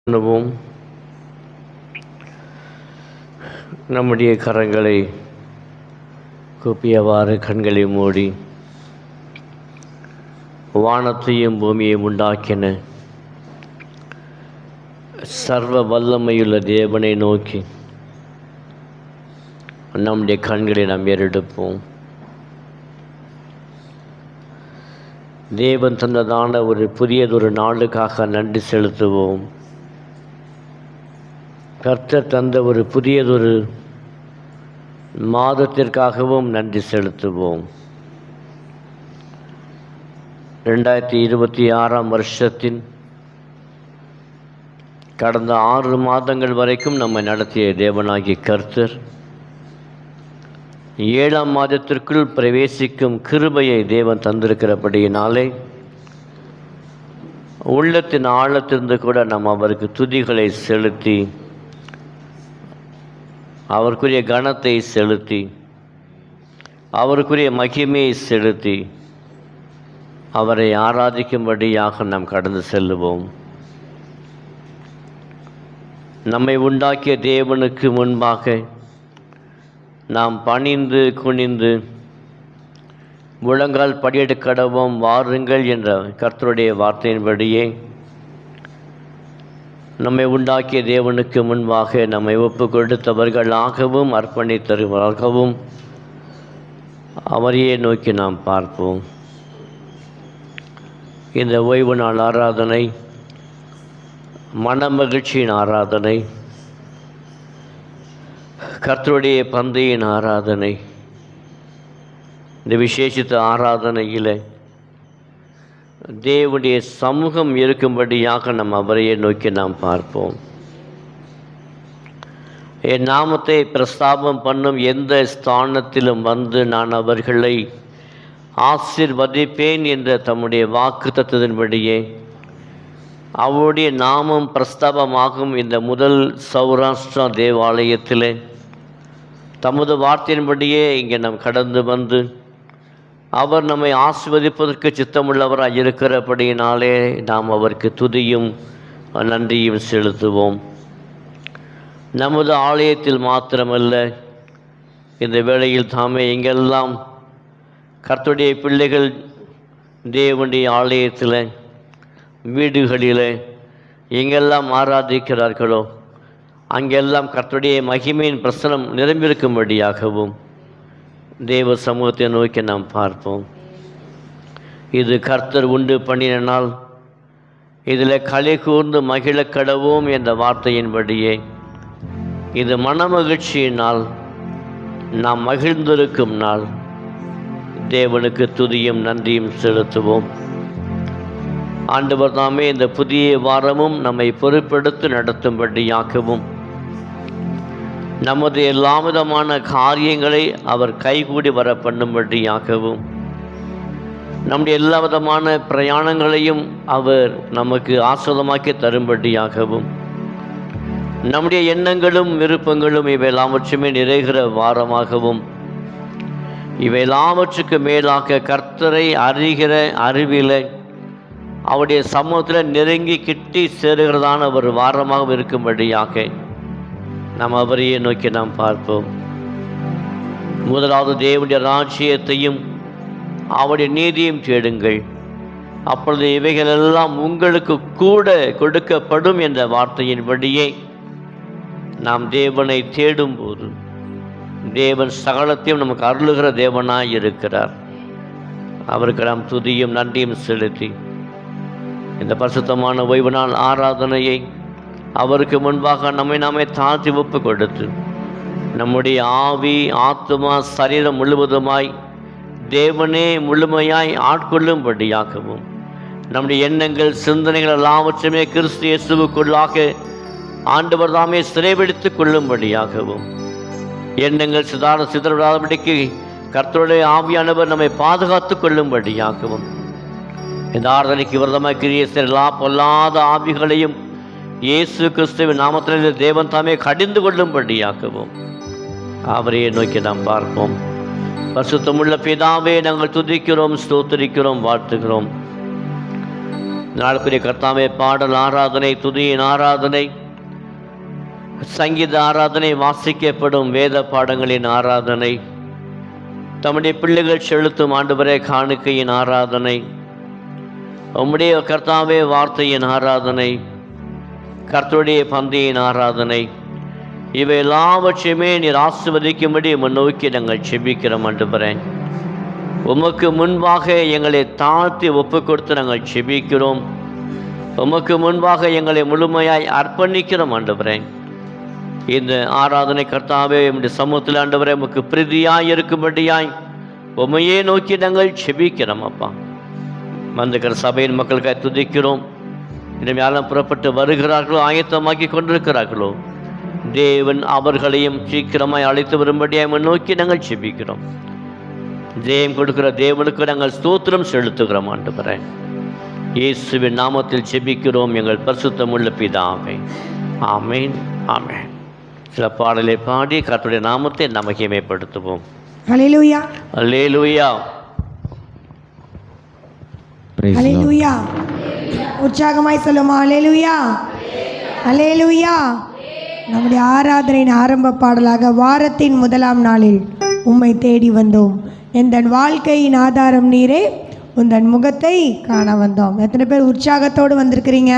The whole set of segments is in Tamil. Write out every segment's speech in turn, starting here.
பண்ணுவோம். நம்முடைய கரங்களை கூப்பியவாறு கண்களை மூடி வானத்தையும் பூமியையும் உண்டாக்கின சர்வ வல்லமையுள்ள தேவனை நோக்கி நம்முடைய கண்களை நாம் ஏறெடுப்போம். தேவன் தந்ததான ஒரு புதியதொரு நாளுக்காக நன்றி செலுத்துவோம். கர்த்தர் தந்த ஒரு புதியதொரு மாதத்திற்காகவும் நன்றி செலுத்துவோம். 2026 வருஷத்தின் கடந்த 6 மாதங்கள் வரைக்கும் நம்மை நடத்திய தேவனாகிய கர்த்தர் 7ஆம் மாதத்திற்குள் பிரவேசிக்கும் கிருபையை தேவன் தந்திருக்கிறபடியினாலே உள்ளத்தின் ஆழத்திலிருந்து கூட நாம் அவருக்கு துதிகளை செலுத்தி அவருக்குரிய கனத்தை செலுத்தி அவருக்குரிய மகிமையை செலுத்தி அவரை ஆராதிக்கும்படியாக நாம் கடந்து செல்லுவோம். நம்மை உண்டாக்கிய தேவனுக்கு முன்பாக நாம் பணிந்து குனிந்து முழங்கால் படியெடுக்கடவும் வாருங்கள் என்ற கர்த்தருடைய வார்த்தையின்படியே நம்மை உண்டாக்கிய தேவனுக்கு முன்பாக நம்மை ஒப்பு கொடுத்தவர்களாகவும் அர்ப்பணித்தவர்களாகவும் அவரையே நோக்கி நாம் பார்ப்போம். இந்த ஓய்வு நாள் ஆராதனை மனமகிழ்ச்சியின் ஆராதனை, கர்த்தருடைய பந்தையின் ஆராதனை. இந்த விசேஷித்த ஆராதனையில் தேவனுடைய சமூகம் இருக்கும்படியாக நம் அவரையே நோக்கி நாம் பார்ப்போம். என் நாமத்தை பிரஸ்தாபம் பண்ணும் எந்த ஸ்தானத்திலும் வந்து நான் அவர்களை ஆசீர்வதிப்பேன் என்ற தம்முடைய வாக்கு தத்துவத்தின்படியே அவருடைய நாமம் பிரஸ்தாபமாகும் இந்த முதல் சௌராஷ்டிரா தேவாலயத்திலே தமது வார்த்தையின்படியே இங்கே நாம் கடந்து வந்து அவர் நம்மை ஆசீர்வதிப்பதற்கு சித்தமுள்ளவராக இருக்கிறபடியினாலே நாம் அவருக்கு துதியும் நன்றியும் செலுத்துவோம். நமது ஆலயத்தில் மாத்திரமல்ல, இந்த வேளையில் தாமே எங்கெல்லாம் கர்த்தருடைய பிள்ளைகள் தேவனுடைய ஆலயத்தில் வீடுகளில் எங்கெல்லாம் ஆராதிக்கிறார்களோ அங்கெல்லாம் கர்த்தருடைய மகிமையின் பிரசனம் நிரம்பியிருக்கும்படியாகவும் தேவ சமூகத்தை நோக்கி நாம் பார்ப்போம். இது கர்த்தர் உண்டு பண்ணின நாள், இதில் களி கூர்ந்து மகிழ கடவோம் என்ற வார்த்தையின்படியே இது மனமகிழ்ச்சியின் நாள், நாம் மகிழ்ந்திருக்கும் நாள். தேவனுக்கு துதியும் நன்றியும் செலுத்துவோம். ஆண்டவர் தாமே இந்த புதிய வாரமும் நம்மை பொறுப்பெடுத்து நடத்தும்படியாகவும் நமது எல்லா விதமான காரியங்களை அவர் கைகூடி வர பண்ணும்படியாகவும் நம்முடைய எல்லா விதமான பிரயாணங்களையும் அவர் நமக்கு ஆஸ்வதமாக்கி தரும்படியாகவும் நம்முடைய எண்ணங்களும் விருப்பங்களும் இவை எல்லாவற்றுமே நிறைகிற வாரமாகவும் இவை எல்லாவற்றுக்கு மேலாக கர்த்தரை அறிகிற அறிவிலை அவருடைய சமூகத்தில் நெருங்கி கிட்டி சேருகிறதான ஒரு வாரமாக இருக்கும்படியாக நாம் அவரையே நோக்கி நாம் பார்ப்போம். முதலாவது தேவனுடைய ராஜ்யத்தையும் அவருடைய நீதியையும் தேடுங்கள், அப்பொழுது இவைகளெல்லாம் உங்களுக்கு கூட கொடுக்கப்படும் என்ற வார்த்தையின்படியே நாம் தேவனை தேடும்போது தேவன் சகலத்தையும் நமக்கு அருளுகிற தேவனாய் இருக்கிறார். அவருக்கு நாம் துதியும் நன்றியும் செலுத்தி இந்த பரிசுத்தமான ஓய்வு நாள் ஆராதனையை அவருக்கு முன்பாக நம்மை நாமே தாழ்த்தி ஒப்பு கொடுத்து நம்முடைய ஆவி ஆத்துமா சரீரம் முழுவதுமாய் தேவனே முழுமையாய் ஆட்கொள்ளும்படியாகவும் நம்முடைய எண்ணங்கள் சிந்தனைகள் எல்லாவற்றுமே கிறிஸ்து இயேசுவுக்குள்ளாக ஆண்டவர் தாமே சிறைபிடித்து கொள்ளும்படியாகவும் எண்ணங்கள் சிதறவிடாதபடிக்கு கர்த்தருடைய ஆவியானவர் நம்மை பாதுகாத்து கொள்ளும்படியாகவும் இந்த ஆராதனைக்கு விரதமாக கிரியை எல்லா பொல்லாத ஆவிகளையும் இயேசு கிறிஸ்துவின் நாமத்தில் தேவன் தாமே கடிந்து கொள்ளும்படியாகவும் அவரையே நோக்கி நாம் பார்ப்போம். பரிசுத்தமுள்ள பிதாவே, நாங்கள் துதிக்கிறோம், ஸ்தோத்திரிக்கிறோம், வாழ்த்துகிறோம். நாளுக்குரிய கர்த்தாவே பாடல் ஆராதனை, துதியின் ஆராதனை, சங்கீத ஆராதனை, வாசிக்கப்படும் வேத பாடங்களின் ஆராதனை, தம்முடைய பிள்ளைகள் செலுத்தும் ஆண்டவரே காணிக்கையின் ஆராதனை, உம்முடைய கர்த்தாவே வார்த்தையின் ஆராதனை, கர்த்தருடைய பந்தியின் ஆராதனை, இவை எல்லாவற்றையுமே நீர் ஆசீர்வதிக்கும்படி முன்னோக்கி நாங்கள் செபிக்கிறோம் ஆண்டவரே. உமக்கு முன்பாக எங்களை தாழ்த்தி ஒப்பு கொடுத்து நாங்கள் செபிக்கிறோம். உமக்கு முன்பாக எங்களை முழுமையாய் அர்ப்பணிக்கிறோம் ஆண்டவரே. இந்த ஆராதனை கர்த்தாவே உம்முடைய சமூகத்தில் ஆண்டவரே உமக்கு பிரீதியாய் இருக்கும்படியாய் உமையே நோக்கி நாங்கள் செபிக்கிறோம் அப்பா. வந்திருக்கிற சபையின் மக்களுக்காக துதிக்கிறோம். இன்னும் யாரெல்லாம் புறப்பட்டு வருகிறார்களோ, ஆயத்தமாக்கி கொண்டிருக்கிறார்களோ, தேவன் அவர்களையும் சீக்கிரமாய் அழைத்து வரும்படியாய் நோக்கி நாங்கள் செபிக்கிறோம். ஜெயம் கொடுக்கிற தேவனுக்கு நாங்கள் ஸ்தோத்திரம் செலுத்துகிறோம் ஆண்டவரே. இயேசுவின் நாமத்தில் செபிக்கிறோம் எங்கள் பரிசுத்தமுள்ள பிதாவே. ஆமேன், ஆமேன். சில பாடலை பாடி கர்த்தருடைய நாமத்தை மகிமைப்படுத்துவோம். ஹல்லேலூயா, ஹல்லேலூயா, ஹல்லேலூயா. உற்சாகமாய் சொல்லுமா ஹல்லேலூயா, ஹல்லேலூயா. நம்முடைய ஆராதனையின் ஆரம்ப பாடலாக வாரத்தின் முதலாம் நாளில் உம்மை தேடி வந்தோம், எந்தன் வாழ்க்கையின் ஆதாரம் நீரே, உந்தன் முகத்தை காண வந்தோம். எத்தனை பேர் உற்சாகத்தோடு வந்திருக்கிறீங்க?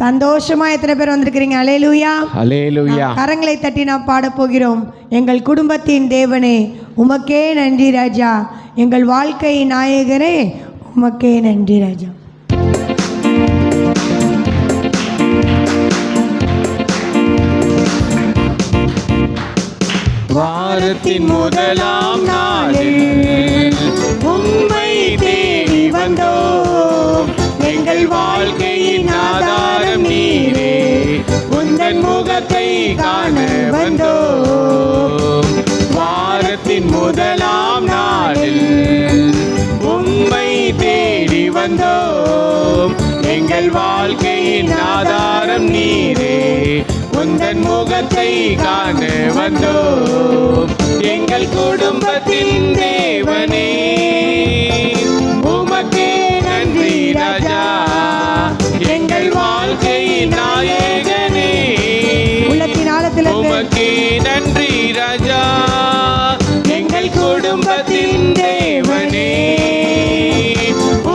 சந்தோஷமா எத்தனை பேர் வந்திருக்கிறீங்க? ஹல்லேலூயா, ஹல்லேலூயா. கரங்களை தட்டி நாம் பாடப் போகிறோம். எங்கள் குடும்பத்தின் தேவனே உமக்கே நன்றி ராஜா, எங்கள் வாழ்க்கையின் நாயகரே உமக்கே நன்றி ராஜா. வாரத்தின் முதலாம் நாளில் உம்மை தேடி வந்தோம், எங்கள் வாழ்க்கையின் ஆதாரம் நீரே, உந்தன் முகத்தை காண வந்தோம். வாரத்தின் முதலாம் நாளில் உம்மை தேடி வந்தோம், எங்கள் வாழ்க்கையின் ஆதாரம் நீரே, உந்தன் முகத்தை காண வந்தோம். எங்கள் குடும்பத்தின் தேவனே உமக்கே நன்றி ராஜா, எங்கள் வாழ்க்கையின் நாயகனே உமக்கே நன்றி ராஜா, எங்கள் குடும்பத்தின் தேவனே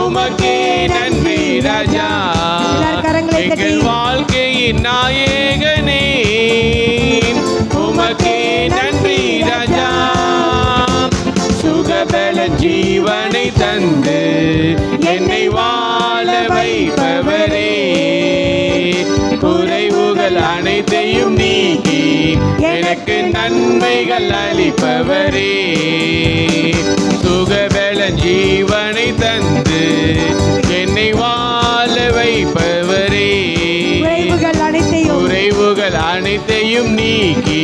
உமக்கே நன்றி ராஜா, எங்கள் வாழ்க்கையின் நாயகனே உமக்கே நன்றி ராஜா. சுகபல ஜீவனை தந்து என்னை வாழ வைப்பவரே, குறைவுகள் அனைத்தையும் நீக்கி எனக்கு நன்மைகள் அளிப்பவரே, சுகபல ஜீவனை தந்து என்னை வாழ வைப்பவரே, குறைவுகள் அனைத்தையும் நீக்கி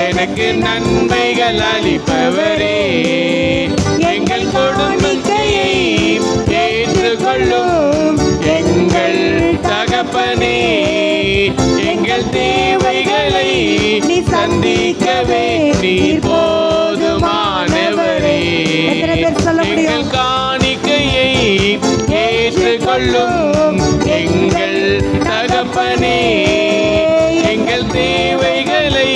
எனக்கு நன்மைகள் அளிப்பவரே, எங்கள் கொடுமையை ஏற்றுக்கொள்ளும் எங்கள் தகப்பனே, எங்கள் தேவைகளை சந்திக்கவே நீர் போதுமானவரே, எங்கள் காணிக்கையை ஏற்றுக்கொள்ளும் எங்கள் தகப்பனே, எங்கள் தேவைகளை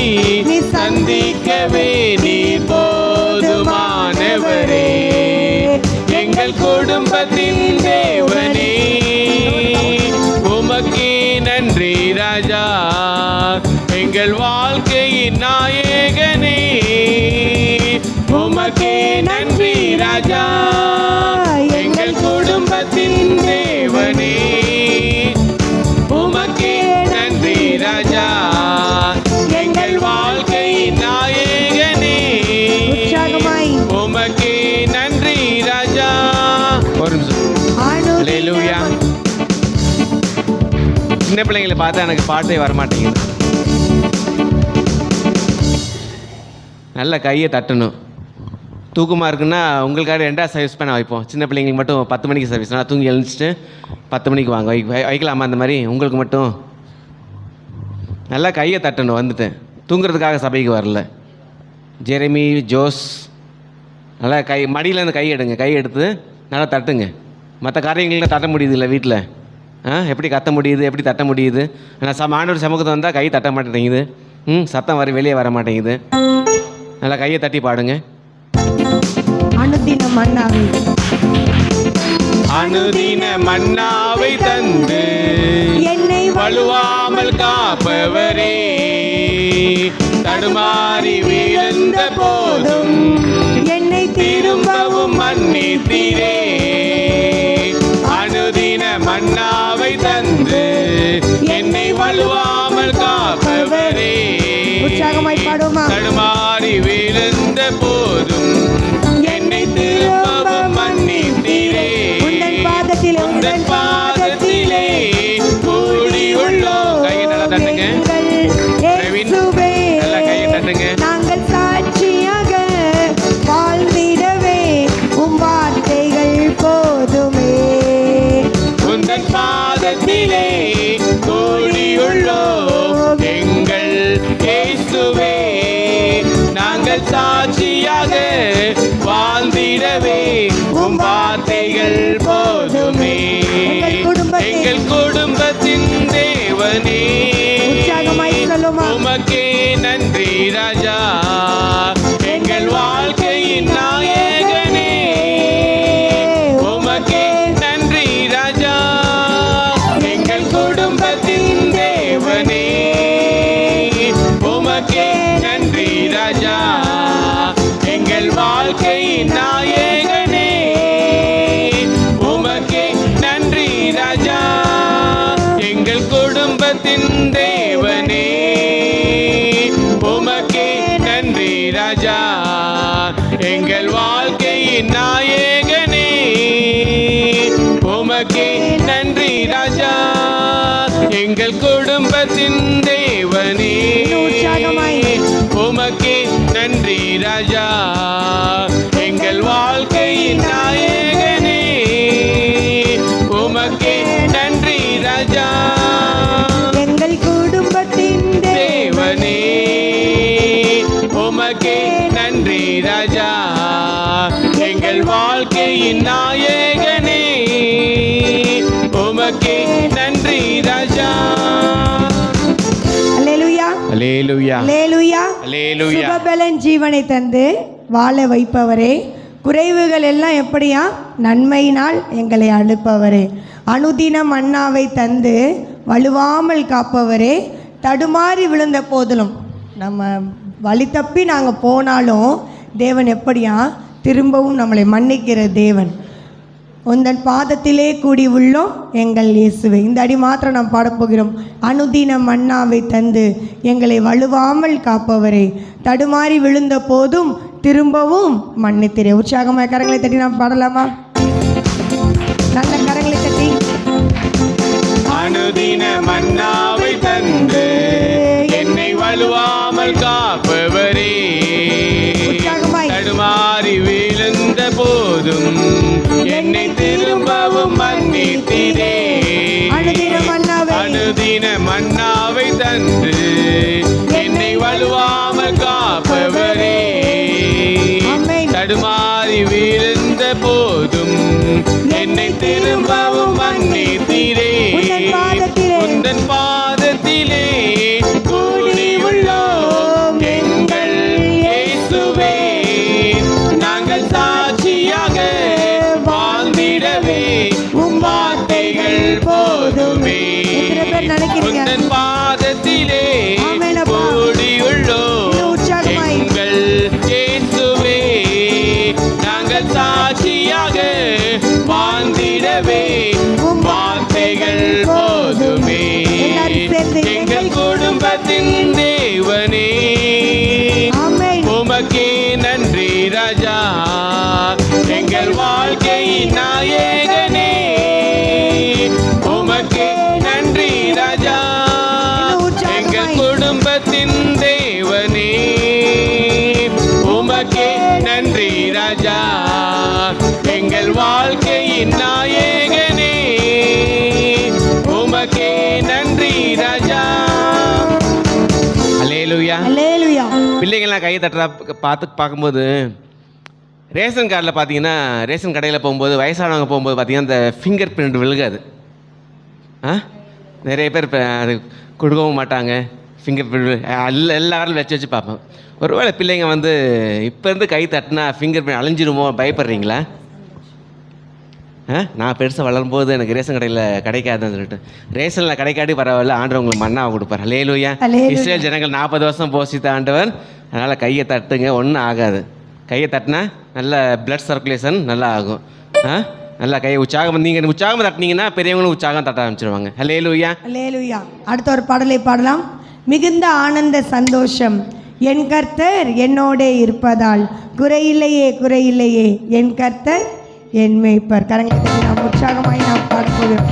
சந்திக்கவே நீர் போதுமானவரே, எங்கள் குடும்பத்தின் தேவனே உமக்கே நன்றி ராஜா, எங்கள் வாழ்க்கையின் நாயகனே உமக்கே நன்றி ராஜா, எங்கள் குடும்பத்தின் தேவனே உமக்கே நன்றி ராஜா, எங்கள் வாழ்க்கையின் நாயகனே உமக்கே நன்றி ராஜா. ஒரு நிமிஷம். ஹல்லேலூயா. சின்ன பிள்ளைங்களை பார்த்தா எனக்கு பாட்டே வரமாட்டேங்குது. நல்ல கையை தட்டணும். தூக்கமாக இருக்குன்னா உங்களுக்காக 2 சர்வீஸ் பண்ண வைப்போம். சின்ன பிள்ளைங்களுக்கு மட்டும் 10 மணிக்கு சர்வீஸ். நான் தூங்கி எழுந்துச்சிட்டு 10 மணிக்கு வாங்க வைக்கலாமா? அந்த மாதிரி உங்களுக்கு மட்டும் நல்லா கையை தட்டணும். வந்துட்டு தூங்குறதுக்காக சபைக்கு வரல. ஜெரமி, ஜோஸ், நல்லா மடியிலேருந்து கை எடுங்க. கை எடுத்து நல்லா தட்டுங்க. மற்ற காரியங்களுக்கு தட்ட முடியுது இல்லை வீட்டில். எப்படி கத்த முடியுது, எப்படி தட்ட முடியுது? ஆனால் ஆண்டவர் சமூகத்தை வந்தால் கை தட்ட மாட்டேங்குது, சத்தம் வெளியே வர மாட்டேங்குது. நல்லா கையை தட்டி பாடுங்க. அனுதின மன்னாவை அனுதின மன்னாவை தந்து என்னை வலுவாமல் காப்பவரே, தடுமாறி வீழ்ந்த போதும் என்னை திரும்பவும் மன்னித்தீரே. அனுதின மன்னாவை தந்து என்னை வலுவாமல் காப்பவரே, உற்சாகமாய் பாடுமா. தடுமாறி வீழ்ந்த போதும் என்னை திரும்பவும் மன்னித்தீரே. உந்தன் பாதத்திலே கூடி உள்ளோம். கையை நல்லா தட்டுங்க. நல்லா கையை தட்டுங்க. நாங்கள் சாட்சியாக வாழ்ந்திடவே வார்த்தைகள் போதுமே. உந்தன் பாதத்திலே கூடியுள்ளோம் எங்கள் இயேசுவே, நாங்கள் சாட்சியாக வாழ்ந்திடவே வார்த்தைகள் போதுமே. எங்கள் குடும்பத்தின் தேவனே, உமக்கே நன்றி ராஜா, எங்கள் வாழ்க்கையின் நாயகனே, உமக்கே நன்றி ராஜா, எங்கள் குடும்பத்தின் தேவனே, உமக்கே நன்றி ராஜா, எங்கள் வாழ்க்கையின் நாயகனே, உமக்கே நன்றி ராஜா, எங்கள் குடும்பத்தின் தேவனே, உமக்கே நன்றி ராஜா, எங்கள் வாழ்க்கையின் நாயகனே, உமக்கே நன்றி ராஜா, எங்கள் குடும்பத்தின் தேவனே, உமக்கே நன்றி ராஜா, எங்கள் வாழ்க்கையின் நாயகனே, உமக்கே நன்றி ராஜா, எங்கள் குடும்பத்தின் தேவனே, உமக்கே நன்றி ராஜா, எங்கள் வாழ்க்கையின் நாயகனே, உமக்கே நன்றி ராஜா. அல்லேலூயா அல்லேலூயா அல்லேலூயா அல்லேலூயா. சுகபலன் ஜீவனை தந்து வாழ வைப்பவரே, குறைவுகள் எல்லாம் எப்படியா நன்மையினால் எங்களை அழுப்பவரே, அனுதினம் மன்னாவை தந்து வலுவாமல் காப்பவரே, தடுமாறி விழுந்த போதிலும் நம்ம வழி தப்பி நாங்கள் போனாலும் தேவன் எப்படியா திரும்பவும் நம்மளை மன்னிக்கிற தேவன். உந்தன் பாதத்திலே கூடி உள்ளோம் எங்கள் இயேசுவே. இந்த அடி மாத்திரம் நாம் பாடப்போகிறோம். அனுதின மன்னாவை தந்து எங்களை வலுவாமல் காப்பவரே, தடுமாறி விழுந்த போதும் திரும்பவும் மன்னித்திரே. உற்சாகமாக கரங்களை தட்டி நாம் பாடலாமா? நல்ல கரங்களை தட்டி. அனுதின மன்னாவை தந்து என்னை வலுவாமல் காப்பவரே, தடுமாறி வீழ்ந்த போதும் என்னை திரும்பவும் மன்னித்தீரே. அனுதின மன்னாவை தந்து என்னை வலுவாமல் காப்பவரே, தடுமாறி வீழ்ந்த போதும் என்னை திரும்பவும் மன்னித்தீரே. உந்தன் பாதத்திலே கூடியுள்ளோம் எங்கள் இயேசுவே, நாங்கள் சாட்சியாக வாழ்ந்திடவே வார்த்தைகள் போதுமே. உந்தன் பாதத்திலே கூடியுள்ளோம் எங்கள் இயேசுவே, நாங்கள் சாட்சியாக வாழ்ந்திடவே வார்த்தைகள் போதுமே. எங்கள் குடும்பத்தின் தேவனே, உமக்கே நன்றி ராஜா, எங்கள் வாழ்க்கையின் நாயகனே, உமக்கே நன்றி ராஜா, எங்கள் குடும்பத்தின் தேவனே, உமக்கே நன்றி ராஜா, எங்கள் வாழ்க்கையின் நாயகனே, உமக்கே நன்றி ராஜா. அல்லேலூயா அல்லேலூயா. பிள்ளைங்கள்லாம் கையை தட்டுறா பார்க்கும்போது ரேஷன் கார்டில் பார்த்தீங்கன்னா, ரேஷன் கடையில் போகும்போது வயசானவங்க போகும்போது பார்த்தீங்கன்னா அந்த ஃபிங்கர் பிரிண்ட் விழுகாது. நிறைய பேர் இப்போ அது கொடுக்கவும் மாட்டாங்க. ஃபிங்கர் பிரிண்ட் எல்லாரும் வச்சு பார்ப்போம். ஒருவேளை பிள்ளைங்க வந்து இப்போ இருந்து கை தட்டினா ஃபிங்கர் பிரிண்ட் அழிஞ்சிருமோ பயப்படுறீங்களா? நான் பெருசாக வளரும்போது எனக்கு ரேஷன் கடையில் கிடைக்காதுன்னு சொல்லிட்டு, ரேஷனில் கிடைக்காட்டி பரவாயில்ல, ஆண்டவர் உங்களுக்கு மண்ணாவை கொடுப்பார். ஹல்லேலூயா. இஸ்ரேல் ஜனங்கள் 40 வருஷம் போஷித்த ஆண்டவர். அதனால் கையை தட்டுங்க, ஒன்றும் ஆகாது. கையை தட்டினா நல்ல பிளட் சர்க்குலேஷன் நல்லா ஆகும். நல்லா கையை உற்சாகம், நீங்கள் உற்சாகம் தட்டினீங்கன்னா பெரியவங்களும் உற்சாகம் தட்ட ஆரம்பிச்சிருவாங்க. ஹல்லேலூயா. ஹல்லேலூயா. அடுத்த ஒரு பாடலை பாடலாம். மிகுந்த ஆனந்த சந்தோஷம் என் கர்த்தர் என்னோடே இருப்பதால் குறையில்லையே குறையில்லையே என் கர்த்தர் என் மேய்ப்பர். கரங்களை நாம் உற்சாகமாய் நாம் பார்ப்போம்.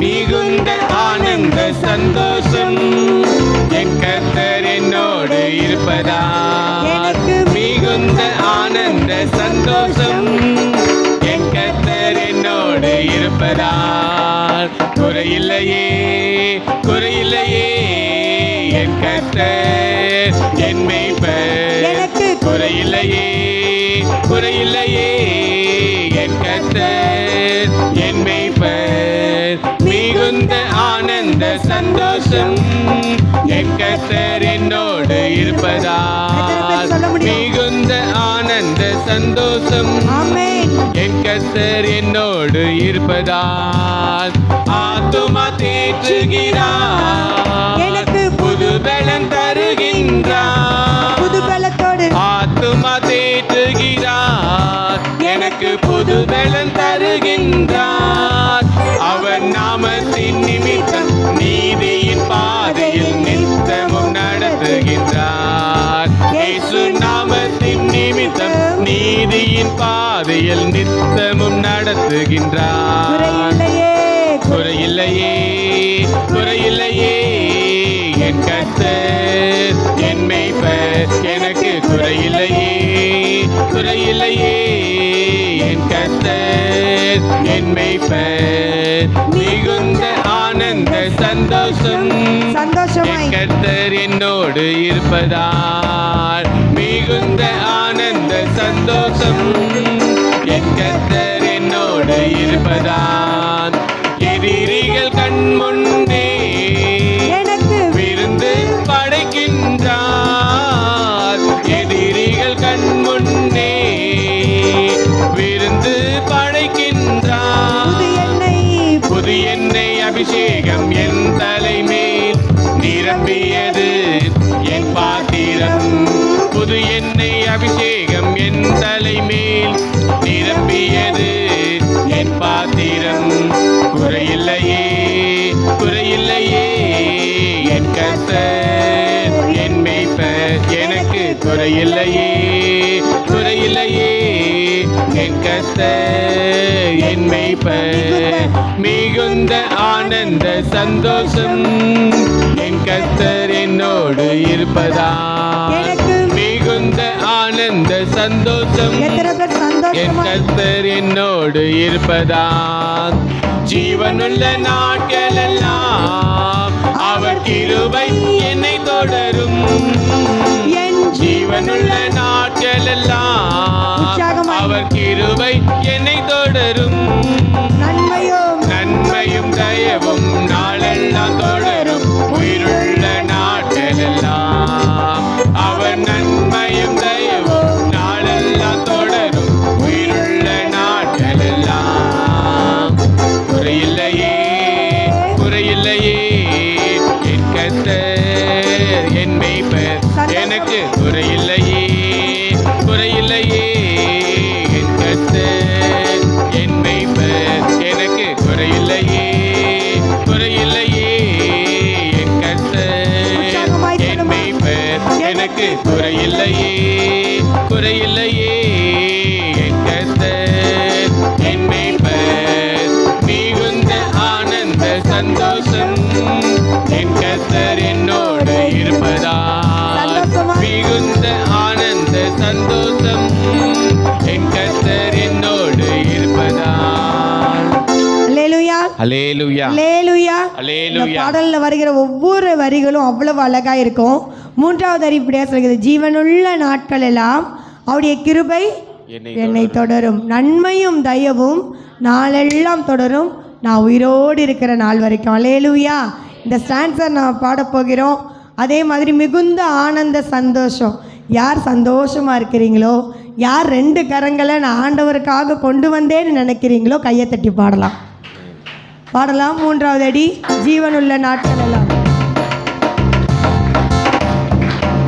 மிகுந்த ஆனந்த சந்தோஷம் என் கர்த்தர் என்னோடு இருப்பதால், எனக்கு மிகுந்த ஆனந்த சந்தோஷம் என் கர்த்தர் என்னோடு இருப்பதால் குறையில்லையே குறையில்லையே என் கர்த்தர் என் மேய்ப்பர். எனக்கு குறையில்லையே குறையில்லையே என் கர்த்தர் என் மேய்ப்பர். மிகுந்த ஆனந்த சந்தோஷம் என் கர்த்தர் என்னோடு இருப்பதால், மிகுந்த ஆனந்த சந்தோஷம் என் கர்த்தர் என்னோடு இருப்பதால் ஆத்துமா தேற்றுகிறார், எனக்கு புது பலன் தருகின்றார். புது பலத்தோடு ஆத்துமா தேற்றுகிறார், எனக்கு புது பலன் தருகின்றார். அவர் நாமத்தின் நிமித்தம் நீதியின் பாதையில் நித்தமும் நடத்துகின்றார். இயேசு நாமத்தின் நிமித்தம் நீதியின் பாதையில் நித்தமும் நடத்துகின்றார். குறையில்லையே குறையில்லையே என் கர்த்தர் என் மேய்ப்பர். எனக்கு குறையில்லையே குறையில்லையே என் கர்த்தர் என் மேய்ப்பர். மிகுந்த ஆனந்த சந்தோஷம் என் கர்த்தர் என்னோடு இருப்பதால், மிகுந்த ஆனந்த சந்தோஷம் என் கர்த்தர் என்னோடு இருப்பதால் எதிரிகள் கண் முன்னே எனக்கு விருந்து படைக்கின்றார். எதிரிகள் கண் முன்னே விருந்து படைக்கின்றார். புது எண்ணெய் அபிஷேகம் என் தலைமேல் நிரம்பியது என் பாத்திரம். புது எண்ணெய் அபிஷேகம் என் தலைமேல் நிரம்பியது என் பாத்திரம். குறையில்லையே குறையில்லையே என் கர்த்தர் என் மேய்ப்பர். எனக்கு குறையில்லையே குறையில்லையே என் கர்த்தர் என் மேய்ப்பர். மிகுந்த ஆனந்த சந்தோஷம் என் கர்த்தர் என்னோடு இருப்பதால், மிகுந்த ஆனந்த சந்தோஷம் என் கர்த்தர் என்னோடு இருப்பதால் ஜீவனுள்ள நாட்களெல்லாம் அவர் கிருபை என்னை தொடரும். ஜீவனுள்ள நாட்களெல்லாம் அவர் கிருபை என்னை தொடரும். நன்மையும் தயவும் நாளெல்லாம் தொடரும். உயிருள்ள நாட்களெல்லாம் அவர் நன்மையும் தயவும் நாளெல்லாம் தொடரும். உயிருள்ள நாட்களெல்லாம் குறையில்லையே குறையில்லையே என் கர்த்தர் என் மேய்ப்பர். எனக்கு குறையில்லையே குறையில்லையே என் கர்த்தர் என் மேய்ப்பர். எனக்கு குறையில்லையே குறையில்லையே என் கர்த்தர் என் மேய்ப்பர். எனக்கு குறையில்லையே குறையில்லையே என் கர்த்தர் என் மேய்ப்பர். மிகுந்த ஆனந்த சந்தோஷம் என் கர்த்தர் என்னோடு இருப்பதால், மிகுந்த ஆனந்த சந்தோஷம் என் கர்த்தர் என்னோடு இருப்பதால். அல்லேலூயா அல்லேலூயா அல்லேலூயா. அல்லேலூயா. இந்த பாடல்ல வருகிற ஒவ்வொரு வரிகளும் அவ்வளவு அழகா இருக்கும். மூன்றாவது வரி இப்படியா சொல்கிறது, ஜீவனுள்ள நாட்கள் எல்லாம் அவருடைய கிருபை என்னை தொடரும். நன்மையும் தயவும் நாளெல்லாம் தொடரும். நான் உயிரோடு இருக்கிற நாள் வரைக்கும். அல்லேலூயா. இந்த ஸ்டான்ஸை நான் பாடப்போகிறோம். அதே மாதிரி மிகுந்த ஆனந்த சந்தோஷம். யார் சந்தோஷமாக இருக்கிறீங்களோ, யார் 2 கரங்களை நான் ஆண்டவருக்காக கொண்டு வந்தேன்னு நினைக்கிறீங்களோ கையை தட்டி பாடலாம். 3வது அடி. ஜீவனுள்ள நாட்கள் எல்லாம்,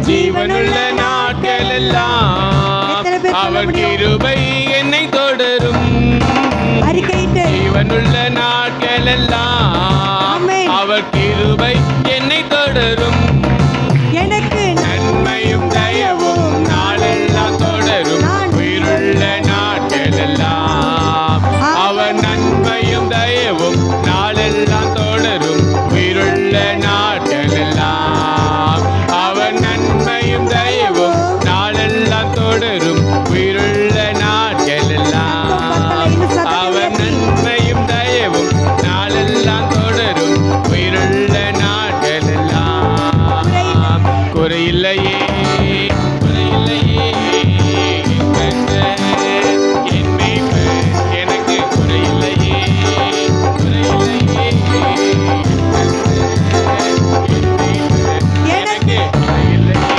ஜீவனுள்ள நாட்கள் எல்லாம் அவர் கிருபை என்னை தொடரும். அறிக்கையிட்டு ஜீவனுள்ள நாட்கள் எல்லாம் அவர் கிருபை என்னை தொடரும். எனக்கு நன்மையும் தயவும் நாளெல்லாம் தொடரும். உயிருள்ள நாட்கள் எல்லாம் அவர் நன்மையும் தயவும் நாளெல்லாம் தொடரும். உயிருள்ள நாட்கள் எல்லாம் அவர் நன்மையும் தயவும் நாளெல்லாம் தொடரும். உயிருள்ள நாட்கள் எல்லாம் அவர் நன்மையும் தயவும் நாளெல்லாம் தொடரும். உயிருள்ள நாட்கள் எல்லாம் குறையில்லையே, குறையில்லையே. என் மீட்பர் எனக்கு குறையில்லையே, குறையில்லையே. என் மீட்பர் எனக்கு குறையில்லையே,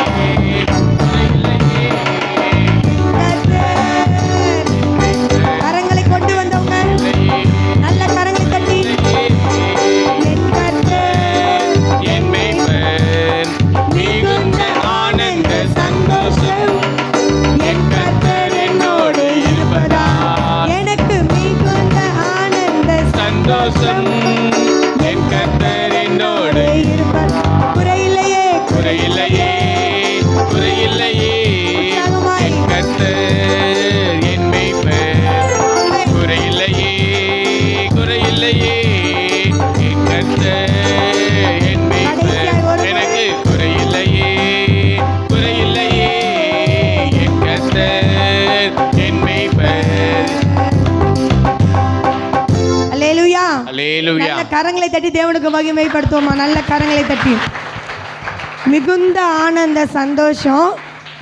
குறையில்லையே. கரங்களை கொண்டு வந்தவங்க நல்ல கரங்களை தட்டி என் கர்த்தர் என் மீட்பர் மிகுந்த ஆனந்த சந்தோஷம். என் கர்த்தர் என்னோடு இருப்பதால் எனக்கு மிகுந்த ஆனந்த சந்தோஷம். என் கர்த்தர் என்னோடு இருப்பதால் குறையில்லையே, குறையில்லையே, குறையில்லையே. என் கர்த்தர் என் மேய்ப்பர் குறையில்லையே, குறையில்லையே. என் கர்த்தர் என் மேய்ப்பர் எனக்கு குறையில்லையே, குறையில்லையே. என் கர்த்தர் என் மேய்ப்பர். அல்லேலூயா. அல்லேலூயா. நல்ல கரங்களை தட்டி தேவனுக்கு மகிமைப்படுத்துவோமா? நல்ல கரங்களை தட்டி. மிகுந்த ஆனந்த சந்தோஷம்.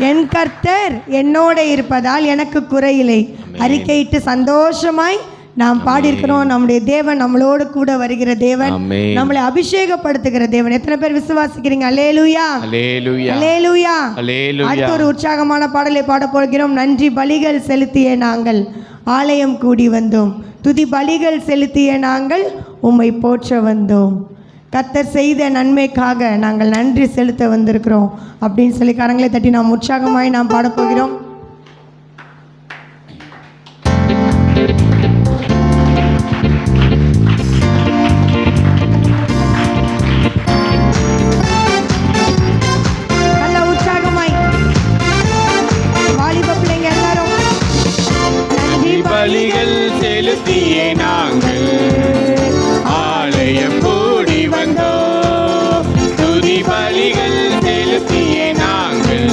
என் கர்த்தர் என்னோட இருப்பதால் எனக்கு குறையில்லை. அறிக்கையிட்டு சந்தோஷமாய் நாம் பாடியிருக்கிறோம். நம்முடைய தேவன் நம்மளோடு கூட வருகிற தேவன், ஆமென். நம்மளை அபிஷேகப்படுத்துகிற தேவன். எத்தனை பேர் விசுவாசிக்கிறீங்க? அல்லேலூயா, அல்லேலூயா, அல்லேலூயா. அல்லேலூயா. அடுத்த ஒரு உற்சாகமான பாடலை பாட போகிறோம். நன்றி பலிகள் செலுத்திய நாங்கள் ஆலயம் கூடி வந்தோம். துதி பலிகள் செலுத்திய நாங்கள் உம்மை போற்ற வந்தோம். கர்த்தர் செய்த நன்மைக்காக நாங்கள் நன்றி செலுத்த வந்திருக்கிறோம் அப்படின்னு சொல்லி கரங்களை தட்டி நாம் உற்சாகமாய் நாம் பாடப்போகிறோம். நல்ல உற்சாகமாய் வாலிப பிள்ளைங்க எல்லாரும் நன்றி பலிகள் செலுத்திய நாங்கள் ஆலயம் கூடி வந்தோம். துதி பலிகள் செலுத்திய நாங்கள்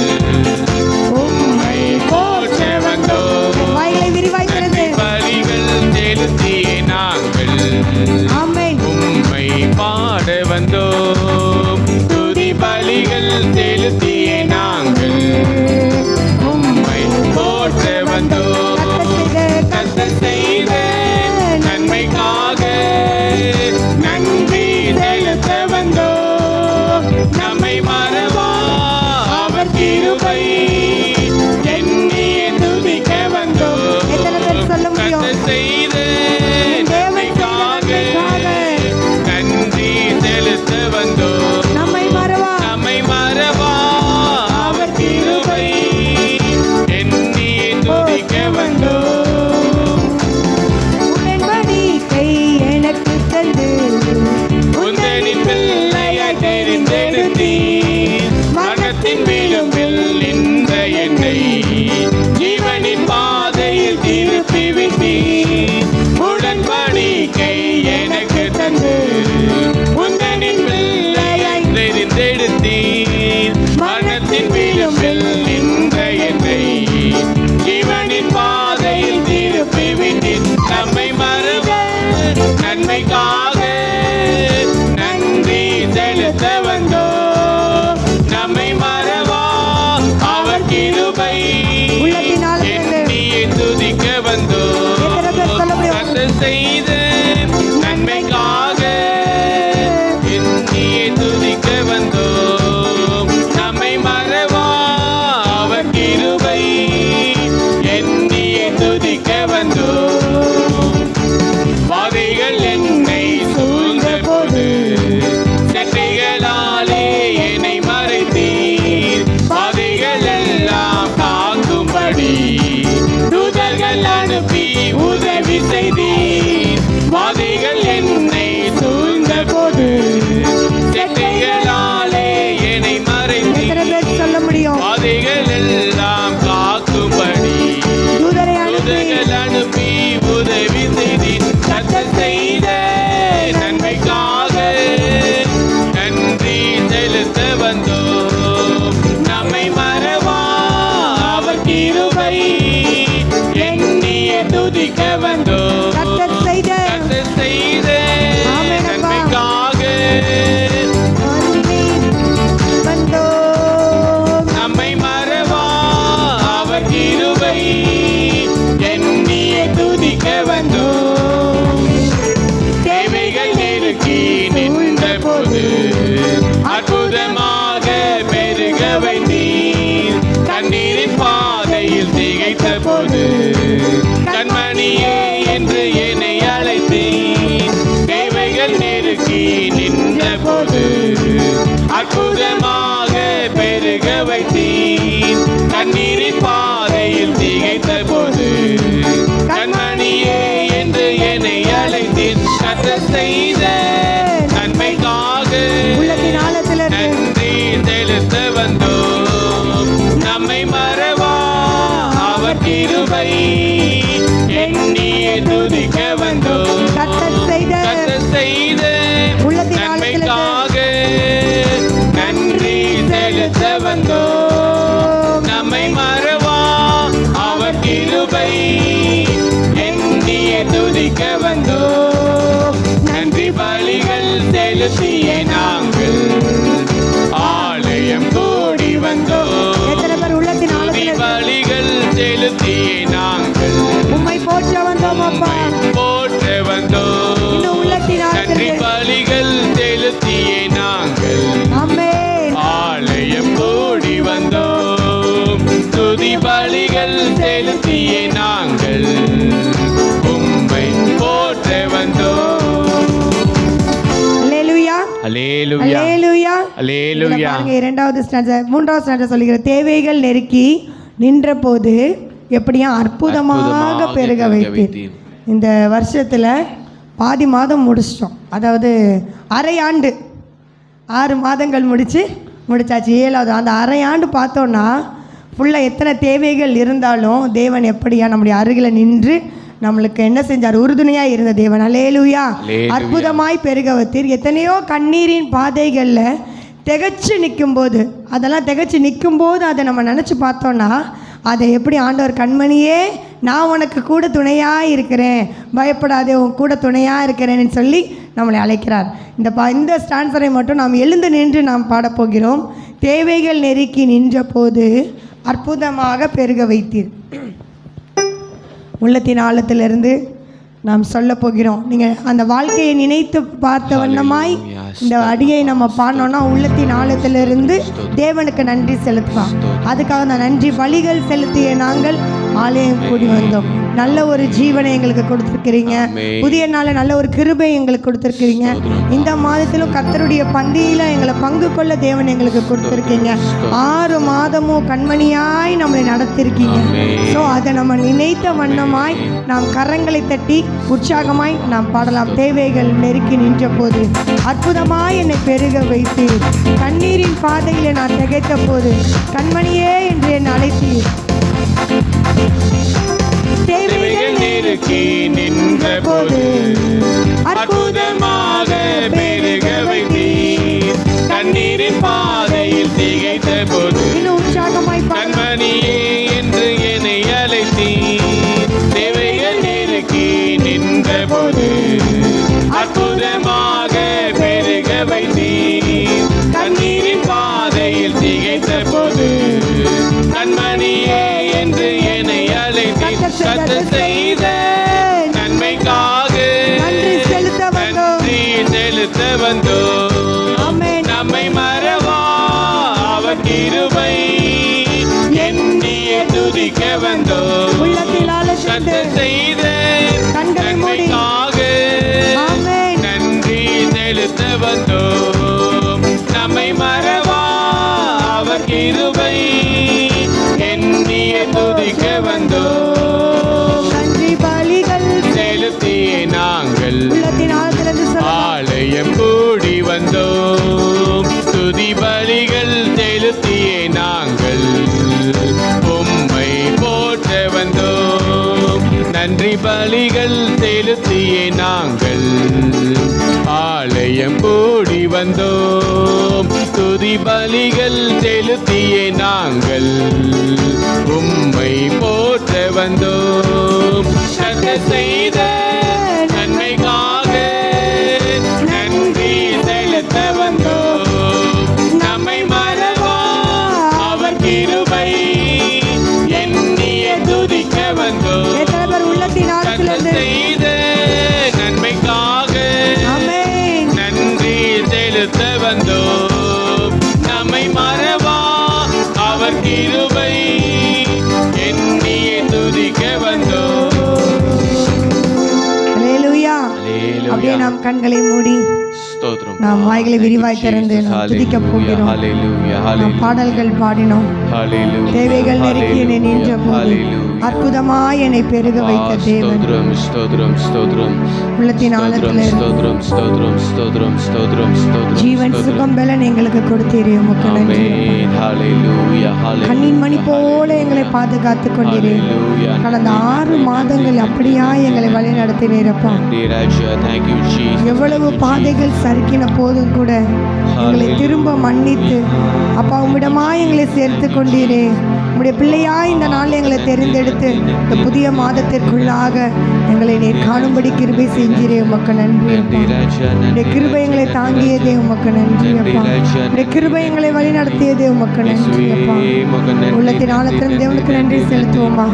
உம்மை போற்ற வந்தோம். வாய்களை விரிவாய் திறந்து பலிகள் செலுத்திய நாங்கள் ஆமென். உம்மை பாட வந்தோம். துதி பலிகள் செலுத்திய நாங்கள் உம்மை போற்ற வந்தோம். கர்த்தர் செய்த நன்மைக்காக நன்றி செலுத்த வந்தோம். நம்மை மறவா அவர் கிருபை எண்ணிய துதிக்க வந்தோம். எத்தனை பேர் சொல்ல முடியும்? கர்த்தர் செய்த நன்மைக்காக நன்றி செலுத்த வந்தோம். நம்மை மறவா நம்மை மறவா அவர் கிருபை எண்ணிய துதிக்க வந்தோம். உடன்படிக்கை எனக்கு தந்து உந்தனின் பிள்ளையாய் தெரிந்தெடுத்தீர். மரணத்தின் விளிம்பில் நின்ற என்னை ஜீவனின் பாதையில் திருப்பி விட்டீர். உடன்படிக்கை எனக்கு தந்து உந்தனின் பிள்ளையாய் தெரிந்தெடுத்தீர். மரணத்தின் விளிம்பில் நின்ற என்னை ஜீவனின் பாதையில் திருப்பி விட்டீர். நம்மை மறவ நன்மைக்காக நன்றி செலுத்த வந்தோம். நம்மை மறவா அவர் கிருபை எண்ணிய துதிக்க வந்தோம். கர்த்தர் செய்த செலுத்திய நாங்கள் ஆலயம் கூடி வந்தோம். எத்தனை பேர் உள்ளத்தின் ஆழத்தில் பலிகள் செலுத்திய நாங்கள் உம்மை போற்ற வந்தோம் அப்பா. போற்ற வந்தோம். இன்னும் உள்ளத்தின் நன்றி ஆழத்தில் பலிகள் செலுத்திய நாங்கள் ஆமென். ஆலயம் கூடி வந்தோம். துதி பலிகள் செலுத்திய நாங்கள் உம்மை போற்ற வந்தோம். அல்லேலூயா அல்லேலூயா அல்லேலூயா. அல்லேலூயா. இதுல பாருங்க, இரண்டாவது ஸ்டான்ஸா, மூன்றாவது ஸ்டான்ஸா சொல்லுகிற தேவைகள் நெருக்கி நின்ற போது எப்படியா அற்புதமாக பெருக வைத்தீர். இந்த வருஷத்துல பாதி மாதம் முடிச்சிட்டோம். அதாவது அரை ஆண்டு, 6 மாதங்கள் முடிச்சாச்சு. 7வது அந்த அரை ஆண்டு பார்த்தோன்னா ஃபுல்லாக எத்தனை தேவைகள் இருந்தாலும் தேவன் எப்படியா நம்முடைய அருகில் நின்று நம்மளுக்கு என்ன செஞ்சார்? உறுதுணையாக இருந்த தேவன். அல்லேலூயா. அற்புதமாய் பெருக வைத்தீர். எத்தனையோ கண்ணீரின் பாதைகளில் திகச்சு நிற்கும்போது, அதெல்லாம் திகச்சு நிற்கும்போது அதை நம்ம நினச்சி பார்த்தோன்னா அதை எப்படி ஆண்டவர், கண்மணியே நான் உனக்கு கூட துணையாக இருக்கிறேன், பயப்படாதே, உன் கூட துணையாக இருக்கிறேன்னு சொல்லி நம்மளை அழைக்கிறார். இந்த ஸ்டான்ஸரை மட்டும் நாம் எழுந்து நின்று நாம் பாடப்போகிறோம். தேவைகள் நெருக்கி நின்ற போது அற்புதமாக பெருக வைத்தீர். உள்ளத்தின் ஆழத்திலிருந்து நாம் சொல்ல போகிறோம். நீங்கள் அந்த வாழ்க்கையை நினைத்து பார்த்த வண்ணமாய் இந்த அடியை நம்ம பாடினோன்னா உள்ளத்தின் ஆழத்திலிருந்து தேவனுக்கு நன்றி செலுத்தலாம். அதுக்காக தான் நன்றி பலிகள் செலுத்திய நாங்கள் ஆலயம் கூடி வந்தோம். நல்ல ஒரு ஜீவனை எங்களுக்கு கொடுத்துருக்கிறீங்க. புதிய நாளில் நல்ல ஒரு கிருபை எங்களுக்கு கொடுத்துருக்கிறீங்க. இந்த மாதத்திலும் கர்த்தருடைய பந்தியில் எங்களை பங்கு கொள்ள தேவன் எங்களுக்கு கொடுத்துருக்கீங்க. 6 மாதமும் கண்மணியாய் நம்மளை நடத்திருக்கீங்க. ஸோ அதை நம்ம நினைத்த வண்ணமாய் நாம் கரங்களை தட்டி உற்சாகமாய் நாம் பாடலாம். தேவைகள் நெருக்கி நின்ற போது அற்புதமாய் என்னை பெருக வைத்து, கண்ணீரின் பாதையில் நான் திகைத்த போது கண்மணியே என்று என்னை அழைத்தீர். தேவைகள் நெருக்கி நின்ற போது அற்புதமாக பெருக வைத்தீர். கண்ணீரின் பாதையில் திகைத்த போது இன்னும் உற்சாகமாய் கண்மணியே என்று என்னை அழைத்தீர். தேவைகள் நெருக்கி நின்ற போது அற்புதமாக பெருக வைத்தீர். கண்ணீரின் பாதையில் திகைத்த போது கண்மணியே என்று என்னை அழைத்தீர். கர்த்தர் செய்த நன்மைக்காக நன்றி செலுத்த வந்தோம். நம்மை மறவா அவர் கிருபை எண்ணியே துதிக்க வந்தோம். கர்த்தர் செய்த நன்மைக்காக நன்றி செலுத்த வந்தோம். நம்மை மறவா அவர் கிருபை எண்ணியே துதிக்க வந்தோம். செலுத்திய நாங்கள் ஆலயம் கூடி வந்தோம். துதி பலிகள் செலுத்திய நாங்கள் உம்மை போற்ற வந்தோம். நன்றி பலிகள் செலுத்திய நாங்கள் ஆலயம் கூடி வந்தோம். துதி பலிகள் செலுத்திய நாங்கள் உம்மை போற்ற வந்தோம். கர்த்தர் செய்த நன்மைக்காக நன்றி செலுத்த வந்தோம். நம்மை மறவா அவர் கிருபை எண்ணிய துதிக்க வந்தோம். கர்த்தர் செய்த நன்மைக்காக நன்றி செலுத்த வந்தோம். நம்மை மறவா அவர் கிருபை எண்ணிய துதிக்க வந்தோம். அப்படியே நாம் கண்களை மூடி நாம் வாய்களை விரிவாய் திறந்து நாம் துதிக்க போகிறோம். நாம் பாடல்கள் பாடினோம். தேவைகள் நெருக்கி என்னை நின்ற போது அற்புதமாய் என்னை பெருக வைத்த தேவன். உள்ளத்தின் ஆழத்தில் ஜீவன் சுகம் பலன் எங்களுக்கு கொடுத்தீரே, உமக்கு நன்றி. கண்ணின் மணி போல எங்களை பாதுகாத்து கொண்டீரே. கடந்த 6 மாதங்கள் அப்படியா எங்களை வழி நடத்தினீரப்பா. எவ்வளவு பாதைகள் சறுக்கின போதும் கூட எங்களை திரும்ப மன்னித்து அப்பா உம்மிடமா எங்களை சேர்த்து கொண்டீரே. உம்முடைய பிள்ளையாய் இந்த நாளில் எங்களை தெரிந்தெடுத்து இந்த புதிய மாதத்திற்குள்ளாக எங்களை நீர் காணும்படி கிருபை செஞ்சீரே, உமக்கு நன்றி அப்பா. உடைய கிருபை எங்களை தாங்கியதே, உமக்கு நன்றி அப்பா. உடைய கிருபை எங்களை வழி நடத்தியதே, உமக்கு நன்றி அப்பா. உள்ளத்தின் ஆழத்திலிருந்து தேவனுக்கு நன்றி செலுத்துவோமா?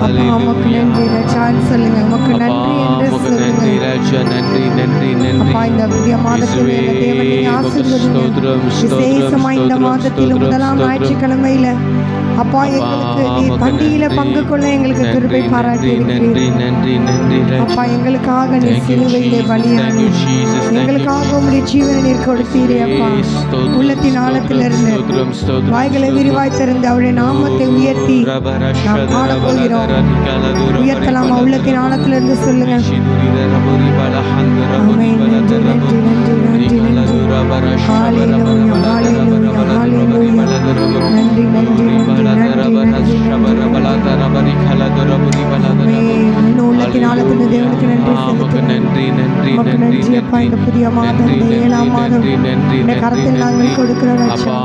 அப்பா உமக்கு நன்றி ராஜான்னு சொல்லுங்க. உமக்கு நன்றி என்று சொல்லுங்க. அப்பா இந்த புதிய மாதத்தில் எங்கள் தேவனை ஆசீர்வதிங்க. விசேஷமா இந்த மாதத்தில் முதலாம் ஞாயிற்றுக்கிழமையில அப்பா எங்களுக்கு நீ பண்டிகையில பங்கு கொள்ள எங்களுக்கு கிருபை பாராட்டி அப்பா. எங்களுக்காக நீ சிலுவையிலே பலியானி, எங்களுக்காக உம்முடைய ஜீவனை நீர் கொடுத்தீரே அப்பா. உள்ளத்தின் ஆழத்திலிருந்து வாய்களை விரிவாய் திறந்து அவருடைய நாமத்தை உயர்த்தி நாம் பாட போகிறோம். உயர்த்தலாமா? உள்ளத்தின் ஆழத்திலிருந்து சொல்லுங்க. ஆமென். நன்றி நன்றி நன்றி நன்றி நன்றி. ஹalleluya ஹalleluya ஹalleluya. நன்றி நன்றி நன்றி உள்ளத்தின் ஆழத்திலிருந்து தேவனுக்கு நன்றி நன்றி அப்பா. இந்த புதிய மாதம், இந்த 7ஆம் மாதம் இந்த கரத்தில் நாங்கள் கொடுக்கிறோம் ராஜா.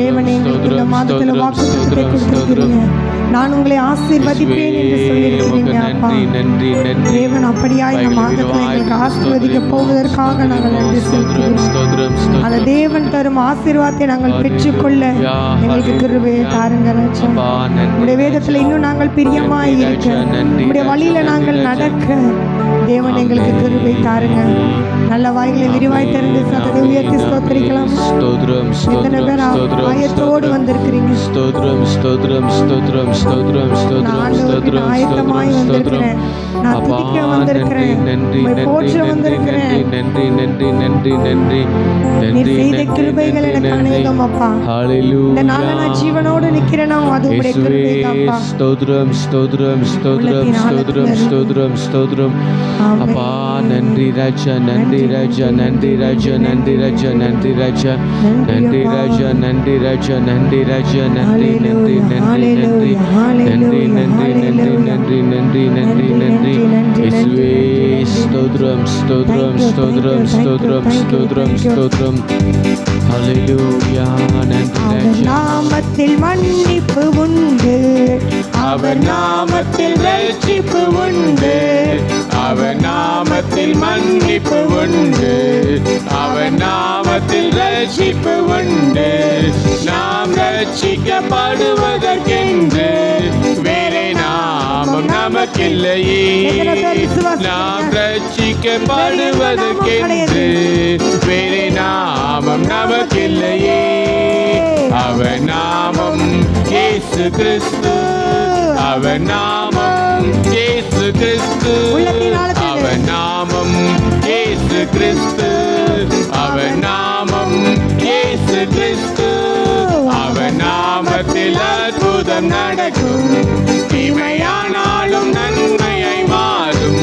தேவனே எங்களுக்கு இந்த மாதத்தில் வாக்குத்தத்தத்தை கொடுத்திருக்கிறீங்க. நான் உங்களை ஆசீர்வதிப்பேன் என்று சொல்லியிருக்கிறீங்க அப்பா. தேவன் அப்படியா இந்த மாதத்தில் எங்களுக்கு ஆசீர்வதிக்க போவதற்காக நாங்கள் நன்றி செலுத்துகிறோம். அந்த தேவன் தரும் ஆசீர்வாதத்தை நாங்கள் பெற்றுக்கொள்ள எங்களுக்கு கிருபையை தாருங்க ராஜா. உடைய வேதத்தில் இன்னும் நாங்கள் பிரியமாய் இருக்க, உடைய வழியில நாங்கள் நடக்க தேவன் எங்களுக்கு கிருபை தாருங்க. நல்ல வாய்களை விரிவாய் திறந்து சத்தத்தை உயர்த்தி ஸ்தோத்திரிக்கலாம். எத்தனை பேர் ஆயத்தோடு வந்திருக்கிறீங்க? நான் ஆயத்தமாய் வந்திருக்கிறேன், நான் துதிக்க வந்திருக்கிறேன், போற்ற வந்திருக்கிறேன். நீர் செய்த கிருபைகள் எனக்கு அநேகம் அப்பா. இந்த நாள நான் ஜீவனோடு நிக்கிறேனோ அது உம்முடைய கிருபை தான்ப்பா. ஸ்தோத்திரம் ஸ்தோத்திரம் ஸ்தோத்திரம் ஸ்தோத்திரம் ஸ்தோத்திரம் ஸ்தோத்திரம் அப்பா. நன்றி ராஜா, நன்றி ராஜா, நன்றி ராஜா, நன்றி ராஜா, நன்றி ராஜா, நன்றி ராஜா, நன்றி ராஜா, நன்றி ராஜா, நன்றி நன்றி நன்றி நன்றி நன்றி நன்றி நன்றி நன்றி நன்றி நன்றி இயேசுவே. ஸ்தோத்திரம் ஸ்தோத்திரம் ஸ்தோத்திரம் ஸ்தோத்திரம் ஸ்தோத்திரம் ஸ்தோத்திரம். ஹல்லேலூயா. நன்றி ராஜா. நாமத்தில் மன்னிப்பு உண்டு, அவர் நாமத்தில் ரட்சிப்பு உண்டு, அவர் நாமத்தில் மன்னிப்பு உண்டு, அவர் நாமத்தில் ரட்சிப்பு உண்டு. நாம் ரட்சிக்கப்படுவதற்கென்று வேறே நாமம் நமக்கில்லையே. நாம் ரட்சிக்கப்படுவதற்கென்று வேறே நாமம் நமக்கில்லையே. அவர் நாமம் இயேசு கிறிஸ்து, அவர் நாமம் இயேசு கிறிஸ்து, அவர் நாமம் இயேசு கிறிஸ்து, அவர் நாமம் இயேசு கிறிஸ்து. அவர் நாமத்தில் அற்புதம் நடக்கும், தீமையானாலும் நன்மையை மாறும்.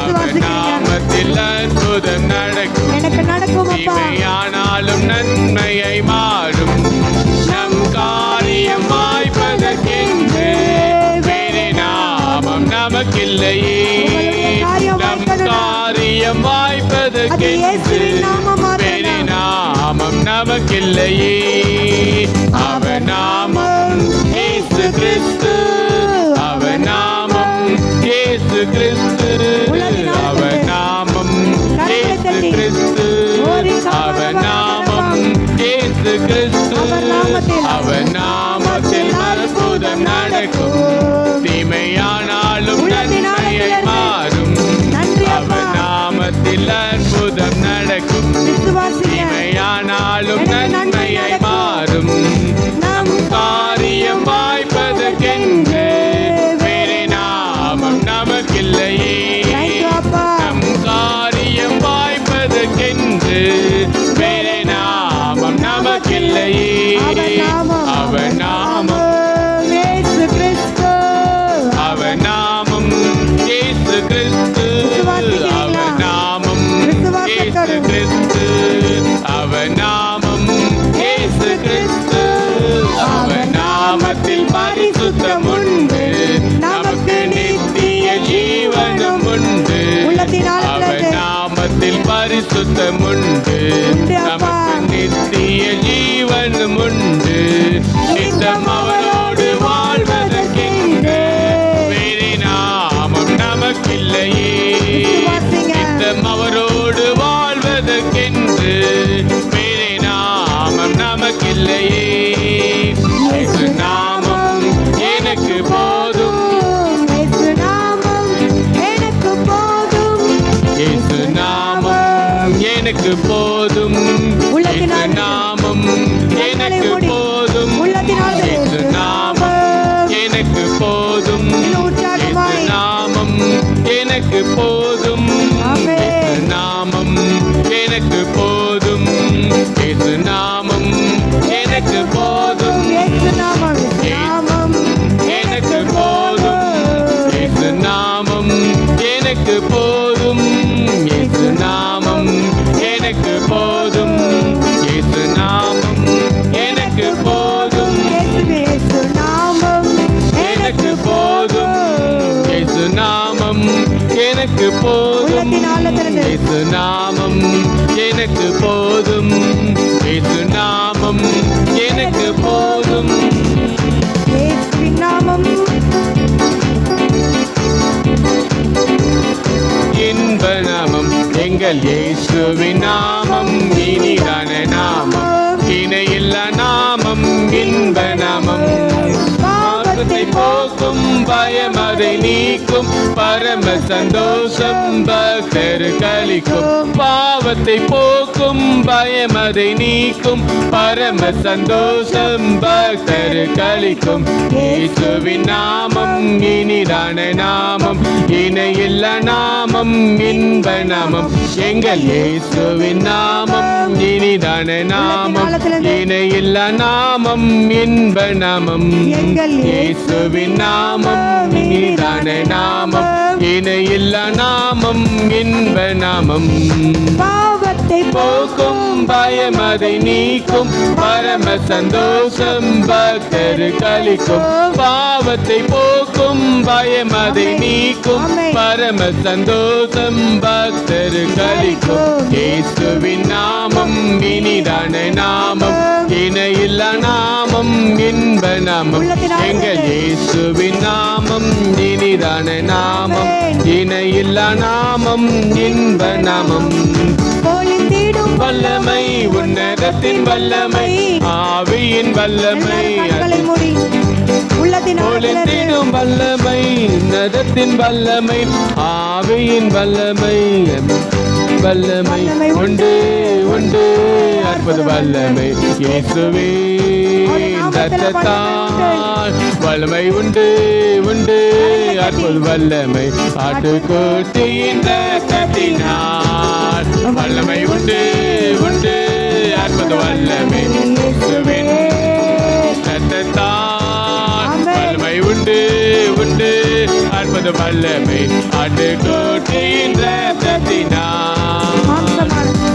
அவர் நாமத்தில் அற்புதம் நடக்கும், தீமையானாலும் நன்மையை மாறும். நம் காரியம் வாய்ப்பதற்கென்று வேறே நாமம் நமக்கில்லையே. நம் காரியம் வாய்ப்பதற்கென்று வேறே நாமம் நமக்கில்லையே. அவர் நாமம் இயேசு கிறிஸ்து, அவர் நாமம் இயேசு கிறிஸ்து, அவர் நாமம் இயேசு கிறிஸ்து, அவர் நாமம் இயேசு கிறிஸ்து. அவர் நாமத்தில் அற்புதம் நடக்கும், தீமையானாலும் நன்மையை மாறும். அவர் நாமத்தில் அற்புதம் நடக்கும், தீமையானாலும் நன்மையை மாறும். நம் காரியம் வாய்ப்பதற்கென்று வேறே நாமம் நமக்கில்லையே. நம் காரியம் வாய்ப்பதற்கென்று வேறே நாமம் நமக்கில்லையே. அவர் நாமம் இயேசு கிறிஸ்து, அவர் நாமம் இயேசு கிறிஸ்து, அவர் நாமம் இயேசு கிறிஸ்து, அவர் நாமம் இயேசு கிறிஸ்து. அவர் நாமத்தில் பரிசுத்தம் உண்டு, நமக்கு நித்திய ஜீவனும் உண்டு. அவர் நாமத்தில் பரிசுத்தம் உண்டு, நமக்கு நித்திய ஜீவனும் உண்டு. நித்தம் போகும் இயேசுவின் நாமம் இன்ப நாமம் எங்கள் இயேசுவின் நாமம் இனிதான நாமம் இணையில்லா நாமம் இன்ப நாமம் பாவத்தை போக்கும் பயம் அதை நீக்கும் பரம சந்தோஷம் பக்தர் கலிக்கும் பாவத்தை போக்கும் பயம் அதை நீக்கும் பரம சந்தோஷம் பக்தர் கலிக்கும் இயேசுவின் நாமம் இனிதான நாமம் இணையில்லா நாமம் இன்ப நாமம் எங்கள் இயேசுவின் நாமம் இனிதான நாமம் இணையில்லா நாமம் இன்ப நாமம் இயேசுவின் நாமம் இனிதான நாமம் இணையில்லா நாமம் இன்ப நாமம் பாவத்தை போக்கும் பயம் அதை நீக்கும் பரம சந்தோஷம் பக்தர் கலிக்கும் பாவத்தை போக்கும் பயம் அதை நீக்கும் பரம சந்தோஷம் பக்தர் கலிக்கும் இயேசுவின் நாமம் இனிதான நாமம் இணையில்லா நாமம் இன்ப நாமம் எங்கள் இயேசுவின் நாமம் இனிதான நாமம் இணையில்லா நாமம் இன்ப நாமம் பொழிந்திடும் வல்லமை உன்னதத்தின் வல்லமை ஆவியின் வல்லமை பொழிந்திடும் வல்லமை உன்னதத்தின் வல்லமை ஆவியின் வல்லமை வல்லமை உண்டு உண்டு அற்புத வல்லமை இயேசுவே ரத்தத்தால் வல்லமை உண்டு உண்டு அற்புத வல்லமை ஆட்டுக்குட்டியின் ரத்தத்தினால் வல்லமை உண்டு உண்டு அற்புத வல்லமை இயேசுவின் ரத்தத்தால் வல்லமை உண்டு உண்டு அற்புத வல்லமை ஆட்டுக்குட்டியின் ரத்தத்தினால்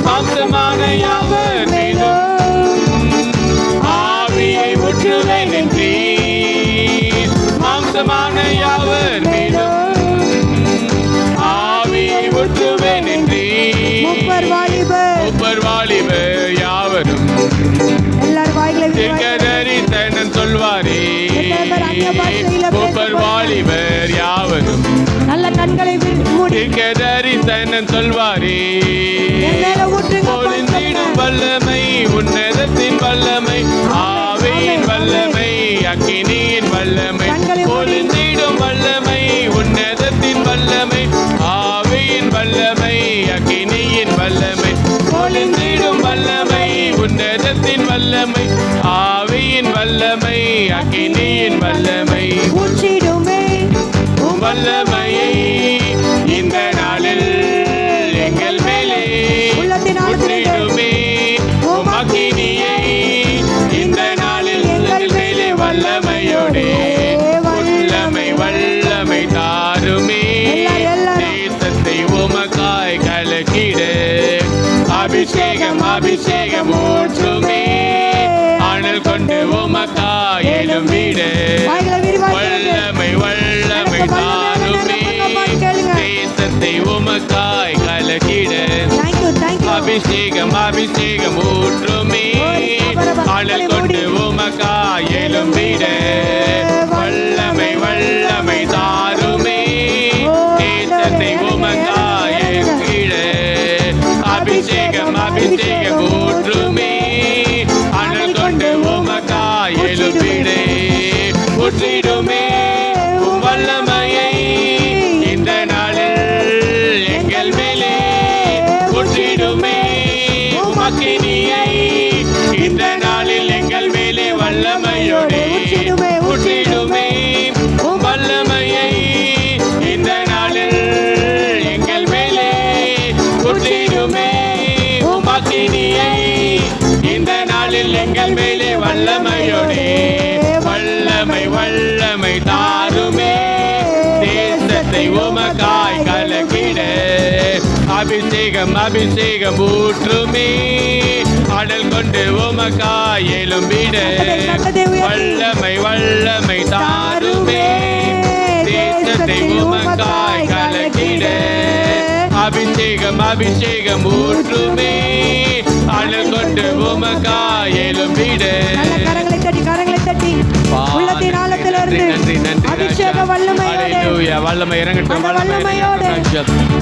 மாம்சமான யாவர் மீதும் ஆவியை ஊற்றுவேன் என்றீர் மாம்சமான யாவர் மீதும் ஆவியை ஊற்றுவேன் என்றீர் மூப்பர் வாலிபர் யாவரும் தீர்க்கதரிசனம் சொல்வாரே மூப்பர் வாலிபர் யாவரும் நல்ல கண்களை தீர்க்கதரிசனம் சொல்வாரே பொழிந்திடும் வல்லமை உன்னதத்தின் வல்லமை ஆவியின் வல்லமை அக்கினியின் வல்லமை பொழிந்திடும் வல்லமை உன்னதத்தின் வல்லமை ஆவியின் வல்லமை அக்கினியின் வல்லமை பொழிந்திடும் வல்லமை உன்னதத்தின் வல்லமை ஆவியின் வல்லமை அக்கினியின் வல்லமை ஊற்றிடுமே வல்லமையை இந்த நாளில் எங்கள் மேலே ஊற்றிடுமே உமக்கினியை இந்த நாளில் எங்கள் மேலே வல்லமையோடே வல்லமை வல்லமை தாருமே தேசத்தை உமக்காய் கலக்கிட அபிஷேகம் அபிஷேகம் ஊற்றுமே அனல் கொண்டு உமக்காய் எழும்பிட வல்லமை வல்லமை தாருமே தேசத்தை உமக்காய் கலக்கிட அபிஷேகம் அபிஷேகம் ஊற்றுமே அனல் கொண்டு உமக்காய் எழும்பிட வல்லமை வல்லமை தாருமே தேசத்தை உமக்காய் எழும்பிட அபிஷேகம் அபிஷேகம் ஊற்றுமே அனல் கொண்டு உமக்காய் எழும்பிட ஊற்றிடுமே வல்லமையை இந்த நாளில் எங்கள் மேலே ஊற்றிடுமே உமக்கினியை இந்த நாளில் எங்கள் மேலே வல்லமையோடே ஊற்றிடுமே வல்லமையை இந்த நாளில் எங்கள் மேலே ஊற்றிடுமே உமக்கினியை இந்த நாளில் எங்கள் மேலே வல்லமையோடே வல்லமை வல்லமை தாருமே தேசத்தை உமக்காய் கலக்கிட அபிஷேகம் அபிஷேகம் ஊற்றுமே அனல் கொண்டு உமக்காய் எழும்பிட வல்லமை வல்லமை தாருமே தேசத்தை உமக்காய் கலக்கிட அபிஷேகம் அபிஷேகம் ஊற்றுமே அனல் கொண்டு உமக்காய் எழும்பிட கரங்களை வல்லமை இறங்கட்டும். அந்த வல்லமையோடு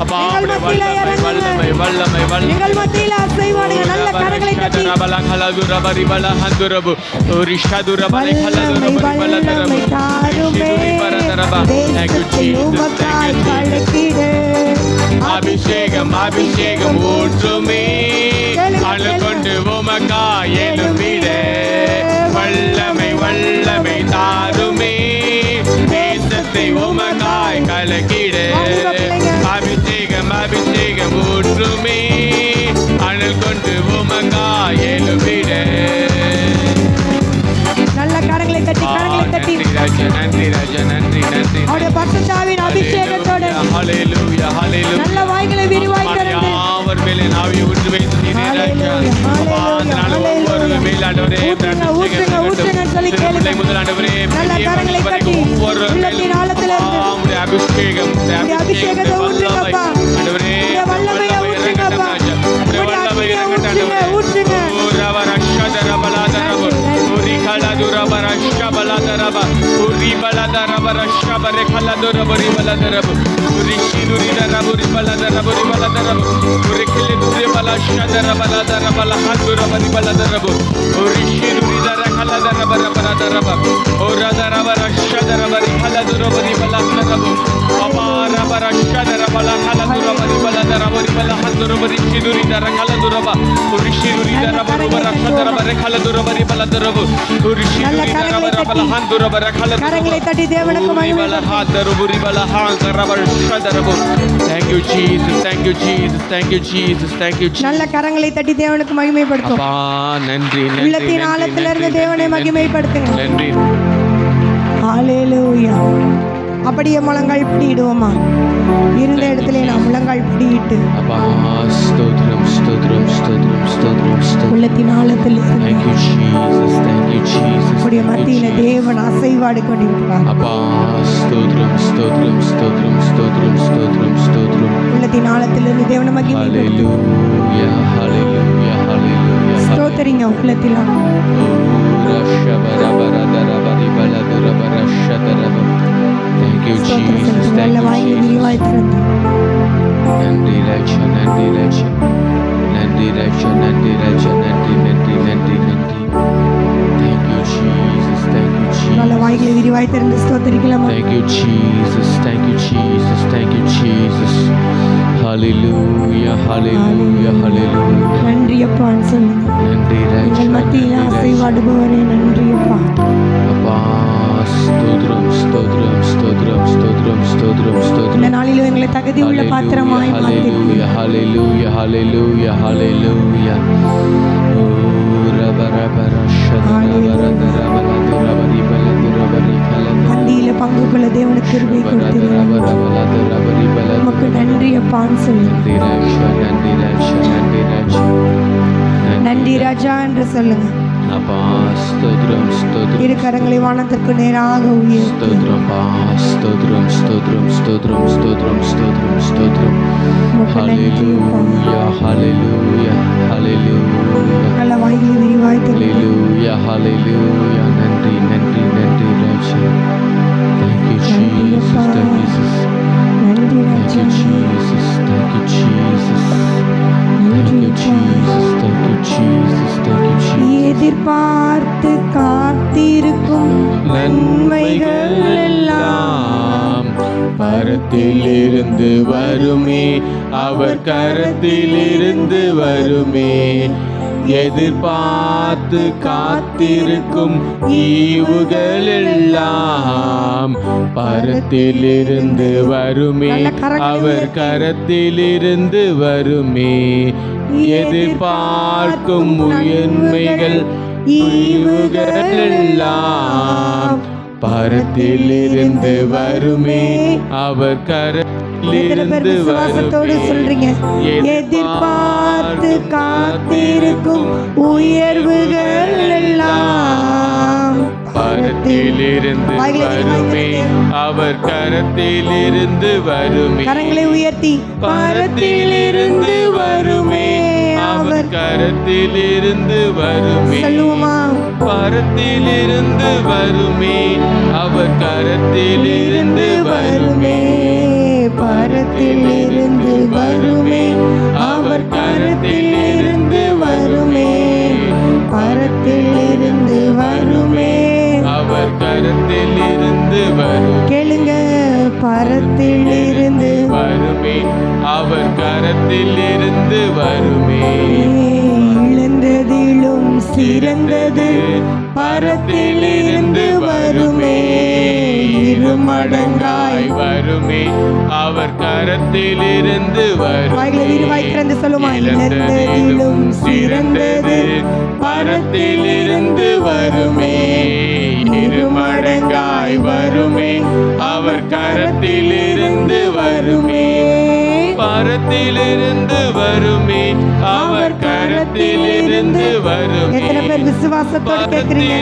அப்பா எங்கள் மத்தியில இறங்குங்க. வல்லமை வல்லமை வல்லமை எங்கள் மத்தியில அசைவாடுங்க. நல்ல கரங்களை தட்டி வல்லமை தாருமே. தேசத்தை உமக்காய் படைத்திடு. அபிஷேகம் அபிஷேகம் ஊற்றுமே அழல் கொண்டு உமக்காய் எழும்பிட. வல்லமை வல்லமை தாருமே தேசத்தை உமக்காய் கலக்கிட. அபிஷேகம் அபிஷேகம் ஊற்றுமே அழல் கொண்டு உமக்காய் எழும்பிட. நல்ல கரங்களை தட்டி கரங்களை தட்டி நன்றி ராஜா நன்றி ராஜா நன்றி நன்றி. அவருடைய பரிசுத்தாவின் அபிஷேகத்தோடு ஹல்லேலூயா ஹல்லேலூயா. நல்ல வாய்களை விரிவாய் திறந்து அவர் மேலே நாவி ஊற்றி வைத்தீரே ராஜா. அப்பா அந்த நாள் ஒவ்வொரு மேலாண்டவரே ஊற்றுங்க ஊற்றுங்க ஊற்றுங்க சொல்லி கேளுங்க. முதலாண்டவரே நல்ல கரங்களை தட்டி உள்ளத்தின் ஆழத்திலிருந்து உம்முடைய அபிஷேகம் உம்முடைய அபிஷேகத்தை ஊற்றுங்கப்பா. ஆண்டவரே உம்முடைய வல்லமையை ஊற்றுங்கப்பா. உம்முடைய அக்கினியை ஊற்றுங்க ஊற்றுங்க. கரங்களை தட்டி தேவனுக்கு மகிமை. Thank you Jesus, thank you Jesus, thank you Jesus, thank you Jesus. நல்ல கரங்களை தட்டி தேவனுக்கு மகிமைப்படுத்தும். அப்பா நன்றி நன்றி உள்ளத்தின் ஆழத்திலிருந்து தேவனை மகிமைப்படுத்துங்க. நன்றி. ஹல்லேலூயா. அப்படியே முழங்கால் பிடிடுவோமா? இருந்த இடத்துல நாம் முழங்கால் பிடிட்டு அப்பா ஸ்தோத்திரம் ஸ்தோத்திரம் ஸ்தோத்திரம் ஸ்தோத்திரம் ஸ்தோத்திரம். உள்ளத்தின் ஆழத்தில் Thank you Jesus, thank you Jesus. உடைய மத்தியில தேவன் அசைவாடு கொண்டிருக்கிறார். அப்பா ஸ்தோத்திரம் ஸ்தோத்திரம் ஸ்தோத்திரம் ஸ்தோத்திரம் ஸ்தோத்திரம் ஸ்தோத்திரம். உள்ளத்தின் ஆழத்திலிருந்து தேவனை மகிமைப்படுத்தும். ஹல்லேலூயா ஹல்லேலூயா ஹல்லேலூயா. ஸ்தோத்திரிங்க உள்ளத்தில. Thank you ஸ்தோத்திரம் Jesus, செலுத்துங்க. thank நல்ல you வாயை Jesus. விரிவாய் திறந்து நன்றி ராஜா நன்றி ராஜா நன்றி ராஜா நன்றி ராஜா நன்றி நன்றி நன்றி நன்றி. Thank you Jesus, thank you நல்ல Jesus. வாய்களை விரிவாய் திறந்து ஸ்தோத்திரிக்கலாமா? Thank you Jesus, thank you Jesus, thank you Jesus. Hallelujah, hallelujah, hallelujah. நன்றி அப்பான்னு சொல்லுங்க. நன்றி ராஜா எங்கள் மத்தியில நன்றி ராஜா. அசைவாடுபவரே நன்றி அப்பா. அப்பா ஸ்தோத்திரம் ஸ்தோத்திரம் ஸ்தோத்திரம் ஸ்தோத்திரம் ஸ்தோத்திரம் இந்த ஸ்தோத்திரம். நாளிலும் எங்களை தகுதி உள்ள பாத்திரமாய் மாற்றினீர். Hallelujah, hallelujah, hallelujah, hallelujah. Oh, raba raba rasha raba raba raba raba riba raba riba. பந்தியில பங்கு கொள்ள தேவனுக்கு கிருபை கொடுத்தீர். உமக்கு நன்றி அப்பான்னு சொல்லுங்க. நன்றி ராஜா நன்றி ராஜா நன்றி ராஜா நன்றி ராஜா என்று சொல்லுங்க. அப்பா ஸ்தோத்திரம் ஸ்தோத்திரம் இரு கரங்களை வானத்திற்கு நேராக உயர்த்தி ஸ்தோத்திரம் பா ஸ்தோத்திரம் ஸ்தோத்திரம் ஸ்தோத்திரம் ஸ்தோத்திரம் ஸ்தோத்திரம் ஸ்தோத்திரம். உமக்கு நன்றி அப்பா. ஹalleluya ஹalleluya ஹalleluya நல்ல வாய்களை விரிவாய் திறந்து ஹalleluya ஹalleluya. நன்றி நன்றி நன்றி ராஜா. Thank you Jesus, thank you Jesus, நன்றி thank Raja. you Jesus, thank you Jesus, thank you Jesus, thank you Jesus, thank you Jesus. எதிர்பார்த்து காத்திருக்கும் நன்மைகள் எல்லாம் பரத்திலிருந்து வருமே, அவர் கரத்திலிருந்து வருமே. எதிர்பார்த்து காத்திருக்கும் ஈவுகள் எல்லாம் பரத்திலிருந்து வருமே, அவர் கரத்திலிருந்து வருமே. எதிர்பார்க்கும் உயர்மைகள் ஈவுகள் எல்லாம் பரத்திலிருந்து வருமே, அவர் கரத்திலிருந்து விசுவாசத்தோடு வருமே. சொல்றீங்க. எதிர்பார்த்து காத்திருக்கும் உயர்வுகள் எல்லாம் பரத்திலிருந்து வருமே, அவர் கரத்திலிருந்து வருமே. கரங்களை உயர்த்தி பரத்திலிருந்து வருமே, அவர் கரத்திலிருந்து வருமே. சொல்லுவோமா? பரத்திலிருந்து வருமே, அவர் கரத்திலிருந்து வருமே. பரத்திலிருந்து வருமே, அவர் கரத்திலிருந்து வருமே. பரத்திலிருந்து வருமே, அவர் கரத்திலிருந்து வருமே. கேளுங்க, பரத்திலிருந்து வருமே, அவர் கரத்திலிருந்து வருமே. இழந்ததிலும் சிறந்தது பரத்திலிருந்து வருமே. இருமடங்காய் வருமே, அவர் கரத்திலிருந்து வாய்க்கிறது சொல்லுமா? இழந்ததிலும் சிறந்தது பரத்திலிருந்து வருமே. இருமடங்காய் வருமே, அவர் கரத்திலிருந்து வருமே. பரத்திலிருந்து வருமே, அவர் கரத்திலிருந்து வருமே. எத்தனை பேர் விசுவாசத்தோடு கேட்கிறீங்க?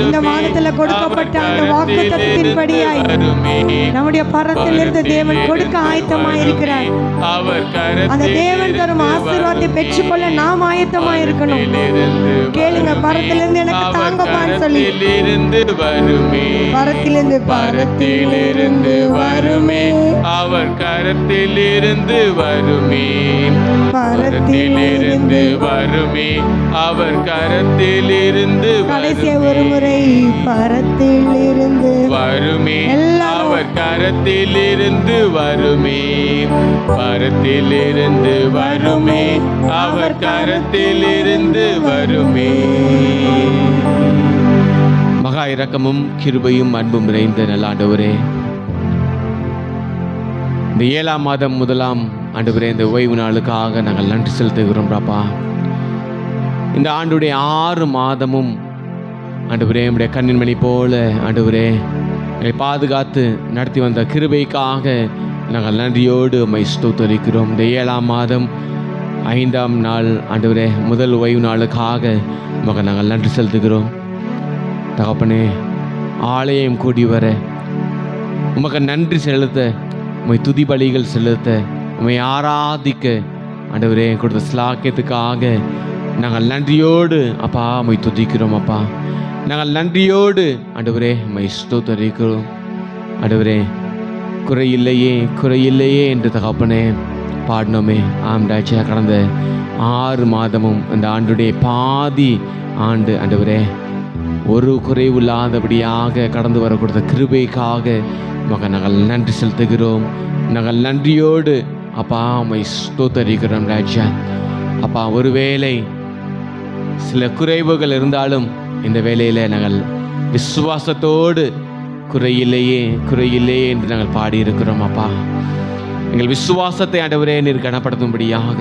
இந்த மாதத்துல கொடுக்கப்பட்ட அந்த வாக்குத்தத்தத்தின்படியாய் நம்முடைய பரத்திலிருந்து தேவன் கொடுக்க ஆயத்தமாய் இருக்கிறார். அந்த தேவன் தரும் ஆசீர்வாதத்தை பெற்றுக்கொள்ள நாம் ஆயத்தமாய் இருக்கணும். கேளுங்க, பரத்திலிருந்து எனக்கு தாங்கப்பான்னு சொல்லி. பரத்திலிருந்து பரத்திலிருந்து வருமே, அவர் கரத்திலிருந்து வருமே. பரத்திலிருந்து வருமே, அவர் கரத்திலிருந்து கடைசியா ஒரு முறை பரத்திலிருந்து வருமே, அவர் கரத்திலிருந்து வருமே. பரத்திலிருந்து வருமே, அவர் கரத்திலிருந்து வருமே. மகா இரக்கமும் கிருபையும் அன்பும் நிறைந்த நல்ல ஆண்டவரே, இந்த 7ஆம் மாதம் 1ஆம் ஆண்டவரே, இந்த ஓய்வு நாளுக்காக நாங்கள் நன்றி செலுத்துகிறோம் ராப்பா. இந்த ஆண்டுடைய 6 மாதமும் ஆண்டவரே, நம்முடைய கண்ணின் மணி போல ஆண்டவரே எங்களை பாதுகாத்து நடத்தி வந்த கிருபைக்காக நாங்கள் நன்றியோடு உம்மை ஸ்தோத்திரிக்கிறோம். இந்த 7ஆம் மாதம் 5ஆம் நாள் ஆண்டவரே, முதல் ஓய்வு நாளுக்காக உமக்கு நாங்கள் நன்றி செலுத்துகிறோம் தகப்பனே. ஆலயம் கூடி வர உமக்கு நன்றி செலுத்த, உம்மை துதி பலிகள் செலுத்த, உம்மை ஆராதிக்க ஆண்டவரே கொடுத்த ஸ்லாக்கியத்துக்காக நாங்கள் நன்றியோடு அப்பா உம்மை துதிக்கிறோம் அப்பா. நாங்கள் நன்றியோடு ஆண்டவரே உம்மை ஸ்தோத்திரிக்கிறோம் ஆண்டவரே. குறையில்லையே குறையில்லையே என்று தகப்பனே பாடினோமே. ஆம் ராஜா, கடந்த 6 மாதமும் அந்த ஆண்டுடைய பாதி ஆண்டு ஆண்டவரே ஒரு குறைவு இல்லாதபடியாக கடந்து வர கொடுத்த கிருபைக்காக உமக்கு நாங்கள் நன்றி செலுத்துகிறோம். நாங்கள் நன்றியோடு அப்பா உம்மை ஸ்தோத்திரிக்கிறோம் ராஜா. அப்பா, ஒருவேளை சில குறைவுகள் இருந்தாலும் இந்த வேளையில் நாங்கள் விசுவாசத்தோடு குறையில்லையே குறையில்லையே என்று நாங்கள் பாடியிருக்கிறோம் அப்பா. எங்கள் விசுவாசத்தை ஆண்டவரே நீர் கனப்படுத்தும்படியாக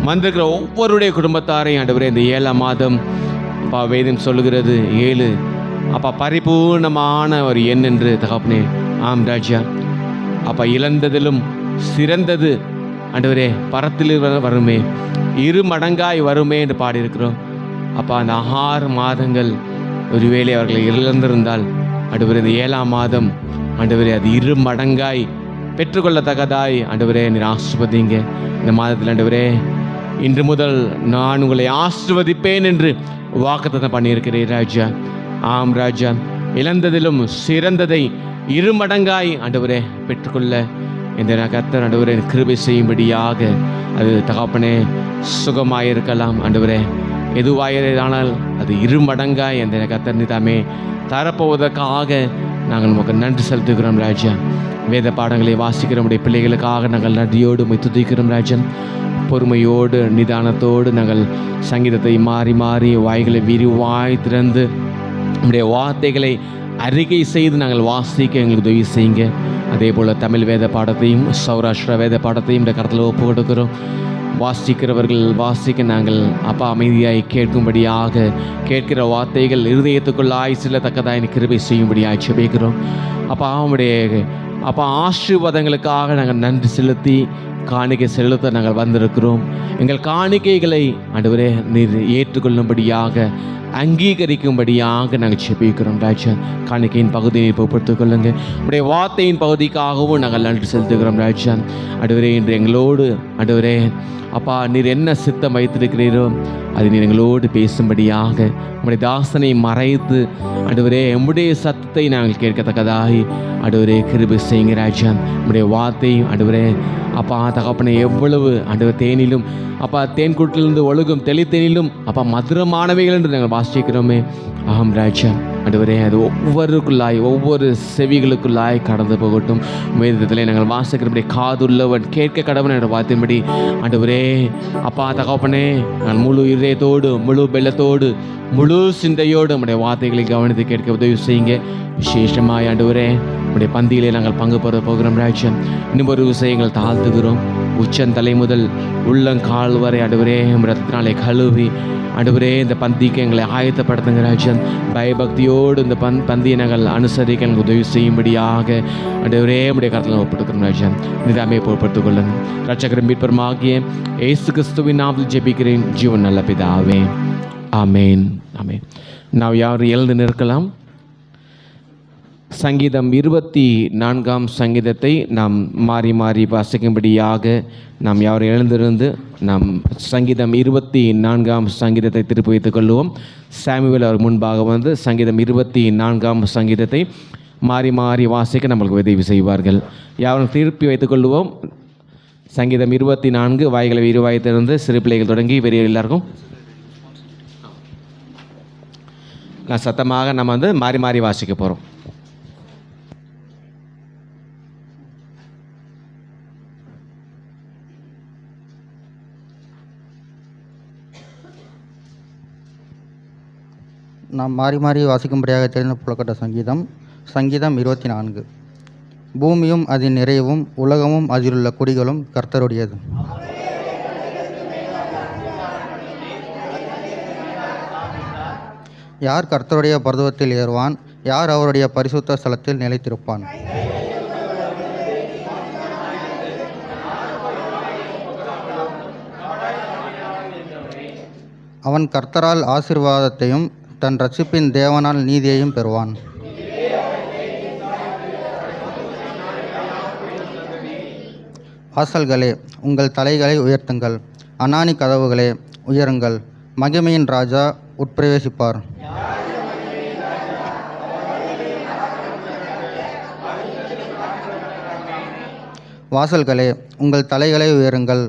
வந்திருக்கிற ஒவ்வொருடைய குடும்பத்தாரையும் ஆண்டவரே இந்த 7ஆம் மாதம் அப்பா வேதம் சொல்லுகிறது 7 அப்பா பரிபூர்ணமான ஒரு எண் என்று தகப்பனே. ஆம் ராஜா, அப்பா இழந்ததிலும் சிறந்தது ஆண்டவரே பரத்தில் வருமே, 2 மடங்காய் வருமே என்று பாடியிருக்கிறோம் அப்பா. அந்த 6 மாதங்கள் ஒருவேளை அவர்களை இழந்திருந்தால் ஆண்டவரே இந்த 7ஆம் மாதம் ஆண்டவரே அது 2 மடங்காய் பெற்றுக்கொள்ளத்தக்கதாய் ஆண்டவரே நீர் ஆசீர்வதிங்க. இந்த மாதத்தில் ஆண்டவரே இன்று முதல் நான் உங்களை ஆசீர்வதிப்பேன் என்று வாக்குத்தத்தம் பண்ணியிருக்கிறேன் ராஜா. ஆம் ராஜா, இழந்ததிலும் சிறந்ததை 2 மடங்காய் ஆண்டவரே பெற்றுக்கொள்ள இந்த கர்த்தர் ஆண்டவரே கிருபை செய்யும்படியாக அது தகப்பனே சுகமாயிருக்கலாம் ஆண்டவரே, எதுவாயிருந்தால் அது 2 மடங்காய் அந்த கர்த்தர் நிதாமே தரப்போவதற்காக நாங்கள் நமக்கு நன்றி செலுத்துகிறோம் ராஜா. வேத பாடங்களை வாசிக்கிற நம்முடைய பிள்ளைகளுக்காக நாங்கள் நன்றியோடு உம்மை துதிக்கிறோம் ராஜா. பொறுமையோடு நிதானத்தோடு நாங்கள் சங்கீதத்தை மாறி மாறி வாய்களை விரிவாய் திறந்து நம்முடைய வார்த்தைகளை அறிக்கை செய்து நாங்கள் வாசிக்க எங்களுக்கு உதவி செய்யுங்க. அதே போல் தமிழ் வேத பாடத்தையும் சௌராஷ்டிரா வேத பாடத்தையும் இந்த கருத்தில் ஒப்பு கொடுக்கிறோம். வாசிக்கிறவர்கள் வாசிக்க நாங்கள் அப்பா அமைதியாய் கேட்கும்படியாக கேட்கிற வார்த்தைகள் இருதயத்துக்குள்ளாய் செல்லத்தக்கதாய் கிருபை செய்யும்படியாய் ஜெபிக்கிறோம் அப்பா. அவனுடைய அப்பா ஆசீர்வாதங்களுக்காக நாங்கள் நன்றி செலுத்தி காணிக்கை செலுத்த நாங்கள் வந்திருக்கிறோம். எங்கள் காணிக்கைகளை ஆண்டவரே நீர் ஏற்றுக்கொள்ளும்படியாக அங்கீகரிக்கும்படியாக நாங்கள் செபிக்கிறோம். ராஜா, காணிக்கையின் பகுதியை பொறுத்துக் கொள்ளுங்க. உடைய வார்த்தையின் பகுதிக்காகவும் நாங்கள் நன்றி செலுத்துகிறோம். ராஜா, ஆண்டவரே இன்று எங்களோடு ஆண்டவரே அப்பா நீர் என்ன சித்தம் வைத்திருக்கிறீரோ அது நீர் எங்களோடு பேசும்படியாக உம்முடைய தாசனை மறைத்து ஆண்டவரே உம்முடைய சத்தத்தை நாங்கள் கேட்கத்தக்கதாகி ஆண்டவரே கிருபை செய்யுங்க. ராஜா, உம்முடைய வார்த்தை ஆண்டவரே அப்பா தகப்பனை எவ்வளவு ஆண்டவர் தேனிலும் அப்பா தேன்கூட்டிலிருந்து ஒழுகும் தெளித்தேனிலும் அப்பா மதுரமானவைகள் என்று நாங்கள் வாசிக்கிறோமே. ஆம் ராஜா, ஆண்டவரே அது ஒவ்வொருக்குள்ளாய் ஒவ்வொரு செவிகளுக்குள்ளாய் கடந்து போகட்டும். வேதத்திலே நாங்கள் வாசிக்கிறபடி காதுள்ளவன் கேட்க கடவுள் என்ற வார்த்தையின்படி ஆண்டவரே அப்பா தகப்பனே நான் முழு இதயத்தோடு முழு பெல்லத்தோடு முழு சிந்தையோடு நம்முடைய வார்த்தைகளை கவனித்து கேட்க உதவி செய்யுங்க. விசேஷமாய் ஆண்டவரே நம்முடைய பந்தியிலே நாங்கள் பங்கு பெற போகிறோம். ராஜா, இன்னும் ஒரு விஷயங்கள் தாழ்த்துகிறோம். உச்சந்தலை முதல் உள்ளங்கால் வரை ஆண்டவரே ரத்தத்தினாலே கழுவி ஆண்டவரே இந்த பந்திக்கு எங்களை ஆயத்தப்படுத்துங்க. ராஜா, பயபக்தியோடு இந்த பந்தியை நாங்கள் அனுசரிக்க எங்களுக்கு உதவி செய்யும்படியாக ஆண்டவரே நம்முடைய கருத்தில் ஒப்படுத்துகிறோம். ராஜா, நிதாமையை பொறுப்படுத்திக் கொள்ளுங்க. ரட்சகரும் மீட்பருமாகிய இயேசு கிறிஸ்துவின் நாமத்தில் ஜெபிக்கிறேன் ஜீவன் நல்ல பிதாவே. ஆமேன், ஆமேன். நாம் யாரும் எழுந்து நிற்கலாம். சங்கீதம் 24 சங்கீதத்தை நாம் மாறி மாறி வாசிக்கும்படியாக நாம் யாரும் எழுந்திருந்து நாம் சங்கீதம் 24 சங்கீதத்தை திருப்பி வைத்துக் கொள்வோம். சாமுவேல் அவர் முன்பாக வந்து சங்கீதம் 24 சங்கீதத்தை மாறி மாறி வாசிக்க நம்மளுக்கு உதவி செய்வார்கள். யாரும் திருப்பி வைத்துக் கொள்வோம். சங்கீதம் 24 வாய்களை இருவாயத்திலிருந்து சிறு பிள்ளைகள் தொடங்கி பெரிய எல்லாருக்கும் நான் சத்தமாக நம்ம வந்து மாறி மாறி வாசிக்க போகிறோம். நாம் மாறி மாறி வாசிக்கும்படியாக தெரிந்து புலப்பட்ட சங்கீதம் 24. பூமியும் அதன் நிறைவும் உலகமும் அதிலுள்ள குடிகளும் கர்த்தருடையது. யார் கர்த்தருடைய பர்வதத்தில் ஏறுவான்? யார் அவருடைய பரிசுத்த ஸ்தலத்தில் நிலைத்திருப்பான்? அவன் கர்த்தரால் ஆசீர்வாதத்தையும் தன் இரட்சிப்பின் தேவனால் நீதியையும் பெறுவான். வாசல்களே, உங்கள் தலைகளை உயர்த்துங்கள். அனானி கதவுகளே, உயருங்கள். மகிமையின் ராஜா உட்பிரவேசிப்பார். வாசல்களே, உங்கள் தலைகளை உயருங்கள்.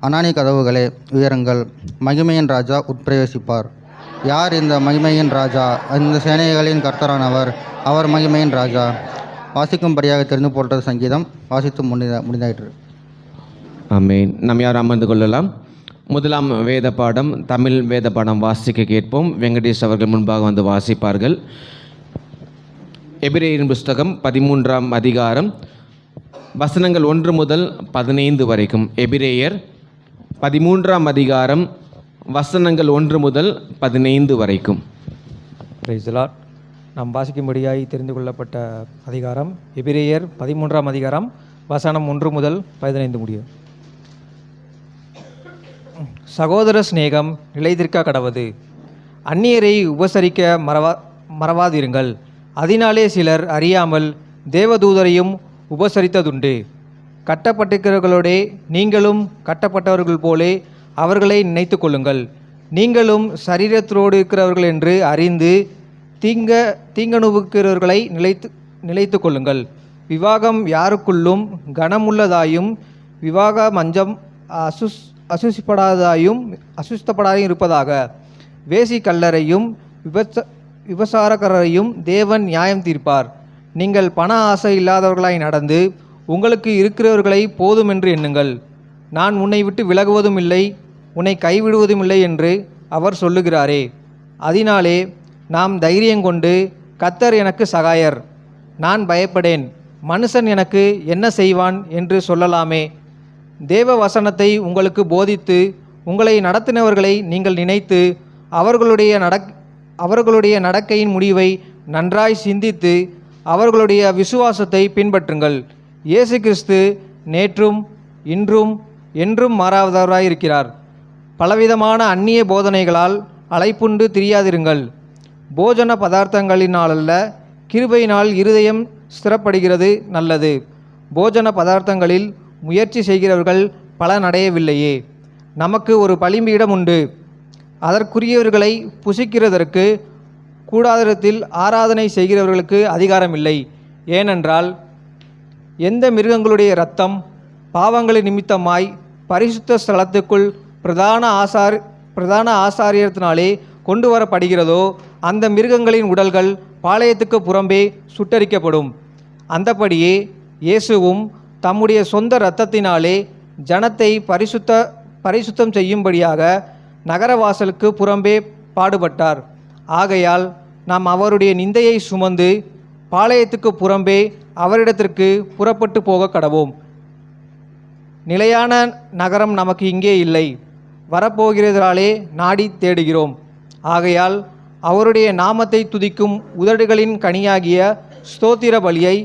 அனானி கதவுகளே, உயருங்கள். மகிமையின் ராஜா உட்பிரவேசிப்பார். யார் இந்த மகிமையின் ராஜா? இந்த சேனைகளின் கர்த்தரானவர். அவர் மகிமையின் ராஜா. வாசிக்கும்படியாக தெரிந்து போட்டது சங்கீதம் வாசித்து முடிந்தாயிற்று. ஆமென். நாம் யார் அமர்ந்து கொள்ளலாம். முதலாம் வேத பாடம் தமிழ் வேத பாடம் வாசிக்க கேட்போம். வெங்கடேஷ் அவர்கள் முன்பாக வந்து வாசிப்பார்கள். எபிரேயரின் புஸ்தகம் 13ஆம் அதிகாரம் வசனங்கள் 1 முதல் 15 வரைக்கும். எபிரேயர் 13ஆம் அதிகாரம் வசனங்கள் 1 முதல் 15 வரைக்கும். Praise the Lord. நாம் வாசிக்கும்படியாய் தெரிந்து கொள்ளப்பட்ட அதிகாரம் எபிரேயர் 13ஆம் அதிகாரம் வசனம் 1 முதல் 15 முடியும். சகோதர சிநேகம் நிலைத்திருக்க கடவது. அந்நியரை உபசரிக்க மறவாதிருங்கள். அதனாலே சிலர் அறியாமல் தேவதூதரையும் உபசரித்ததுண்டு. கட்டப்பட்டிருக்கிறவர்களோடே நீங்களும் கட்டப்பட்டவர்கள் போலே அவர்களை நினைத்து கொள்ளுங்கள். நீங்களும் சரீரத்தோடு இருக்கிறவர்கள் என்று அறிந்து தீங்கனுபவிக்கிறவர்களை நிலைத்து கொள்ளுங்கள். விவாகம் யாருக்குள்ளும் கனமுள்ளதாயும் விவாக மஞ்சம் அசுஸ்தப்படாதையும் இருப்பதாக. வேசி கல்லரையும் விபசாரக்கரையும் தேவன் நியாயம் தீர்ப்பார். நீங்கள் பண ஆசை இல்லாதவர்களாய் நடந்து உங்களுக்கு இருக்கிறவர்களை போதும் என்று எண்ணுங்கள். நான் உன்னை விட்டு விலகுவதும் இல்லை, உன்னை கைவிடுவதும் இல்லை என்று அவர் சொல்லுகிறாரே. அதனாலே நாம் தைரியங்கொண்டு கர்த்தர் எனக்கு சகாயர், நான் பயப்படேன், மனுஷன் எனக்கு என்ன செய்வான் என்று சொல்லலாமே. தேவ வசனத்தை உங்களுக்கு போதித்து உங்களை நடத்தினவர்களை நீங்கள் நினைத்து அவர்களுடைய நடக்கையின் முடிவை நன்றாய் சிந்தித்து அவர்களுடைய விசுவாசத்தை பின்பற்றுங்கள். இயேசு கிறிஸ்து நேற்றும் இன்றும் என்றும் மாறாதவராயிருக்கிறார். பலவிதமான அந்நிய போதனைகளால் அலைப்புண்டு திரியாதிருங்கள். போஜன பதார்த்தங்களினாலல்ல, கிருபையினால் இருதயம் ஸ்திரப்படுகிறது நல்லது. போஜன பதார்த்தங்களில் முயற்சி செய்கிறவர்கள் பலனடையவில்லையே. நமக்கு ஒரு பலிபீடம் உண்டு, அதற்குரியவர்களை புசிக்கிறதற்கு கூடாரத்தில் ஆராதனை செய்கிறவர்களுக்கு அதிகாரமில்லை. ஏனென்றால் எந்த மிருகங்களுடைய இரத்தம் பாவங்களின் நிமித்தமாய் பரிசுத்த ஸ்தலத்துக்குள் பிரதான ஆசாரியத்தினாலே கொண்டு வரப்படுகிறதோ, அந்த மிருகங்களின் உடல்கள் பாளையத்துக்கு புறம்பே சுட்டரிக்கப்படும். அந்தபடியே இயேசுவும் தம்முடைய சொந்த இரத்தத்தினாலே ஜனத்தை பரிசுத்தம் செய்யும்படியாக நகரவாசலுக்கு புறம்பே பாடுபட்டார். ஆகையால் நாம் அவருடைய நிந்தையை சுமந்து பாளையத்துக்கு புறம்பே அவரிடத்திற்கு புறப்பட்டு போக கடவோம். நிலையான நகரம் நமக்கு இங்கே இல்லை, வரப்போகிறதாலே நாடி தேடுகிறோம். ஆகையால் அவருடைய நாமத்தை துதிக்கும் உதடுகளின் கனியாகிய ஸ்தோத்திர பலியை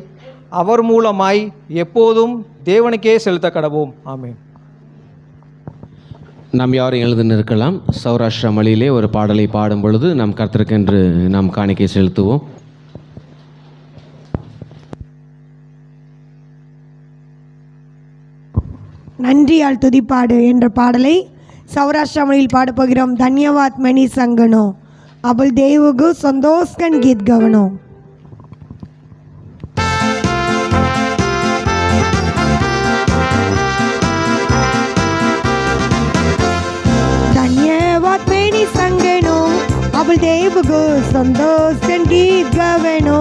அவர் மூலமாய் எப்போதும் தேவனுக்கே செலுத்த கடவோம். ஆமென். நாம் யாரும் எழுந்து நிற்கலாம். சௌராஷ்டிர மொழியிலே ஒரு பாடலை பாடும் பொழுது நாம் கர்த்தருக்கென்று நாம் காணிக்கை செலுத்துவோம். நன்றியால் துதிப்பாடு என்ற பாடலை சௌராஷ்டிர மொழியில் பாடப்போகிறோம். தன்யவாத் மணி சங்கனோ அபுல் தேவுகு சந்தோஷ்கன் கீத் கவனோ. धन्यवाद मेरी संगनो अब देव गो संतोष गीत गवनो.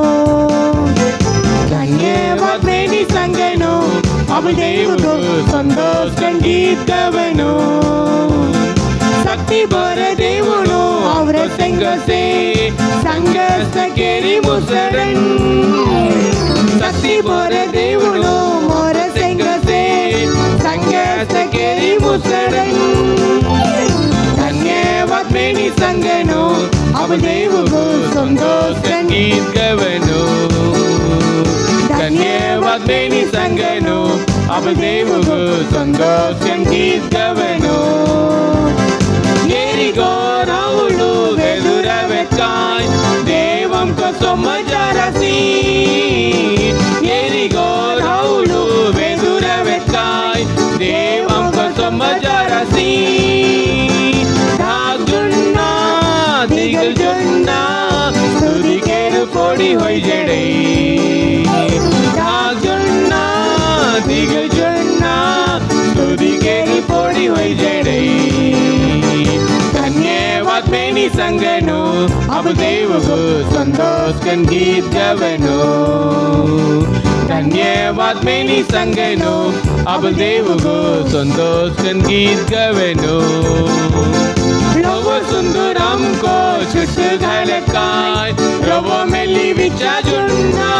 धन्यवाद मेरी संगनो अब देव गो संतोष गीत गवनो. शक्ति भर देवनो और संग से संगस्त केरी मुसरन. शक्ति भर देवनो मोर संग से संगस्त केरी मुसरन. धन्यवाद मेरी संगनो अब देव गो संतोष गीत गवनो. धन्यवाद मेरी संगनो अब देव गो संतोष गीत गवनो. येरिगो राउलु वेदुरवेत्काय देवं को समझारसी. येरिगो राउलु वेदुरवेत्काय देवं को समझारसी. दिगल जुन्ना स्तुति केरु पोड़ी होई जड़े. धाग जुन्ना दिगल जुन्ना स्तुति केरु पोड़ी होई जड़े. धन्यवाद मेरी संगनो अब देव गो संतोष गीत गवनो. धन्यवाद मेरी संगनो अब देव गो संतोष गीत गवनो. रवो सुंदरम को छुट घलकाय रवो मेली विचा जुन्ना.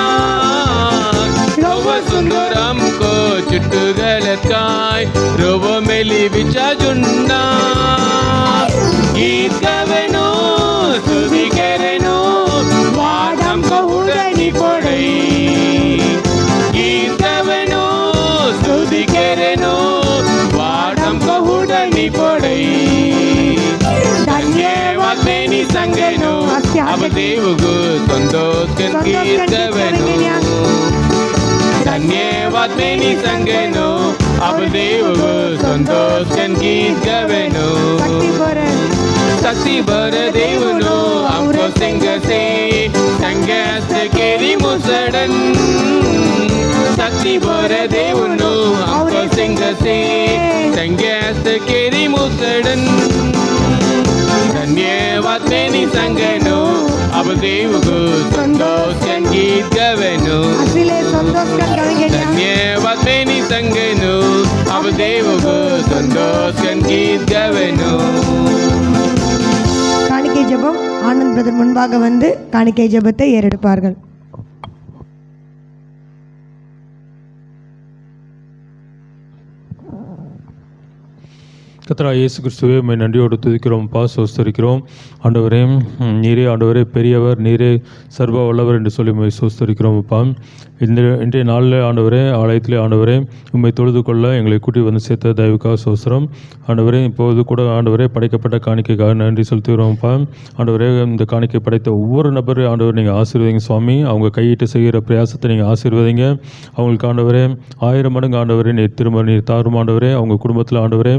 रवो सुंदरम को छुट घलकाय रवो मेली विचा जुन्ना. गीत गवनो स्तुति करनो वादम को उड़नी पड़ई. गीत गवनो स्तुति करनो वादम को उड़नी पड़ई. धन्यवाद मेरी संगनो अब देव गो संतोष गीत गवनो. धन्यवाद मेरी संगनो अब देव गो संतोष गीत गवनो. शक्ति भर देवनो हमको सिंग से संगस्त केरी मुसड़न. शक्ति भर देवनो हमको सिंग से संगस्त केरी मुसड़न. धन्यवाद मेरी संगनो अब देव गो संतोष गीत गवनो. धन्यवाद मेरी संगनो अब देव गो संतोष गीत गवनो. காணிக்கை ஜெபம். ஆனந்த் பிரதர் முன்பாக வந்து காணிக்கை ஜெபத்தை ஏறெடுப்பார்கள். கர்த்தராகிய இயேசு கிறிஸ்துவே உம்மை நன்றியோடு துதிக்கிறோம்ப்பா, சோஸ்தரிக்கிறோம். ஆண்டவரே, நீரே ஆண்டவரே பெரியவர், நீரே சர்வ வல்லவர் என்று சொல்லி உம்மை சோஸ்தரிக்கிறோம்ப்பா. இன்றைய நாளில் ஆண்டவரே, ஆலயத்திலே ஆண்டவரே உம்மை தொழுது கொள்ள எங்களை கூட்டி வந்து சேர்த்த தயவுக்காக சோஸ்திரம். ஆண்டவரே, இப்போது கூட ஆண்டவரே படைக்கப்பட்ட காணிக்கைக்காக நன்றி செலுத்துகிறோம்ப்பா. ஆண்டவரே, இந்த காணிக்கை படைத்த ஒவ்வொரு நபரும் ஆண்டவர் நீங்கள் ஆசீர்வதிங்க சுவாமி. அவங்க கையிட்டு செய்கிற பிரயாசத்தை நீங்கள் ஆசீர்வதிங்க. அவங்களுக்கு ஆண்டவரே 1000 மடங்கு ஆண்டவரே நீர் தாரும் ஆண்டவரே. அவங்க குடும்பத்தில் ஆண்டவரே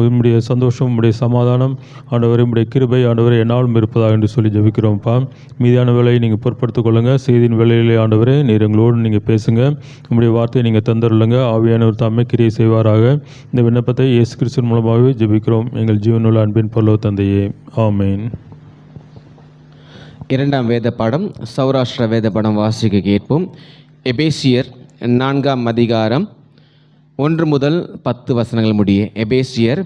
உம்முடைய சந்தோஷம், உம்முடைய சமாதானம் ஆண்டவரே, உம்முடைய கிருபை ஆண்டவரே என்னாலும் இருப்பதாக என்று சொல்லி ஜெபிக்கிறோம்ப்பா. மீதியான வேலையை நீங்கள் பொறுப்படுத்திக் கொள்ளுங்கள். செய்தியின் வேலையிலே ஆண்டவரே நீர் எங்களோடு நீங்கள் பேசுங்க. உம்முடைய வார்த்தையை நீங்கள் தந்தருளுங்க. ஆவியானவர் தாமே கிரியை செய்வாராக. இந்த விண்ணப்பத்தை இயேசு கிறிஸ்துவின் மூலமாகவே ஜெபிக்கிறோம் எங்கள் ஜீவனுள்ள அன்பின் பரலோக தந்தையே, ஆமென். 2ஆம் வேத பாடம் சௌராஷ்டிர வேத பாடம் வாசிக்க கேட்போம். எபேசியர் 4ஆம் அதிகாரம் 1 முதல் 10 வசனங்கள் முடிய. எபேசியர்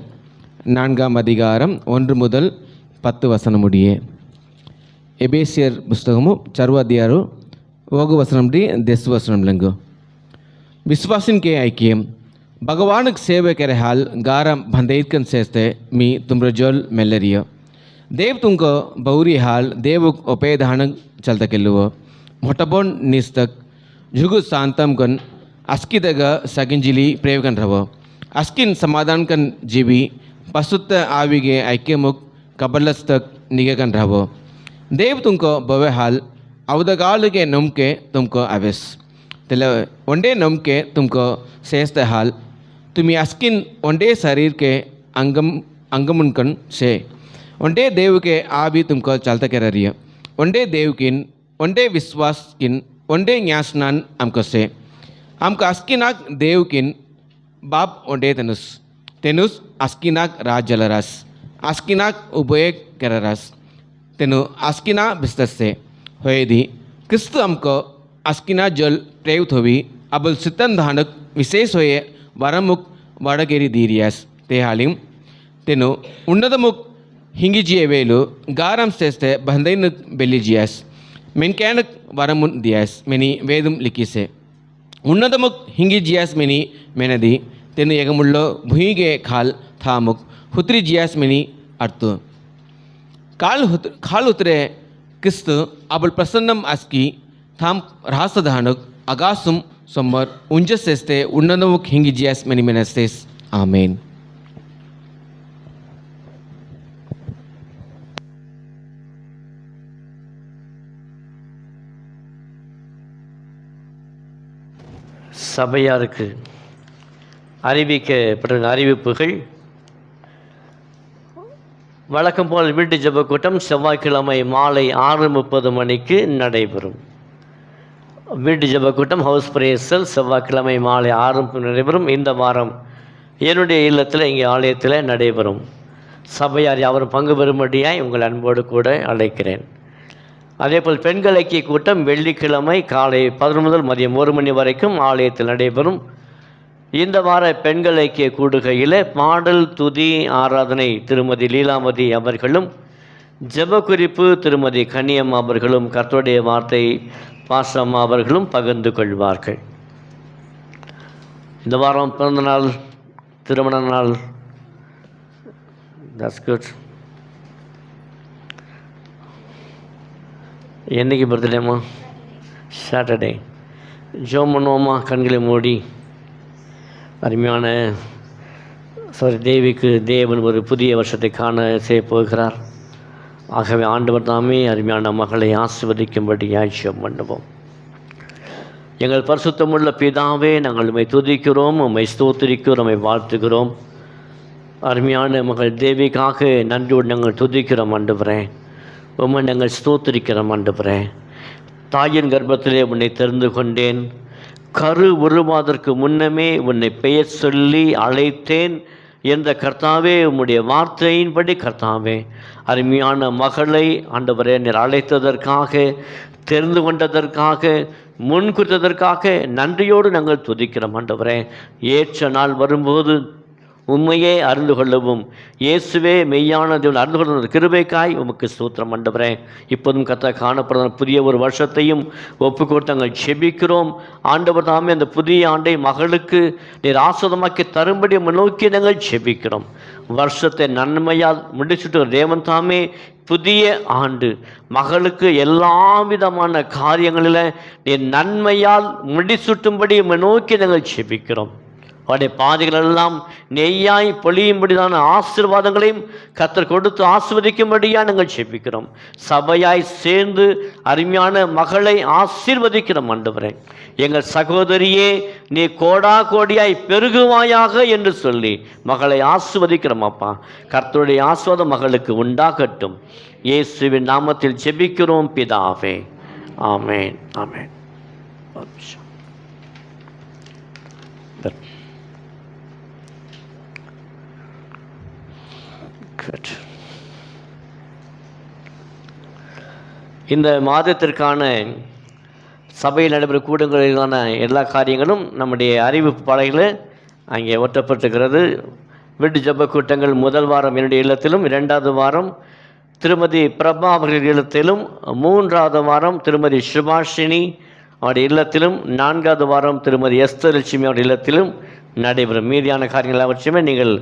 4ஆம் அதிகாரம் 1 முதல் 10 వచనం முடிய. ఎబేసియర్ పుస్తకము చరువు అధ్యాయాలు 1 వచనం నుండి 10 వచనం లంగు. विश्वासिन के ऐक्यम भगवान सेवे करे हाल गारम भंदेकन सेस्ते मी तुमरजोल मेलरियो देव तुमको बहुरी हाल देव उपेदान चलता केलुवो मोटबोन निस्तक जुगु शांतम कन अस्किदग सगिंजिली प्रेवकन रवो अस्किन समाधान कन जीवी पसुत्त आविगे ऐक्यमुक कबलस्तक निगकन रवो देव तुमको भवे हाल अवदगाल के नम के तुमको अवेस तेल वनडे नम के तुमको सेस्त हाल तुम्हें अस्किन वनडे शरीर के अंगमुनकन से वनडे देव के आ भी तुमको चलता कर रही है वनडे देव किन वनडे विश्वास किन वनडे न्यासनान हमको से हमको अस्किनाक देव किन बाप वनडे तनुस तेनुस अस्किनाक राज जलरस अस्किनाक उबोयक कररस तेनु अस्किना बिस्तर से होए दी क्रिस्त हमको अस्किना जल प्रेरित हुई अबल सितन धानक विशेष हुए वरमुक वड़गेरी दीरियास तेहालिम तेनु उन्नतमुक हिंगिजिये वेलु गारम सेस्ते बंदैन बेलिजियास मेनकैनक वरमुन दियास मेनी वेदम लिखिसे उन्नतमुक हिंगिजियास मेनी मेनदी तेनु यगमुल्लो भुईगे खाल थामुक हुत्री जियास मेनी अर्थ खाल उतरे क्रिस्त अबल प्रसन्नम अस्की थाम रासधानक अगासुम सोमर उंजसेस्ते उन्नतमुक हिंगिजियास मेनी मेनसेस आमेन. சபையாருக்கு அறிவிக்கப்பட்ட அறிவிப்புகள். வழக்கம் போல் வீட்டு ஜெப கூட்டம் செவ்வாய்க்கிழமை மாலை 6:30 மணிக்கு நடைபெறும். வீட்டு ஜெப கூட்டம் ஹவுஸ் பிரேசல் செவ்வாய்க்கிழமை மாலை 6 நடைபெறும். இந்த வாரம் என்னுடைய இல்லத்தில் இங்கே ஆலயத்தில் நடைபெறும். சபையார் யாவரும் பங்கு பெறும்படியாய் உங்கள் அன்போடு கூட அழைக்கிறேன். அதேபோல் பெண்கள் ஐக்கிய கூட்டம் வெள்ளிக்கிழமை காலை 11 முதல் மதியம் 1 மணி வரைக்கும் ஆலயத்தில் நடைபெறும். இந்த வார பெண்கள் ஐக்கிய கூடுகையில் பாடல் துதி ஆராதனை திருமதி லீலாவதி அவர்களும் ஜெப குறிப்பு திருமதி கனியம்மா அவர்களும் கர்த்தருடைய வார்த்தை பாசம்மா அவர்களும் பகிர்ந்து கொள்வார்கள். இந்த வாரம் பிறந்த நாள், திருமண நாள், தட்ஸ் குட். என்றைக்கு பர்த்டேம்மா? சாட்டர்டே. ஜோம் பண்ணுவோம்மா கண்களை மூடி. அருமையான தேவிக்கு தேவன் ஒரு புதிய வருஷத்தை காண செய்ய போகிறார். ஆகவே ஆண்டவர் தாமே அருமையான மகளை ஆசீர்வதிக்கும்படி ஜெபம் பண்ணுவோம். எங்கள் பரிசுத்தமுள்ள பிதாவே, நாங்கள் உம்மை துதிக்கிறோம், உம்மை ஸ்தோத்திரிக்கிறோம், உம்மை வாழ்த்துகிறோம். அருமையான மகள் தேவிக்காக நன்றியோடு நாங்கள் துதிக்கிறோம் ஆண்டவரே. உம்மை நாங்கள் ஸ்தோத்திரிக்கிறோம் ஆண்டவரே. தாயின் கர்ப்பத்திலே உன்னை தெரிந்து கொண்டேன், கரு உருவாதற்கு முன்னமே உன்னை பெயர் சொல்லி அழைத்தேன் என்ற கர்த்தாவே, உம்முடைய வார்த்தையின்படி கர்த்தாவே அருமையான மகளை ஆண்டவரே நீர் அழைத்ததற்காக, தெரிந்து கொண்டதற்காக, முன்குறித்ததற்காக நன்றியோடு நாங்கள் துதிக்கிறோம் ஆண்டவரே. ஏற்ற நாள் வரும்போது உண்மையே அறிந்து கொள்ளவும் இயேசுவே மெய்யான தேவன் அறிந்து கொள்ள கிருபைக்காய் உமக்கு ஸ்தோத்திரம் ஆண்டவரே. இப்போதும் கர்த்தர் காணப்படுற புதிய ஒரு வருஷத்தையும் ஒப்பு கொடுத்து நாங்கள் செபிக்கிறோம் ஆண்டவர் தாமே. அந்த புதிய ஆண்டை மகளுக்கு நீர் ஆஸ்வதமாக்கி தரும்படி நோக்கி நாங்கள் செபிக்கிறோம். வருஷத்தை நன்மையால் முடிச்சுட்டு தேவன் தாமே புதிய ஆண்டு மகளுக்கு எல்லா விதமான காரியங்களில் நீ நன்மையால் முடிசூட்டும்படி நோக்கி நாங்கள் ஜெபிக்கிறோம். அவருடைய பாதைகள் எல்லாம் நெய்யாய் பொழியும்படிதான ஆசீர்வாதங்களையும் கர்த்தர் கொடுத்து ஆசீர்வதிக்கும்படியாக நாங்கள் ஜெபிக்கிறோம். சபையாய் சேர்ந்து அருமையான மகளை ஆசீர்வதிக்கிறோம். ஆண்டவரே, எங்கள் சகோதரியே நீ கோடா கோடியாய் பெருகுவாயாக என்று சொல்லி மகளை ஆசீர்வதிக்கிறோம். அப்பா, கர்த்தருடைய ஆசீர்வாதம் மகளுக்கு உண்டாகட்டும். இயேசுவின் நாமத்தில் ஜெபிக்கிறோம் பிதாவே. ஆமென், ஆமென். இந்த மாதத்திற்கான சபையில் நடைபெறும் கூட்டங்களிலான எல்லா காரியங்களும் நம்முடைய அறிவிப்பு பலகையில் அங்கே ஒட்டப்பட்டிருக்கிறது. வீட்டு ஜெப கூட்டங்கள் முதல் வாரம் என்னுடைய இல்லத்திலும், 2வது வாரம் திருமதி பிரபா அவர்கள் இல்லத்திலும், 3வது வாரம் திருமதி சுபாஷினி அவருடைய இல்லத்திலும், 4வது வாரம் திருமதி எஸ்தர் லட்சுமி அவருடைய இல்லத்திலும் நடைபெறும். மீதியான காரியங்கள் எல்லாவற்றையுமே நீங்கள்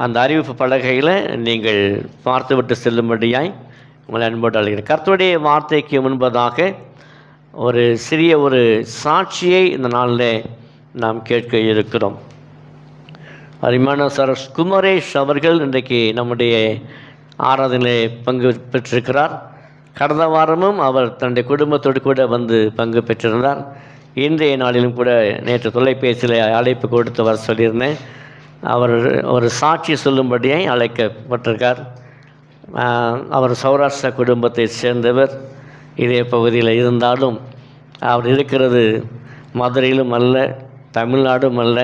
அந்த அறிவிப்பு பலகையில் நீங்கள் பார்த்துவிட்டு செல்லும்படியாய் உங்களை அன்போடு அழைக்கிறேன். கர்த்தருடைய வார்த்தைக்கு முன்பதாக ஒரு சிறிய ஒரு சாட்சியை இந்த நாளில் நாம் கேட்க இருக்கிறோம். அருமையான சரஸ் குமரேஷ் அவர்கள் இன்றைக்கு நம்முடைய ஆராதனையில் பங்கு பெற்றிருக்கிறார். கடந்த வாரமும் அவர் தன்னுடைய குடும்பத்தோடு கூட வந்து பங்கு பெற்றிருந்தார். இன்றைய நாளிலும் கூட நேற்று தொலைபேசியில் அழைப்பு கொடுத்து வர சொல்லியிருந்தேன். அவர் ஒரு சாட்சி சொல்லும்படியாய் அழைக்கப்பட்டிருக்கார். அவர் சௌராஷ்டிரா குடும்பத்தை சேர்ந்தவர். இதே பகுதியில் இருந்தாலும் அவர் இருக்கிறது மதுரையிலும் அல்ல, தமிழ்நாடும் அல்ல,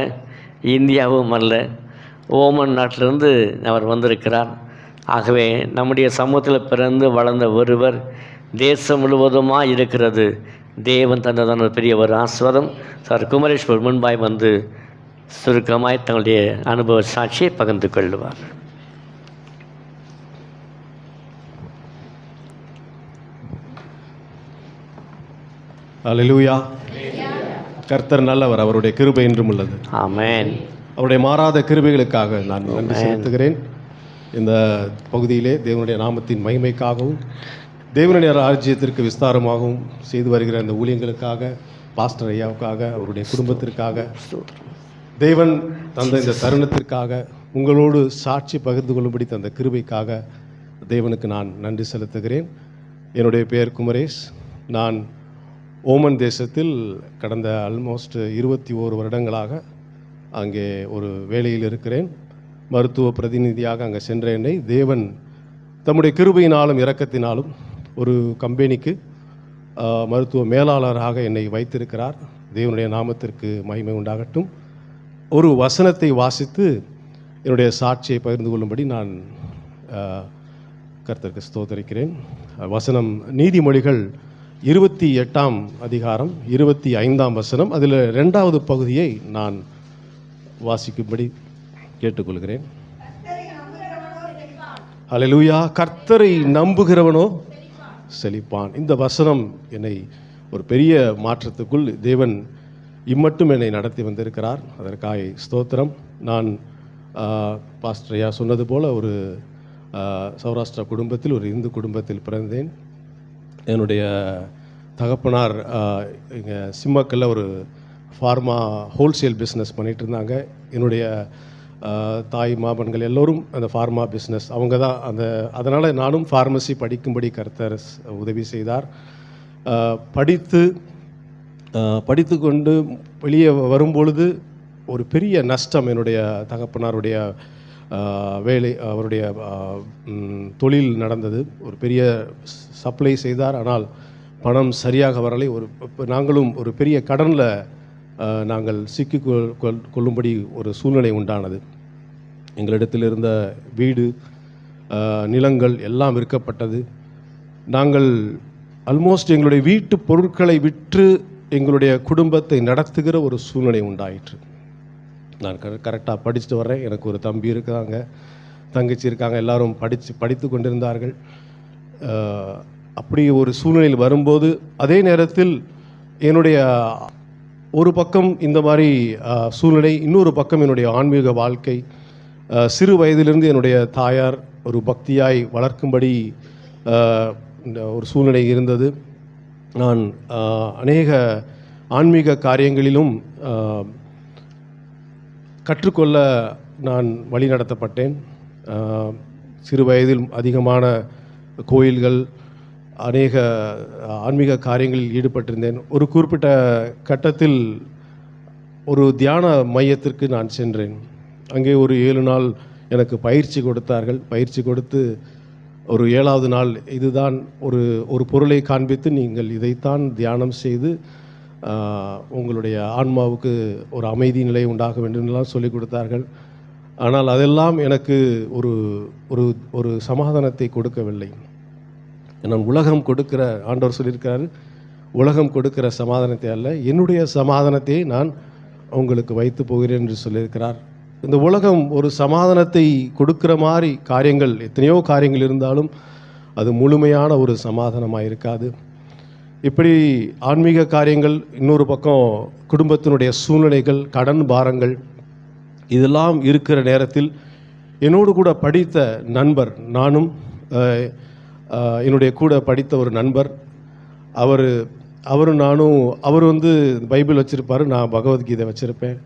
இந்தியாவும் அல்ல, ஓமன் நாட்டிலிருந்து அவர் வந்திருக்கிறார். ஆகவே நம்முடைய சமூகத்தில் பிறந்து வளர்ந்த ஒருவர் தேசம் முழுவதுமாக இருக்கிறது தேவன் தந்ததான ஒரு பெரிய ஒரு ஆசீர்வாதம். சார் குமரேஸ்வர் முன்பாய் வந்து சுருக்கமாய் தங்களுடைய அனுபவ சாட்சியை பகிர்ந்து கொள்வார். அல்லேலூயா. கர்த்தர் நல்லவர், அவருடைய கிருபை என்றும் உள்ளது. ஆமென். அவருடைய மாறாத கிருபைகளுக்காக நான் நன்றி செலுத்துகிறேன். இந்த பகுதியிலே தேவனுடைய நாமத்தின் மகிமைக்காகவும் தேவனுடைய ராஜ்யத்திற்கு விஸ்தாரமாகவும் செய்து வருகிற அந்த ஊழியங்களுக்காக, பாஸ்டர் ஐயாவுக்காக, அவருடைய குடும்பத்திற்காக, தேவன் தந்த இந்த தருணத்திற்காக, உங்களோடு சாட்சி பகிர்ந்து கொள்ளும்படி தந்த கிருபைக்காக தேவனுக்கு நான் நன்றி செலுத்துகிறேன். என்னுடைய பெயர் குமரேஷ். நான் ஓமன் தேசத்தில் கடந்த ஆல்மோஸ்ட் 21 வருடங்களாக அங்கே ஒரு வேலையில் இருக்கிறேன். மருத்துவ பிரதிநிதியாக அங்கே சென்ற என்னை தேவன் தம்முடைய கிருபையினாலும் இரக்கத்தினாலும் ஒரு கம்பெனிக்கு மருத்துவ மேலாளராக என்னை வைத்திருக்கிறார். தேவனுடைய நாமத்திற்கு மகிமை உண்டாகட்டும். ஒரு வசனத்தை வாசித்து என்னுடைய சாட்சியை பகிர்ந்து கொள்ளும்படி நான் கர்த்தருக்கு ஸ்தோத்திரிக்கிறேன். வசனம் நீதிமொழிகள் 28ஆம் அதிகாரம் 25ஆம் வசனம், அதில் 2வது பகுதியை நான் வாசிக்கும்படி கேட்டுக்கொள்கிறேன். அல்லேலூயா. கர்த்தரை நம்புகிறவனோ செழிப்பான். இந்த வசனம் என்னை ஒரு பெரிய மாற்றத்துக்குள் தேவன் இம்மட்டும் என்னை நடத்தி வந்திருக்கிறார். அதற்காக ஸ்தோத்திரம். நான் பாஸ்டர் ஐயா சொன்னது போல் ஒரு சௌராஷ்டிரா குடும்பத்தில், ஒரு இந்து குடும்பத்தில் பிறந்தேன். என்னுடைய தகப்பனார் இங்கே சிம்மக்கல்ல ஒரு ஃபார்மா ஹோல்சேல் பிஸ்னஸ் பண்ணிகிட்டு இருந்தாங்க. என்னுடைய தாய் மாமன்கள் எல்லோரும் அந்த ஃபார்மா பிஸ்னஸ் அவங்க தான். அதனால் நானும் ஃபார்மசி படிக்கும்படி கர்த்தர் உதவி செய்தார். படித்து கொண்டு வெளியே வரும்பொழுது ஒரு பெரிய நஷ்டம். என்னுடைய தகப்பனாருடைய வேலை, அவருடைய தொழில் நடந்தது. ஒரு பெரிய சப்ளை செய்தார், ஆனால் பணம் சரியாக வரலை. நாங்களும் ஒரு பெரிய கடனில் நாங்கள் கொள்ளும்படி ஒரு சூழ்நிலை உண்டானது. எங்களிடத்தில் இருந்த வீடு, நிலங்கள் எல்லாம் விற்கப்பட்டது. நாங்கள் ஆல்மோஸ்ட் எங்களுடைய வீட்டு பொருட்களை விற்று எங்களுடைய குடும்பத்தை நடத்துகிற ஒரு சூழ்நிலை உண்டாயிற்று. நான் கரெக்டாக படிச்சுட்டு வர்றேன். எனக்கு ஒரு தம்பி இருக்காங்க, தங்கச்சி இருக்காங்க, எல்லாரும் படித்து கொண்டிருந்தார்கள். அப்படி ஒரு சூழ்நிலையில் வரும்போது, அதே நேரத்தில் என்னுடைய ஒரு பக்கம் இந்த மாதிரி சூழ்நிலை, இன்னொரு பக்கம் என்னுடைய ஆன்மீக வாழ்க்கை, சிறு வயதிலிருந்து என்னுடைய தாயார் ஒரு பக்தியாய் வளர்க்கும்படி இந்த ஒரு சூழ்நிலை இருந்தது. நான் அநேக ஆன்மீக காரியங்களிலும் கற்றுக்கொள்ள நான் வழி நடத்தப்பட்டேன். சிறு வயதில் அதிகமான கோயில்கள், அநேக ஆன்மீக காரியங்களில் ஈடுபட்டிருந்தேன். ஒரு குறிப்பிட்ட கட்டத்தில் ஒரு தியான மையத்திற்கு நான் சென்றேன். அங்கே ஒரு 7 நாள் எனக்கு பயிற்சி கொடுத்தார்கள். பயிற்சி கொடுத்து ஒரு 7வது நாள் இதுதான் ஒரு பொருளை காண்பித்து நீங்கள் இதைத்தான் தியானம் செய்து உங்களுடைய ஆன்மாவுக்கு ஒரு அமைதி நிலை உண்டாக வேண்டும்லாம் சொல்லிக் கொடுத்தார்கள். ஆனால் அதெல்லாம் எனக்கு ஒரு ஒரு ஒரு சமாதானத்தை கொடுக்கவில்லை. நான் உலகம் கொடுக்கிற, ஆண்டவர் சொல்லியிருக்காரு, உலகம் கொடுக்கிற சமாதானத்தை அல்ல, என்னுடைய சமாதானத்தை நான் உங்களுக்கு வைத்து போகிறேன் என்று சொல்லியிருக்கிறார். இந்த உலகம் ஒரு சமாதானத்தை கொடுக்கிற மாதிரி காரியங்கள், எத்தனையோ காரியங்கள் இருந்தாலும் அது முழுமையான ஒரு சமாதானமாக இருக்காது. இப்படி ஆன்மீக காரியங்கள், இன்னொரு பக்கம் குடும்பத்தினுடைய சூழ்நிலைகள், கடன் பாரங்கள், இதெல்லாம் இருக்கிற நேரத்தில் என்னோடு கூட படித்த நண்பர், நானும் என்னுடைய கூட படித்த ஒரு நண்பர், அவரும் நானும், அவர் பைபிள் வச்சுருப்பார், நான் பகவத்கீதை வச்சுருப்பேன்.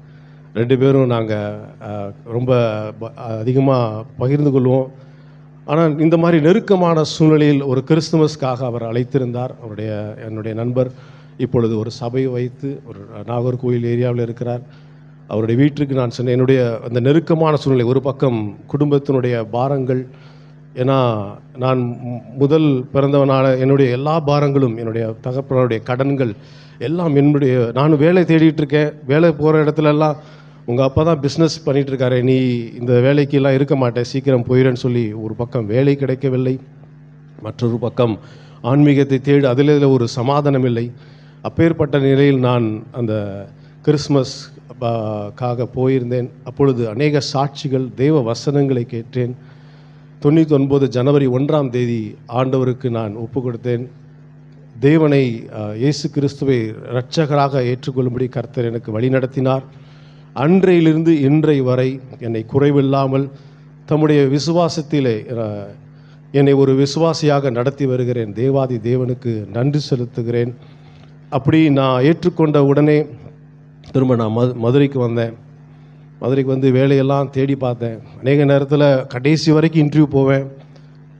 2 பேரும் நாங்கள் ரொம்ப அதிகமாக பகிர்ந்து கொள்வோம். ஆனால் இந்த மாதிரி நெருக்கமான சூழ்நிலையில் ஒரு கிறிஸ்துமஸ்க்காக அவர் அழைத்திருந்தார். என்னுடைய நண்பர் இப்பொழுது ஒரு சபையை வைத்து ஒரு நாகர்கோவில் ஏரியாவில் இருக்கிறார். அவருடைய வீட்டுக்கு நான் சொன்னேன். என்னுடைய அந்த நெருக்கமான சூழ்நிலை, ஒரு பக்கம் குடும்பத்தினுடைய பாரங்கள், ஏன்னா நான் முதல் பிறந்தவனால என்னுடைய எல்லா பாரங்களும், என்னுடைய தகப்பனுடைய கடன்கள் எல்லாம் நான் வேலை தேடிட்டு இருக்கேன். வேலை போகிற இடத்துலலாம் உங்கள் அப்பா தான் பிஸ்னஸ் பண்ணிகிட்ருக்காரு, நீ இந்த வேலைக்கெல்லாம் இருக்க மாட்டேன், சீக்கிரம் போயிடுன்னு சொல்லி ஒரு பக்கம் வேலை கிடைக்கவில்லை, மற்றொரு பக்கம் ஆன்மீகத்தை தேடி அதில் ஒரு சமாதானம் இல்லை. அப்பேற்பட்ட நிலையில் நான் அந்த கிறிஸ்மஸ் காக போயிருந்தேன். அப்பொழுது அநேக சாட்சிகள், தேவ வசனங்களை கேட்டேன். 99 ஜனவரி 1ஆம் தேதி ஆண்டவருக்கு நான் ஒப்பு கொடுத்தேன். தேவனை, இயேசு கிறிஸ்துவை இரட்சகராக ஏற்றுக்கொள்ளும்படி கர்த்தர் எனக்கு வழி நடத்தினார். அன்றையிலிருந்து இன்றை வரை என்னை குறைவில்லாமல் தம்முடைய விசுவாசத்திலே என்னை ஒரு விசுவாசியாக நடத்தி வருகிறேன். தேவாதி தேவனுக்கு நன்றி செலுத்துகிறேன். அப்படி நான் ஏற்றுக்கொண்ட உடனே திரும்ப நான் மதுரைக்கு வந்தேன். மதுரைக்கு வந்து வேலையெல்லாம் தேடி பார்த்தேன். அநேக நேரத்தில் கடைசி வரைக்கும் இன்டர்வியூ போவேன்.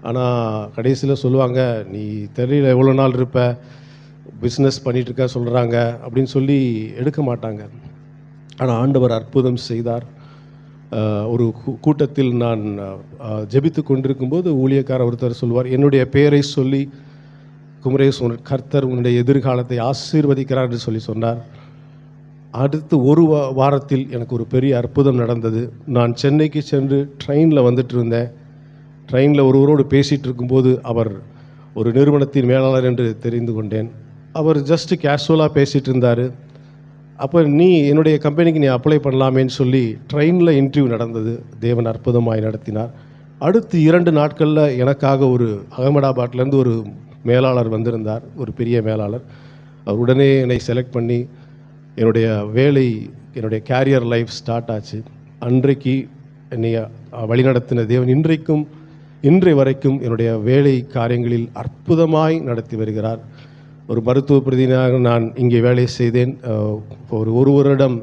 ஆனால் கடைசியில் சொல்லுவாங்க, நீ தெரியல எவ்வளோ நாள் இருப்ப, பிஸ்னஸ் பண்ணிகிட்ருக்க சொல்கிறாங்க அப்படின்னு சொல்லி எடுக்க மாட்டாங்க. ஆனால் ஆண்டவர் அற்புதம் செய்தார். ஒரு கூட்டத்தில் நான் ஜெபித்து கொண்டிருக்கும்போது ஊழியக்காரர் ஒருத்தர் சொல்வார், என்னுடைய பெயரை சொல்லி, குமரேஷ், கர்த்தர் உன்னுடைய எதிர்காலத்தை ஆசீர்வதிக்கிறார் என்று சொல்லி சொன்னார். அடுத்து ஒரு வாரத்தில் எனக்கு ஒரு பெரிய அற்புதம் நடந்தது. நான் சென்னைக்கு சென்று ட்ரெயினில் வந்துட்டு இருந்தேன். ட்ரெயினில் ஒருவரோடு பேசிகிட்டு இருக்கும்போது அவர் ஒரு நிறுவனத்தின் மேலாளர் என்று தெரிந்து கொண்டேன். அவர் ஜஸ்ட்டு கேஷுவலாக பேசிகிட்டு இருந்தார். அப்போ நீ என்னுடைய கம்பெனிக்கு நீ அப்ளை பண்ணலாமேன்னு சொல்லி ட்ரெயினில் இன்டர்வியூ நடந்தது. தேவன் அற்புதமாய் நடத்தினார். அடுத்து 2 நாட்களில் எனக்காக ஒரு அகமதாபாத்லேருந்து ஒரு மேலாளர் வந்திருந்தார், ஒரு பெரிய மேலாளர். அவர் உடனே என்னை செலக்ட் பண்ணி என்னுடைய வேலை, என்னுடைய கேரியர் லைஃப் ஸ்டார்ட் ஆச்சு. அன்றைக்கு என்னை வழிநடத்தின தேவன் இன்றைய வரைக்கும் என்னுடைய வேலை காரியங்களில் அற்புதமாய் நடத்தி வருகிறார். ஒரு மருத்துவ பிரதிநிதியாக நான் இங்கே வேலை செய்தேன். ஒரு வருடம்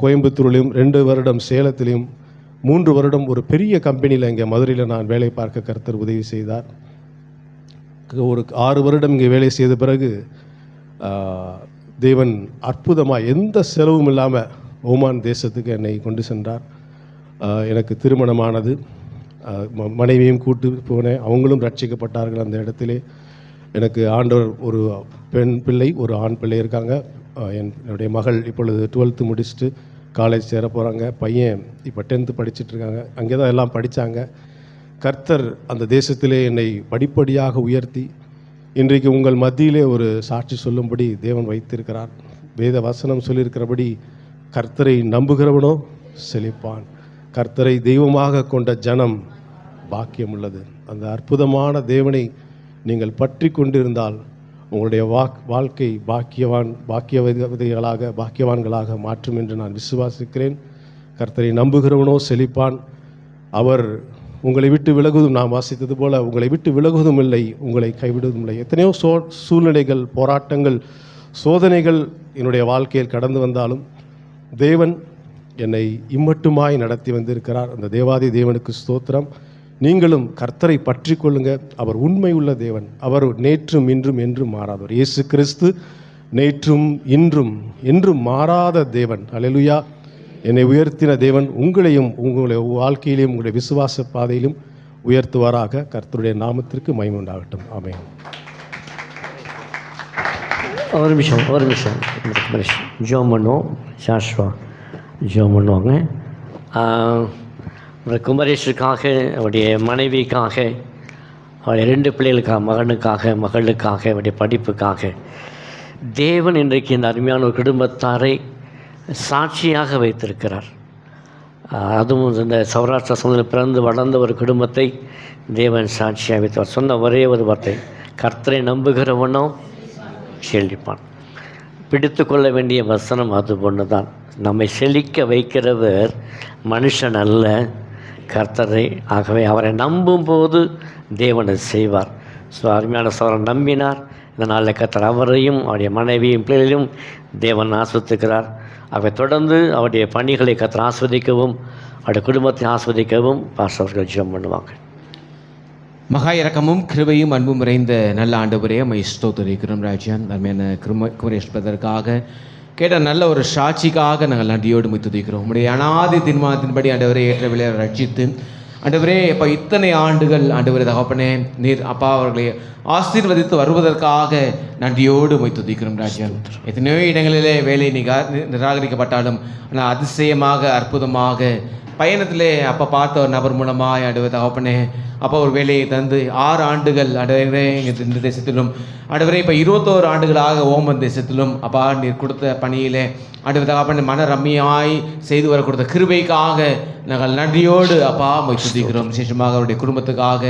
கோயம்புத்தூரிலும், 2 வருடம் சேலத்திலும், 3 வருடம் ஒரு பெரிய கம்பெனியில் இங்கே மதுரையில் நான் வேலை பார்க்க கர்த்தர் உதவி செய்தார். ஒரு 6 வருடம் இங்கே வேலை செய்த பிறகு தேவன் அற்புதமாக எந்த செலவும் இல்லாமல் ஓமான் தேசத்துக்கு என்னை கொண்டு சென்றார். எனக்கு திருமணமானது. மனைவியும் கூட்டு போனேன். அவங்களும் ரட்சிக்கப்பட்டார்கள் அந்த இடத்திலே. எனக்கு ஆண்டவர் ஒரு பெண் பிள்ளை, ஒரு ஆண் பிள்ளை இருக்காங்க. என்னுடைய மகள் இப்பொழுது 12th முடிச்சுட்டு காலேஜ் சேர போகிறாங்க. பையன் இப்போ 10th படிச்சுட்ருக்காங்க. அங்கே தான் எல்லாம் படித்தாங்க. கர்த்தர் அந்த தேசத்திலே என்னை படிப்படியாக உயர்த்தி இன்றைக்கு உங்கள் மத்தியிலே ஒரு சாட்சி சொல்லும்படி தேவன் வைத்திருக்கிறார். வேத வசனம் சொல்லியிருக்கிறபடி கர்த்தரை நம்புகிறவனோ செழிப்பான். கர்த்தரை தெய்வமாக கொண்ட ஜனம் பாக்கியம் உள்ளது. அந்த அற்புதமான தேவனை நீங்கள் பற்றி கொண்டிருந்தால் உங்களுடைய வாழ்க்கை பாக்கியவான்களாக மாற்றும் என்று நான் விசுவாசிக்கிறேன். கர்த்தரை நம்புகிறவனோ செழிப்பான். அவர் உங்களை விட்டு விலகுவதும், நாம் வாசித்தது போல, உங்களை விட்டு விலகுவதும் இல்லை, உங்களை கைவிடுவதும் இல்லை. எத்தனையோ சூழ்நிலைகள், போராட்டங்கள், சோதனைகள் என்னுடைய வாழ்க்கையில் கடந்து வந்தாலும் தேவன் என்னை இம்மட்டுமாய் நடத்தி வந்திருக்கிறார். அந்த தேவாதி தேவனுக்கு ஸ்தோத்திரம். நீங்களும் கர்த்தரை பற்றி கொள்ளுங்க. அவர் உண்மை உள்ள தேவன். அவர் நேற்றும் இன்றும் என்றும் மாறாதவர். இயேசு கிறிஸ்து நேற்றும் இன்றும் என்றும் மாறாத தேவன். அல்லேலூயா. என்னை உயர்த்தின தேவன் உங்களையும் உங்களுடைய வாழ்க்கையிலும் உங்களுடைய விசுவாச பாதையிலும் உயர்த்துவாராக. கர்த்தருடைய நாமத்திற்கு மகிமை உண்டாகட்டும். ஆமென். ஒரு நிமிஷம் ஜோம் பண்ணுவோம். சாஸ்வா ஜோம் பண்ணுவாங்க. குமரேஷுக்காக, அவருடைய மனைவிக்காக, அவருடைய 2 பிள்ளைகளுக்காக, மகளுக்காக, அவருடைய படிப்புக்காக தேவன் இன்றைக்கு இந்த அருமையான ஒரு குடும்பத்தாரை சாட்சியாக வைத்திருக்கிறார். அதுவும் இந்த சௌராஷ்டிரா சமூகத்தில் பிறந்து வளர்ந்த ஒரு குடும்பத்தை தேவன் சாட்சியாக வைத்தவர். சொன்ன ஒரே ஒரு வார்த்தை, கர்த்தரை நம்புகிறவனோ செழிப்பான். பிடித்து கொள்ள வேண்டிய வசனம் அது ஒன்று தான். நம்மை செழிக்க வைக்கிறவர் மனுஷன் அல்ல, கர்த்தரை. ஆகவே அவரை நம்பும்போது தேவனை செய்வார். ஸோ அருமையான சோழன் நம்பினார். இதனால் கர்த்தர் அவரையும் அவருடைய மனைவியும் பிள்ளைகளையும் தேவன் ஆஸ்வதிக்கிறார். ஆகவே தொடர்ந்து அவருடைய பணிகளை கர்த்தர் ஆஸ்வதிக்கவும் அவருடைய குடும்பத்தை ஆஸ்வதிக்கவும் பாஸ்டர்கள் ஜெபம் பண்ணுவாங்க. மகா இரக்கமும் கிருபையும் அன்பும் நிறைந்த நல்ல ஆண்டவரே, உம்மை ஸ்தோத்திரிக்கிறோம் ராஜா. அருமையான குமரேஷ் பதற்காக கேட்ட நல்ல ஒரு சாட்சிக்காக நாங்கள் நன்றியோடு உம்மை துதிக்கிறோம். உம்முடைய அனாதி தீர்மானத்தின்படி ஆண்டவரே ஏற்ற விலையை ரட்சித்து ஆண்டவரே இப்போ இத்தனை ஆண்டுகள் ஆண்டவரே தகப்பனே நீர் அப்பா அவர்களை ஆசீர்வதித்து வருவதற்காக நன்றியோடு உம்மை துதிக்கிறோம் ராஜா. எத்தனையோ இடங்களிலே வேலை நிராகரிக்கப்பட்டாலும் ஆனால் அதிசயமாக அற்புதமாக பயணத்திலே அப்போ பார்த்த ஒரு நபர் மூலமாக ஆண்டவர் தகப்பனே அப்போ ஒரு வேலையை தந்து 6 ஆண்டுகள் ஆண்டவரே இந்த தேசத்திலும் ஆண்டவரே இப்போ 21 ஆண்டுகளாக ஓமன் தேசத்திலும் அப்பா நீர் கொடுத்த பணியிலே ஆண்டவர் தகப்பனே மன ரம்மியாய் செய்து வர கொடுத்த கிருபைக்காக நாங்கள் நன்றியோடு அப்பா உம்மை துதிக்கிறோம். விசேஷமாக அவருடைய குடும்பத்துக்காக,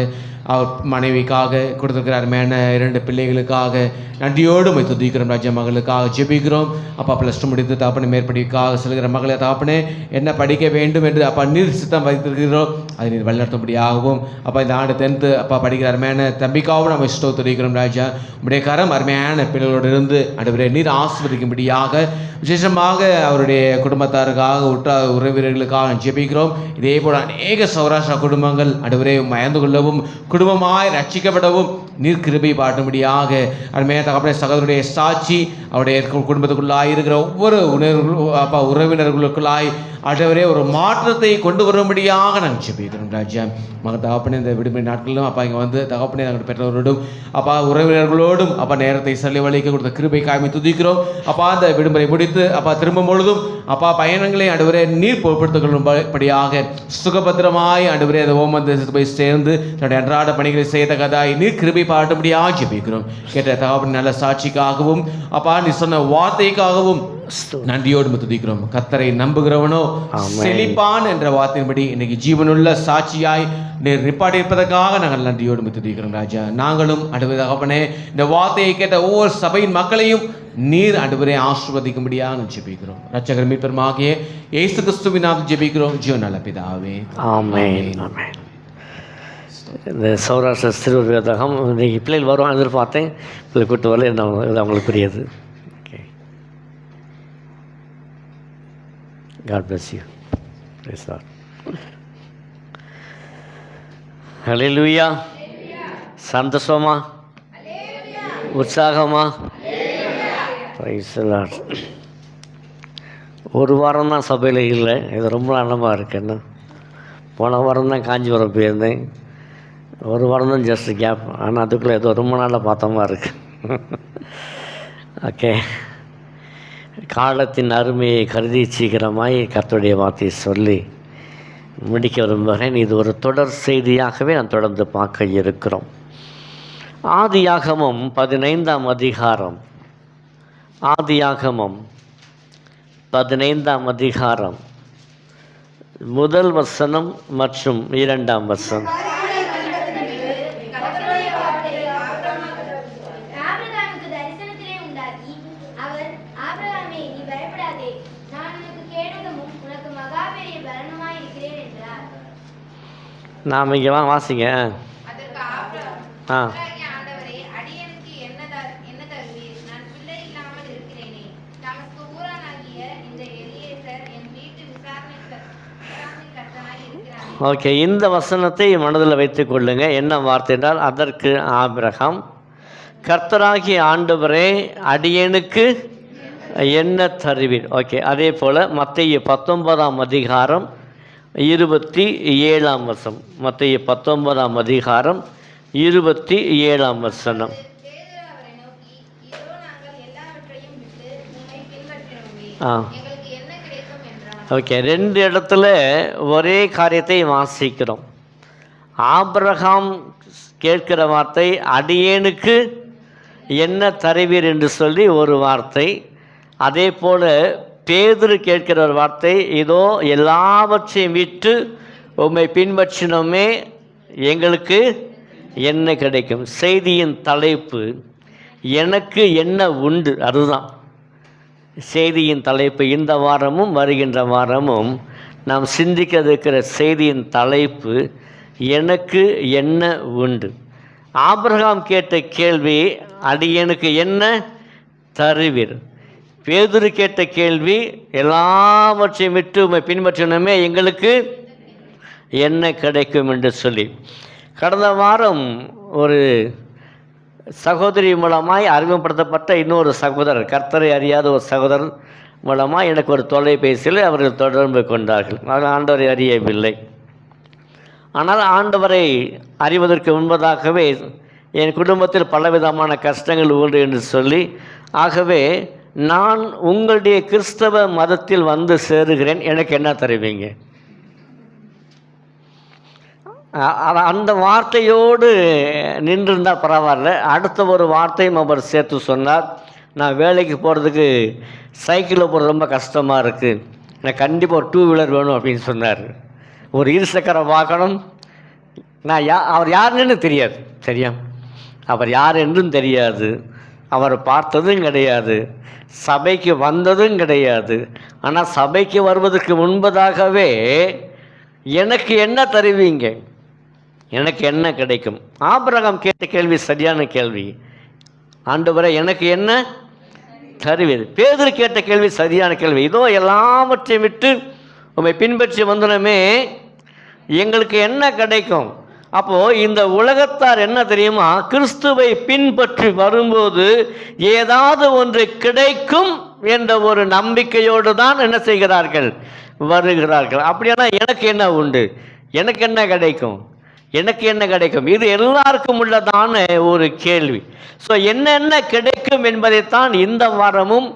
அவர் மனைவிக்காக, கொடுத்துருக்கிற அருமையான 2 பிள்ளைகளுக்காக நன்றியோடு உம்மை துதிக்கிறோம் ராஜா. மகளுக்காக ஜெபிக்கிறோம். அப்பா +2 முடித்து தகப்பனை மேற்படிக்காக செல்கிற மகளை தகப்பனே என்ன படிக்க வேண்டும் என்று அப்பா நீர் சித்தம் வைத்திருக்கிறோம், அதை நீர் வழிநடத்தும்படியாகவும் அப்பா இந்த ஆண்டு 10th அப்பா படிக்கிற அருமையான தம்பிக்காகவும் நம்ம ஸ்தோத்திரிக்கிறோம் ராஜா. உடைய கரம் அருமையான பிள்ளைகளோடு இருந்து ஆண்டவரே நீர் ஆசீர்வதிக்கும்படியாக, விசேஷமாக அவருடைய குடும்பத்தாருக்காக, உற்றார் உறவினர்களுக்காக ஜெபிக்கிறோம். இதே போல அநேக சௌராஷ்டிரா குடும்பங்கள் ஆண்டவரே மயந்து கொள்ளவும் குடும்பமாய் ரட்சிக்கப்படவும் நீர் கிருபை பாட்டும்படியாக அருமையான தகப்பனே சகோதரருடைய சாட்சி அவருடைய குடும்பத்துக்குள்ளாய் இருக்கிற ஒவ்வொரு உறவினர்களுக்குள்ளாய் ஆண்டவரே ஒரு மாற்றத்தை கொண்டு வரும்படியாக நாங்கள் ஜெபிக்கிறோம் ராஜா. மகன் தகப்பனே இந்த விடுமுறை நாட்களிலும் அப்பா இங்கே வந்து தகப்பனே நாங்கள் பெற்றோரோடும் அப்பா உறவினர்களோடும் அப்பா நேரத்தை செலவழிக்க கொடுத்த கிருபை காய்மை துதிக்கிறோம். அப்பா அந்த விடுமுறை முடித்து அப்பா திரும்பும் பொழுதும் அப்பா பயணங்களை ஆண்டவரே நீர் பொருட்படுத்திக் கொள்ளும்படியாக சுகபத்திரமாய் ஆண்டவரே அந்த ஓமன் தேசத்தை போய் சேர்ந்து தன்னுடைய அன்றாட பணிகளை செய்தகதாய் நீர் கிருபை பாட்டும்படியாக ஜெபிக்கிறோம். கேட்ட தகப்பன் நல்ல சாட்சிக்காகவும் அப்பா நீ சொன்ன வார்த்தைக்காகவும் நன்றியோடு துதிக்கிறோம். கர்த்தரை நம்புகிறவனோ செழிப்பான் என்ற வார்த்தையின்படி இன்னைக்கு ஜீவனுள்ள சாட்சியாய் நீர் நிப்பாட்டியிருப்பதற்காக நாங்கள் நன்றியோடு துதிக்கிறோம் ராஜா. நாங்களும் ஆண்டவரே தகப்பனே இந்த வார்த்தையை கேட்ட ஒவ்வொரு சபையின் மக்களையும் நீர் ஆண்டவரே ஆசீர்வதிக்கும்படியாக நாங்கள் ஜெபிக்கிறோம். ரட்சகர் மீட்பருமாகிய இயேசு கிறிஸ்துவினால் ஜெபிக்கிறோம் ஜீவன் நல்ல பிதாவே, ஆமென். ஆமென். இந்த சௌராஷ்டிர சிறுவர் வேதகம் இன்றைக்கி பிள்ளைகள் வருவாங்க எதிர்பார்த்தேன். பிள்ளை கூட்டு வரல, என்ன அவங்களுக்கு புரியுது. God bless you. Praise God. Hallelujah. சந்தோஷமா, உற்சாகமா? Praise the Lord. ஒரு வாரம் தான் சபையில் இல்லை, இது ரொம்ப நல்லமாக இருக்குன்னு. போன வாரம் தான் காஞ்சிபுரம் போயிருந்தேன். ஒரு வாரம் தான் ஜஸ்ட் கேப், ஆனால் அதுக்குள்ளே ஏதோ ரொம்ப நாளாக பார்த்தோமா இருக்கு. ஓகே, காலத்தின் அருமையை கருதி சீக்கிரமாய் கர்த்தருடைய வார்த்தையை சொல்லி முடிக்க விரும்புகிறேன். இது ஒரு தொடர் செய்தியாகவே நான் தொடர்ந்து பார்க்க இருக்கிறோம். ஆதியாகமம் 15ஆம் அதிகாரம், ஆதியாகமம் 15ஆம் அதிகாரம் 1 வசனம் மற்றும் 2ஆம் வசனம். ஆபிரகாமே, நீ பயப்படாதே, நான் உனக்கு கேடகமும் உனக்கு மகா பெரிய பலனுமாய் இருக்கிறேன் என்றார். நாம் இங்கே வாசிங்க. அதற்கு ஆபிரகாம், ஆ ஆண்டவரே, அடியேனுக்கு என்ன தருவீர்? நான் பிள்ளை இல்லாமல் இருக்கிறேனே. தமக்கு ஊரானாகிய இந்த எலியேசர் என் வீட்டு விசாரணைக்கர்த்தனாய் இருக்கிறானே. ஓகே, இந்த வசனத்தை மனதில் வைத்துக் கொள்ளுங்க. என்ன வார்த்தை என்றால், அதற்கு ஆபிரகாம், கர்த்தராகிய ஆண்டவரே, அடியேனுக்கு என்ன தருவீர்? ஓகே, அதே போல் மத்தேயு 19ஆம் அதிகாரம் 27ஆம் வசனம். மத்தேயு 19ஆம் அதிகாரம் 27ஆம் வசனம். பேதுரு அவரை நோக்கி, இதோ நாங்கள் எல்லாவற்றையும் விட்டு உம்மை பின்பற்றினோமே, ஆ எங்களுக்கு என்ன கிடைக்கும் என்றான். ஓகே, 2 இடத்துல ஒரே காரியத்தை வாசிக்கிறோம். ஆபிரகாம் கேட்கிற வார்த்தை அடியேனுக்கு என்ன தருவீர் என்று சொல்லி ஒரு வார்த்தை. அதே போல் பேதுரு கேட்கிற ஒரு வார்த்தை, இதோ எல்லாவற்றையும் விட்டு உம்மை பின்பற்றினோமே, எங்களுக்கு என்ன கிடைக்கும். செய்தியின் தலைப்பு எனக்கு என்ன உண்டு, அதுதான் செய்தியின் தலைப்பு. இந்த வாரமும் வருகின்ற வாரமும் நாம் சிந்திக்க இருக்கிற செய்தியின் தலைப்பு எனக்கு என்ன உண்டு. ஆபிரகாம் கேட்ட கேள்வி, அடியேனுக்கு என்ன தருவீர்? பேதுரு கேட்ட கேள்வி, எல்லாவற்றையும் விட்டு உம்மை பின்பற்றினோமே, எங்களுக்கு என்ன கிடைக்கும் என்று சொல்லி. கடந்த வாரம் ஒரு சகோதரி மூலமாய் அறிமுகப்படுத்தப்பட்ட இன்னொரு சகோதரர், கர்த்தரை அறியாத ஒரு சகோதரர் மூலமாக எனக்கு ஒரு தொலைபேசியில் அவர்கள் தொடர்பு கொண்டார்கள். அவர்கள் ஆண்டவரை அறியவில்லை. ஆனால் ஆண்டவரை அறிவதற்கு முன்பதாகவே என் குடும்பத்தில் பலவிதமான கஷ்டங்கள் உண்டு என்று சொல்லி, ஆகவே நான் உங்களுடைய கிறிஸ்தவ மதத்தில் வந்து சேருகிறேன், எனக்கு என்ன தருவீங்க? அந்த வார்த்தையோடு நின்றிருந்தால் பரவாயில்ல. அடுத்த ஒரு வார்த்தையும் அவர் சேர்த்து சொன்னார், நான் வேலைக்கு போகிறதுக்கு சைக்கிளில் போகிறது ரொம்ப கஷ்டமாக இருக்குது, எனக்கு கண்டிப்பாக ஒரு 2 வீலர் வேணும் அப்படின்னு சொன்னார். ஒரு இருசக்கர வாகனம். நான் அவர் யாருன்னு தெரியாது, சரியா? அவர் யார் என்றும் தெரியாது, அவர் பார்த்ததும் கிடையாது, சபைக்கு வந்ததும் கிடையாது. ஆனால் சபைக்கு வருவதற்கு முன்பதாகவே எனக்கு என்ன தருவீங்க, எனக்கு என்ன கிடைக்கும்? ஆபிரகாம் கேட்ட கேள்வி சரியான கேள்வி. ஆண்டவரே, எனக்கு என்ன தருவீர்? பேதுரு கேட்ட கேள்வி சரியான கேள்வி. இதோ எல்லாவற்றையும் விட்டு உம்மை பின்பற்றி வந்தனமே, எங்களுக்கு என்ன கிடைக்கும்? அப்போது இந்த உலகத்தார் என்ன தெரியுமா, கிறிஸ்துவை பின்பற்றி வரும்போது ஏதாவது ஒன்று கிடைக்கும் என்ற ஒரு நம்பிக்கையோடு தான் என்ன செய்கிறார்கள், வருகிறார்கள். அப்படியானா எனக்கு என்ன உண்டு, எனக்கு என்ன கிடைக்கும், எனக்கு என்ன கிடைக்கும்? இது எல்லாருக்கும் உள்ளதான ஒரு கேள்வி. ஸோ என்னென்ன கிடைக்கும் என்பதைத்தான் இந்த வாரமும்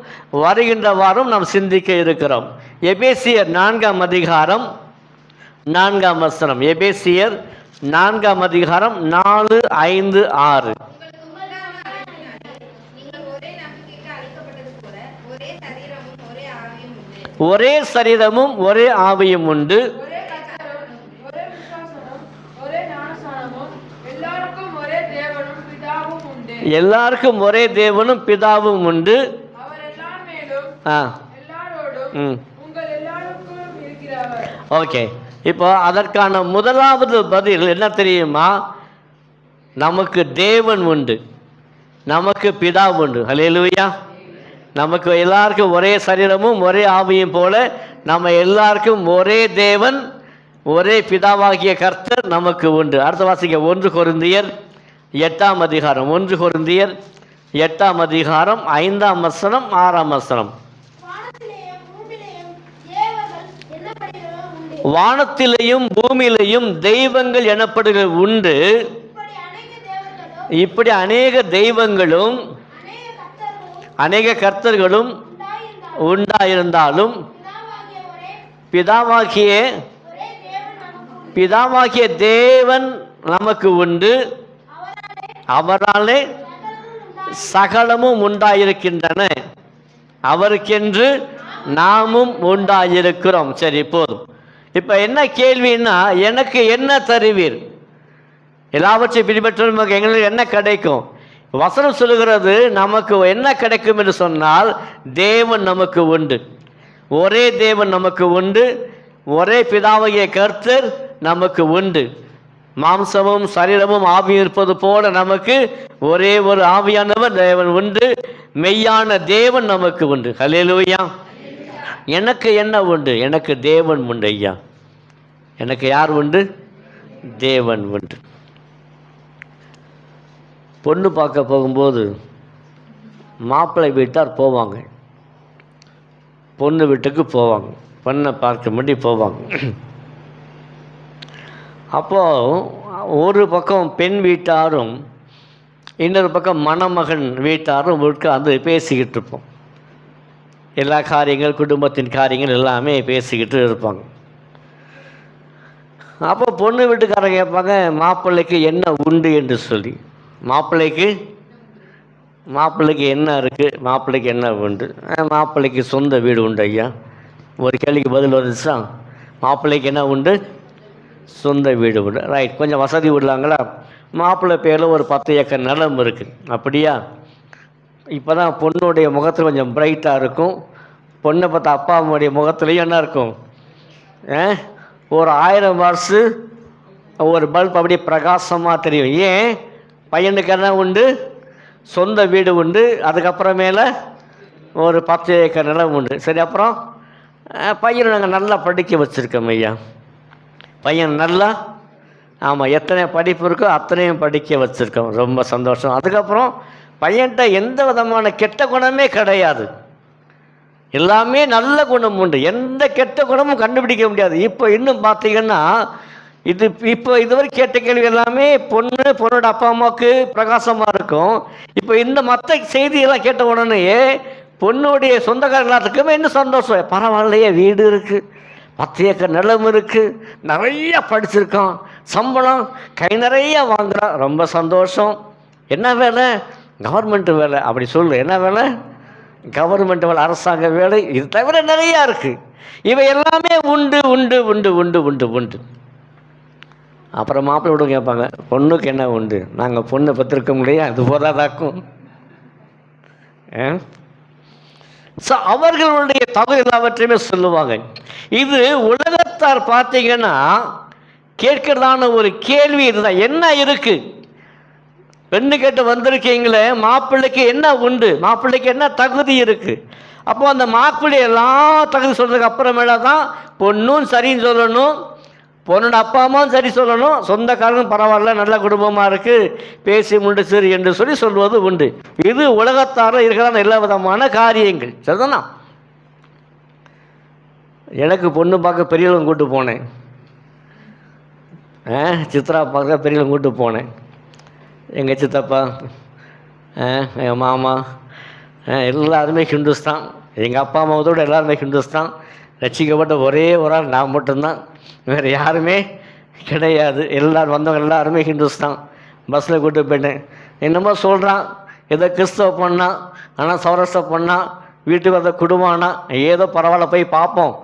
வருகின்ற வாரம் நாம் சிந்திக்க இருக்கிறோம். எபேசியர் 4ஆம் அதிகாரம் 4ஆம் வசனம். எபேசியர் 4ஆம் அதிகாரம் 4, 5, 6. நீங்கள் ஒரே நம்பிக்கைக்கு அழைக்கப்பட்டது போல ஒரே சரீரமும் ஒரே ஆவியும் உண்டு. ஒரே சரீரமும் ஒரே ஆவியும் உண்டு. எல்லாருக்கும் ஒரே தேவனும் பிதாவும் உண்டு. ஓகே, இப்போ அதற்கான முதலாவது பதில் என்ன தெரியுமா? நமக்கு தேவன் உண்டு, நமக்கு பிதா உண்டு. ஹல்லேலூயா. நமக்கு எல்லாருக்கும் ஒரே சரீரமும் ஒரே ஆவியும் போல நம்ம எல்லாருக்கும் ஒரே தேவன், ஒரே பிதாவாகிய கர்த்தர் நமக்கு உண்டு. அடுத்த வாசிக்க 1 கொரிந்தியர் 8ஆம் அதிகாரம். 1 கொரிந்தியர் 8ஆம் அதிகாரம் 5ஆம் வசனம் 6ஆம் வசனம். வானத்திலேயும் பூமியிலேயும் தெய்வங்கள் எனப்படுகிற உண்டு. இப்படி அநேக தெய்வங்களும் அநேக கர்த்தர்களும் உண்டாயிருந்தாலும் பிதாவாகிய தேவன் நமக்கு உண்டு. அவராலே சகலமும் உண்டாயிருக்கின்றன, அவருக்கென்று நாமும் உண்டாயிருக்கிறோம். சரி, போதும். இப்போ என்ன கேள்வின்னா, எனக்கு என்ன தருவீர்? எல்லாவற்றையும் பின்பற்ற எங்களுக்கு என்ன கிடைக்கும்? வசனம் சொல்லுகிறது நமக்கு என்ன கிடைக்கும் என்று சொன்னால் தேவன் நமக்கு உண்டு. ஒரே தேவன் நமக்கு உண்டு. ஒரே பிதாவாகிய கர்த்தர் நமக்கு உண்டு. மாம்சமும் சரீரமும் ஆவியும் இருப்பது போல நமக்கு ஒரே ஒரு ஆவியானவர் தேவன் உண்டு. மெய்யான தேவன் நமக்கு உண்டு. ஹல்லேலூயா. எனக்கு என்ன உண்டு? எனக்கு தேவன் உண்டு ஐயா. எனக்கு யார் உண்டு? தேவன் உண்டு. பொண்ணு பார்க்க போகும்போது மாப்பிள்ளை வீட்டார் போவாங்க, பொண்ணு வீட்டுக்கு போவாங்க, பொண்ணை பார்க்க முன்னாடி போவாங்க. அப்போது ஒரு பக்கம் பெண் வீட்டாரும் இன்னொரு பக்கம் மணமகன் வீட்டாரும் உட்கார்ந்து பேசிக்கிட்டு இருப்போம். எல்லா காரியங்கள், குடும்பத்தின் காரியங்கள் எல்லாமே பேசிக்கிட்டு இருப்பாங்க. அப்போ பொண்ணு வீட்டுக்காரங்க கேட்பாங்க, மாப்பிள்ளைக்கு என்ன உண்டு என்று சொல்லி. மாப்பிள்ளைக்கு என்ன இருக்குது? மாப்பிள்ளைக்கு என்ன உண்டு? மாப்பிள்ளைக்கு சொந்த வீடு உண்டு ஐயா. ஒரு கேள்விக்கு பதில் வந்துச்சா? மாப்பிள்ளைக்கு என்ன உண்டு? சொந்த வீடு உண்டு. ரைட், கொஞ்சம் வசதி விடலாங்களா? மாப்பிள்ளை பேரில் ஒரு 10 ஏக்கர் நிலம் இருக்குது. அப்படியா? இப்போ தான் பொண்ணுடைய முகத்தில் கொஞ்சம் பிரைட்டாக இருக்கும். பொண்ணை பார்த்தா அப்பா அம்மாவுடைய முகத்துலேயும் என்ன இருக்கும்? ஒரு 1000 வாட்ஸு ஒரு பல்ப் அப்படியே பிரகாசமாக தெரியும். ஏன்? பையனுக்கு என்ன உண்டு? சொந்த வீடு உண்டு. அதுக்கப்புறமேல ஒரு 10 ஏக்கர் நிலம் உண்டு. சரி, அப்புறம் பையனை நாங்கள் நல்லா படிக்க வச்சுருக்கோம் ஐயா. பையன் நல்லா, ஆமாம், எத்தனை படிப்பு இருக்கோ அத்தனையும் படிக்க வச்சுருக்கோம். ரொம்ப சந்தோஷம். அதுக்கப்புறம் பையன்கிட்ட எந்த விதமான கெட்ட குணமே கிடையாது. எல்லாமே நல்ல குணம் உண்டு. எந்த கெட்ட குணமும் கண்டுபிடிக்க முடியாது. இப்போ இன்னும் பார்த்தீங்கன்னா இப்போ இதுவரை கேட்ட கேள்வி எல்லாமே பொண்ணோட அப்பா அம்மாவுக்கு பிரகாசமாக இருக்கும். இப்போ இந்த மற்ற செய்தியெல்லாம் கேட்ட உடனே பொண்ணுடைய சொந்தக்கார எல்லாத்துக்குமே இன்னும் சந்தோஷம். பரவாயில்லையே, வீடு இருக்குது, 10 ஏக்கர் நிலம் இருக்குது, நிறையா படிச்சிருக்கான், சம்பளம் கை நிறைய வாங்குறான், ரொம்ப சந்தோஷம். என்ன வேலை? கவர்மெண்ட் வேலை. அப்படி சொல்லு, என்ன வேலை? கவர்மெண்ட் வேலை, அரசாங்க வேலை. இது தவிர நிறையா இருக்குது. இவை எல்லாமே உண்டு உண்டு உண்டு உண்டு உண்டு உண்டு. அப்புறம் மாப்பிள்ளை விட கேட்பாங்க, பொண்ணுக்கு என்ன உண்டு? நாங்கள் பொண்ணை பெற்றிருக்க முடியாது, அது போதாதாக்கும். ஸோ அவர்களுடைய தகுதி எல்லாவற்றையுமே சொல்லுவாங்க. இது உலகத்தார் பார்த்தீங்கன்னா கேட்கிறதான ஒரு கேள்வி இதுதான். என்ன இருக்கு? பெண்ணு கேட்டு வந்திருக்கீங்களே, மாப்பிள்ளைக்கு என்ன உண்டு? மாப்பிள்ளைக்கு என்ன தகுதி இருக்கு? அப்போ அந்த மாப்பிள்ளை எல்லாம் தகுதி சொல்றதுக்கு அப்புறமேல தான் பொண்ணும் சரின்னு சொல்லணும், பொண்ணோட அப்பா அம்மாவும் சரி சொல்லணும், சொந்தக்காரங்களும் பரவாயில்ல, நல்ல குடும்பமாக இருக்குது, பேசி முடிச்சிரு என்று சொல்லி சொல்வது உண்டு. இது உலகத்தார இருக்கிறான எல்லா விதமான காரியங்கள். சரிதானா? எனக்கு பொண்ணு பார்க்க பெரியவங்க கூட்டு போனேன், சித்ரா பார்க்க பெரியவங்க கூட்டு போனேன். எங்கள் சித்தப்பா, எங்கள் மாமா எல்லாருமே ஹிந்துஸ்தான். எங்கள் அப்பா அம்மாவதோடு எல்லாருமே ஹிந்துஸ்தான். ரசிக்கப்பட்ட ஒரே ஒரு ஆள் நான் மட்டும்தான், வேறு யாருமே கிடையாது. எல்லோரும் வந்தவங்க எல்லாருமே ஹிந்துஸ்தான். பஸ்ஸில் கூட்டு போயிட்டேன். என்னமோ சொல்கிறான், ஏதோ கிறிஸ்தவ பொண்ணா, ஆனால் சௌராஷ்டிர பொண்ணா, வீட்டுக்கு வந்த குடும்பம்னா ஏதோ பரவாயில்ல போய் பார்ப்போம்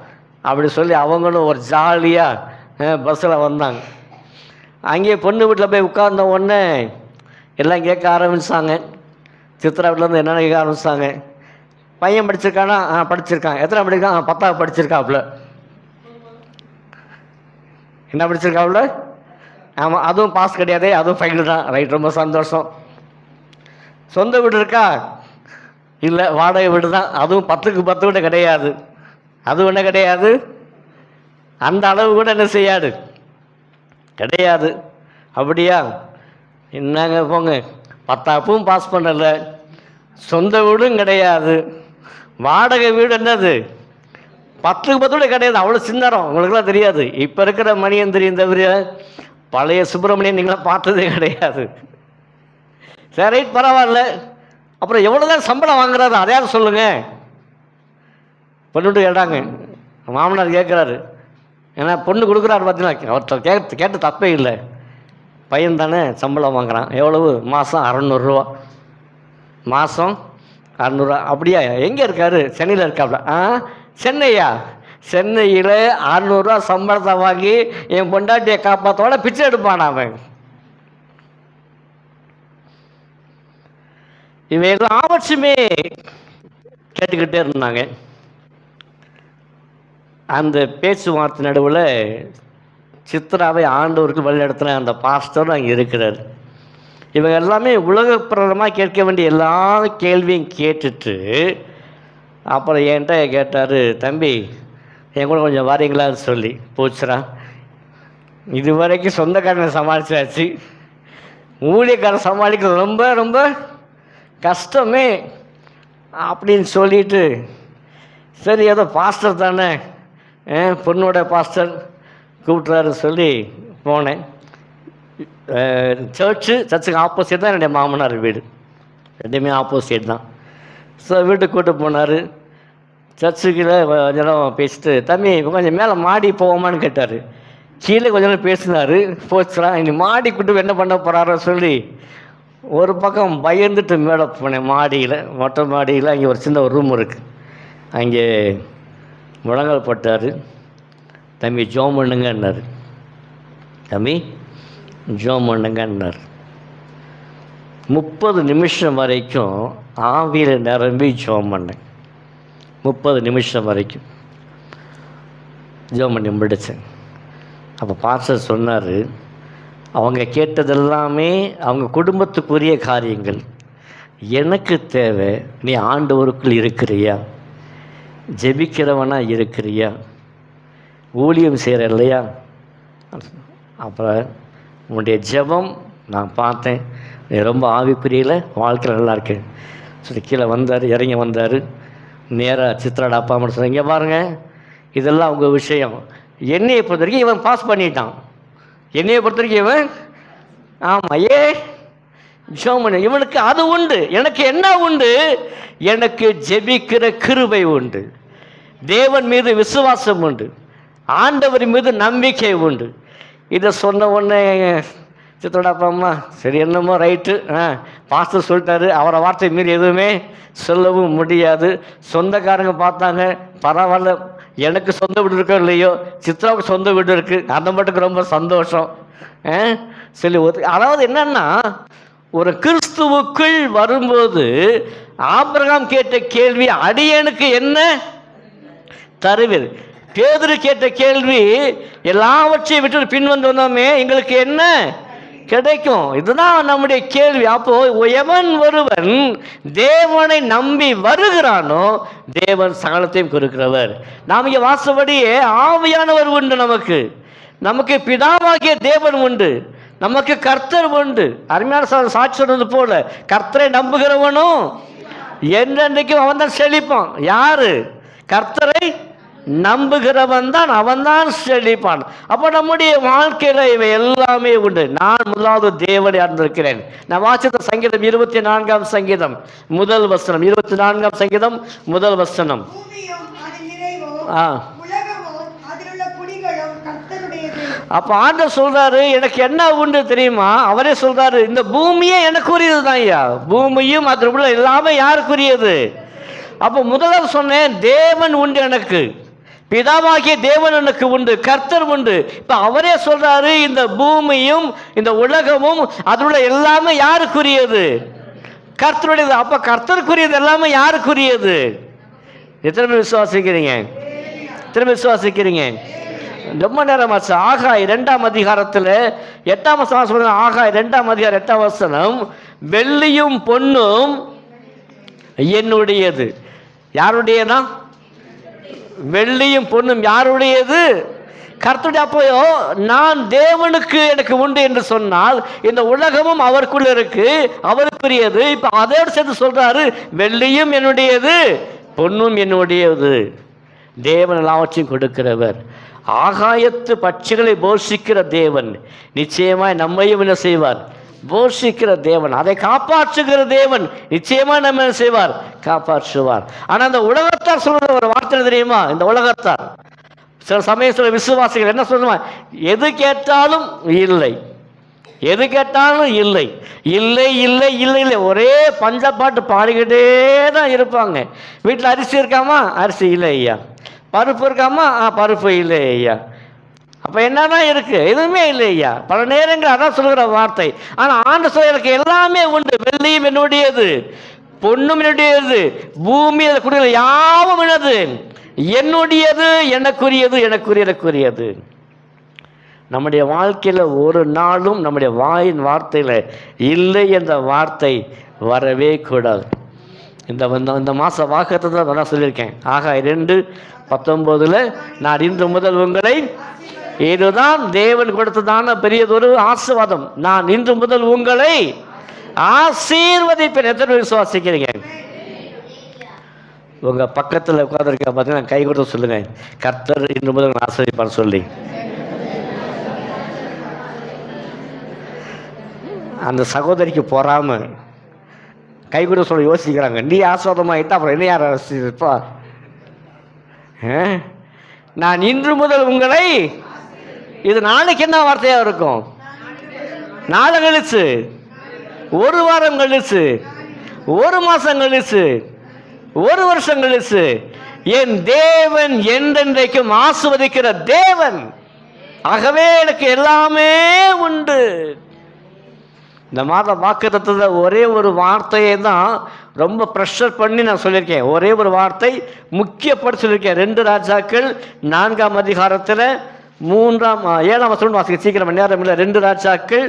அப்படி சொல்லி அவங்களும் ஒரு ஜாலியாக பஸ்ஸில் வந்தாங்க. அங்கேயே பொண்ணு வீட்டில் போய் உட்கார்ந்த உடனே எல்லாம் கேட்க ஆரம்பித்தாங்க. சித்ரா வீட்டிலேருந்து என்னென்ன கேட்க ஆரம்பித்தாங்க. பையன் படிச்சிருக்கானா? படிச்சிருக்கான். எத்தனை படிக்கான்? 10வது படிச்சிருக்காப்புல. என்ன படிச்சிருக்காப்புல? ஆமாம், அதுவும் பாஸ் கிடையாது, அதுவும் ஃபைல் தான். ரைட், ரொம்ப சந்தோஷம். சொந்த வீடு இருக்கா? இல்லை, வாடகை வீடு தான். அதுவும் 10க்கு 10 கூட கிடையாது. அது ஒன்றும் கிடையாது, அந்த அளவு கூட என்ன செய்யாது, கிடையாது. அப்படியா? என்னங்க போங்க, 10ஆப்பும் பாஸ் பண்ணலை, சொந்த வீடும் கிடையாது, வாடகை வீடு என்னது 10க்கு 10 கூட கிடையாது. அவ்வளோ சின்னரம், உங்களுக்குலாம் தெரியாது. இப்போ இருக்கிற மணியன் தெரியும் தவிர பழைய சுப்பிரமணியன் நீங்களாம் பார்த்ததே கிடையாது. சரி, ரைட், பரவாயில்ல. அப்புறம் எவ்வளோதான் சம்பளம் வாங்குறாரு அதையாவது சொல்லுங்கள். பொண்ணுட்டு கேட்டாங்க, மாமனார் கேட்குறாரு, ஏன்னா பொண்ணு கொடுக்குறாரு பார்த்தீங்கன்னா, அவர்கிட்ட கேட்டு தப்பே இல்லை. பையன் தானே சம்பளம் வாங்குறான். எவ்வளவு? மாதம் 600 மாதம் 600. அப்படியா? எங்கே இருக்காரு? சென்னையில் இருக்காப்ல. சென்னையா? சென்னையில் 600 சம்பளத்தை வாங்கி என் பொண்டாட்டியை காப்பாற்றோட பிச்சை எடுப்பான் அவன். இவன் எல்லாவற்றுமே கேட்டுக்கிட்டே இருந்தாங்க. அந்த பேச்சுவார்த்தை நடுவில் சித்ராவை ஆண்டவருக்கு வழிநடத்தின அந்த பாஸ்டரும் அங்கே இருக்கிறார். இவங்க எல்லாமே உலகப்பிரதமாக கேட்க வேண்டிய எல்லா கேள்வியும் கேட்டுட்டு அப்புறம் என்கிட்ட கேட்டார், தம்பி என் கூட கொஞ்சம் வரீங்களான்னு சொல்லி. போச்சுரா, இது வரைக்கும் சொந்தக்காரனை சமாளிச்சாச்சு, ஊழியக்காரன் சமாளிக்கிறது ரொம்ப ரொம்ப கஷ்டமே அப்படின்னு சொல்லிட்டு, சரி ஏதோ பாஸ்டர் தானே, பொண்ணோட பாஸ்டர் கூப்பிட்றாரு சொல்லி போனேன். சர்ச்சுக்கு ஆப்போசிட் தான் என்னுடைய மாமனார் வீடு, ரெண்டுமே ஆப்போசிட் தான். ஸோ வீட்டுக்கு கூப்பிட்டு போனார். சர்ச்சுக்கில் கொஞ்ச நேரம் பேசிட்டு, தம்பி கொஞ்சம் மேலே மாடி போவோமான்னு கேட்டார். கீழே கொஞ்ச நேரம் பேசினார். போச்சுடா, இனி மாடி கூட்டு என்ன பண்ண போகிறாரோ சொல்லி ஒரு பக்கம் பயந்துட்டு மேலே போனேன். மாடியில், மொட்டை மாடியில் அங்கே ஒரு சின்ன ஒரு ரூம் இருக்குது. அங்கே முழங்கால் போட்டார். தம்பி ஜோம் பண்ணுங்கன்னார். தம்பி ஜோம் பண்ணுங்கன்னார். 30 நிமிஷம் வரைக்கும் ஆவியில் நிரம்பி ஜோம் பண்ணேன். 30 நிமிஷம் வரைக்கும் ஜோம் பண்ணி முடித்தேன். அப்போ பாஸ்டர் சொன்னார், அவங்க கேட்டதெல்லாமே அவங்க குடும்பத்துக்குரிய காரியங்கள். எனக்கு தேவை, நீ ஆண்டவருக்குள் இருக்கிறியா, ஜெபிக்கிறவனா இருக்கிறியா, ஊழியம் செய்கிற இல்லையா. அப்புறம் உன்னுடைய ஜெபம் நான் பார்த்தேன், நீ ரொம்ப ஆவிக்குரியில் வாழ்க்கையில் நல்லா இருக்கேன் சொல்லி கீழே வந்தார். இறங்கி வந்தார். நேராக சித்ராட அப்பா அம்மா சொன்னாங்க, இங்கே பாருங்கள், இதெல்லாம் உங்கள் விஷயம். என்னையை பொறுத்த வரைக்கும் இவன் பாஸ் பண்ணிட்டான். என்னையை பொறுத்த வரைக்கும் இவன் ஆமாம் ஜோமன், இவனுக்கு அது உண்டு, எனக்கு என்ன உண்டு, எனக்கு ஜெபிக்கிற கிருபை உண்டு, தேவன் மீது விசுவாசம் உண்டு, ஆண்டவர் மீது நம்பிக்கை உண்டு. இதை சொன்ன உடனே சித்தோட அப்பா அம்மா சரி என்னமோ ரைட்டு, பாஸ்டர் சொல்லிட்டாரு, அவரை வார்த்தை மீறி எதுவுமே சொல்லவும் முடியாது. சொந்தக்காரங்க பார்த்தாங்க, பரவாயில்ல, எனக்கு சொந்த வீடு இருக்கோ இல்லையோ, சித்ராவுக்கு சொந்த வீடு இருக்குது, அந்த மட்டுக்கு ரொம்ப சந்தோஷம் சொல்லி அதாவது என்னன்னா, ஒரு கிறிஸ்துவுக்குள் வரும்போது ஆபிரகாம் கேட்ட கேள்வி, அடியனுக்கு என்ன தருவீர். பேதுரு கேட்ட கேள்வி, எல்லாவற்றையும் விட்டு பின் வந்தோமே எங்களுக்கு என்ன கிடைக்கும். இதுதான் நம்முடைய கேள்வி. அப்போ எவன் ஒருவன் தேவனை நம்பி வருகிறானோ தேவன் சகலத்தையும் கொடுக்கிறவர். நாம் இங்கே வாசப்படியே ஆவியானவர் உண்டு, நமக்கு பிதாவாகிய தேவன் உண்டு, நமக்கு கர்த்தர் உண்டு. அருமையான சாட்சி சொன்னது போல கர்த்தரை நம்புகிறவனும் என்றென்றைக்கும் அவன் தான் செழிப்பான். யாரு? கர்த்தரை நம்புகிறவன் தான், அவன் தான் செழிப்பான். அப்போ நம்முடைய வாழ்க்கையில் இவை எல்லாமே உண்டு. நான் முதலாவது தேவனை அறிந்திருக்கிறேன். நான் வாசித்த சங்கீதம் 24ஆம் சங்கீதம் முதல் வசனம், 24ஆம் சங்கீதம் முதல் வசனம். அப்போ ஆண்டவர் சொல்றாரு, எனக்கு என்ன உண்டு தெரியுமா? அவரே சொல்றாரு, இந்த பூமியே எனக்குரியது தான் ஐயா, பூமியும் அதில் உள்ள எல்லாமே யாருக்குரியது. அப்போ முதல்ல சொன்னேன், தேவன் உண்டு, எனக்கு பிதாவாகிய தேவன் எனக்கு உண்டு, கர்த்தர் உண்டு. இப்போ அவரே சொல்றாரு, இந்த பூமியும் இந்த உலகமும் அதில் எல்லாமே யாருக்குரியது? கர்த்தருடையது. அப்போ கர்த்தருக்குரியது எல்லாமே யாருக்குரியது? எத்தனை பேர் விசுவாசிக்கிறீங்க? எத்தனை விசுவாசிக்கிறீங்க? ரொம்ப நேரம் ஆச்சு. ஆகாய் 2ஆம் அதிகாரத்தில் 8ஆம் வசனம் சொல்ற. ஆகாய் 2ஆம் அதிகாரம் 8ஆம் வசனம், வெள்ளியும் பொன்னும் என்னுடையது. யாருடையதா? வெள்ளியும் பொன்னும் யாருடையது? கர்த்தருடைய. அப்போ நான் தேவனுக்கு எனக்கு உண்டு என்று சொன்னால் இந்த உலகமும் அவருக்குள்ள இருக்கு, அவருக்குரியது. இப்ப அதோடு சேர்த்து சொல்றாரு, வெள்ளியும் என்னுடையது, பொன்னும் என்னுடையது. தேவன் எல்லாவற்றையும் கொடுக்கிறவர். ஆகாயத்து பட்சிகளை போஷிக்கிற தேவன் நிச்சயமாய் நம்மையும் என்ன செய்வார்? போஷிக்கிற தேவன், அதை காப்பாற்றுகிற தேவன் நிச்சயமாக நம்ம என்ன செய்வார்? காப்பாற்றுவார். ஆனால் அந்த உலகத்தார் சொல்ற ஒரு வார்த்தை தெரியுமா? இந்த உலகத்தார் சில சமயம் சில விசுவாசிகள் என்ன சொல்லுவாங்க? எது கேட்டாலும் இல்லை, எது கேட்டாலும் இல்லை, இல்லை இல்லை இல்லை இல்லை, ஒரே பஞ்சப்பாட்டு பாடிக்கிட்டே தான் இருப்பாங்க. வீட்டில் அரிசி இருக்காமா? அரிசி இல்லை ஐயா. பருப்பு இருக்காமா? பருப்பு இல்லை ஐயா. அப்போ என்னதான் இருக்கு? எதுவுமே இல்லை ஐயா. பல நேரங்கள் அதான் சொல்கிற வார்த்தை. ஆனால் ஆண்டு சொல்ல, எனக்கு எல்லாமே உண்டு, வெள்ளியும் என்னுடையது, பொண்ணும் என்னுடையது, பூமியில் குடிகள் யாவும் எனது, என்னுடையது, எனக்குரியது, எனக்குரியது. நம்முடைய வாழ்க்கையில் ஒரு நாளும் நம்முடைய வாயின் வார்த்தையில் இல்லை என்ற வார்த்தை வரவே கூடாது. இந்த மாத வாக்கத்தை தான் நான் சொல்லியிருக்கேன். ஆகாய் 2:19 நான் இன்று முதல் உங்களை, இதுதான் தேவன் கொடுத்ததான பெரியதொரு ஆசீர்வாதம். நான் இன்று முதல் உங்களை ஆசீர்வதிப்பேன். எத்தனை விசுவாசிக்கிறீங்க? உங்கள் பக்கத்தில் உட்காந்துருக்க பார்த்தீங்கன்னா கை கொடுத்து சொல்லுங்கள், கர்த்தர் இன்று முதல் ஆசீர்வதிப்பார் சொல்லி. அந்த சகோதரிக்கு பொறாமல் கை கூட சொல்ல யோசிக்கிறாங்க. நீ ஆஸ்வாதமாகிட்டா அப்புறம் என்ன யார் ஆசீர்வதிப்பா? நான் இன்று முதல் உங்களை, இது நாளைக்கு என்ன வார்த்தையாக இருக்கும்? நாளை கழிச்சு, ஒரு வாரம் கழிச்சு, ஒரு மாதம் கழிச்சு, ஒரு வருஷம் கழிச்சு, என் தேவன் என்றென்றைக்கும் ஆசீர்வதிக்கிற தேவன். ஆகவே எனக்கு எல்லாமே உண்டு. இந்த மாத வாக்குத்தத்தத்தில் ஒரே ஒரு வார்த்தையை தான் ரொம்ப ப்ரெஷர் பண்ணி நான் சொல்லியிருக்கேன். ஒரே ஒரு வார்த்தை முக்கியப்படுத்தி சொல்லியிருக்கேன். 2 ராஜாக்கள் 4ஆம் அதிகாரத்தில் 7ஆம் வசனம் வாசிக்க சீக்கிரம் நேரம் இல்லை. 2 ராஜாக்கள்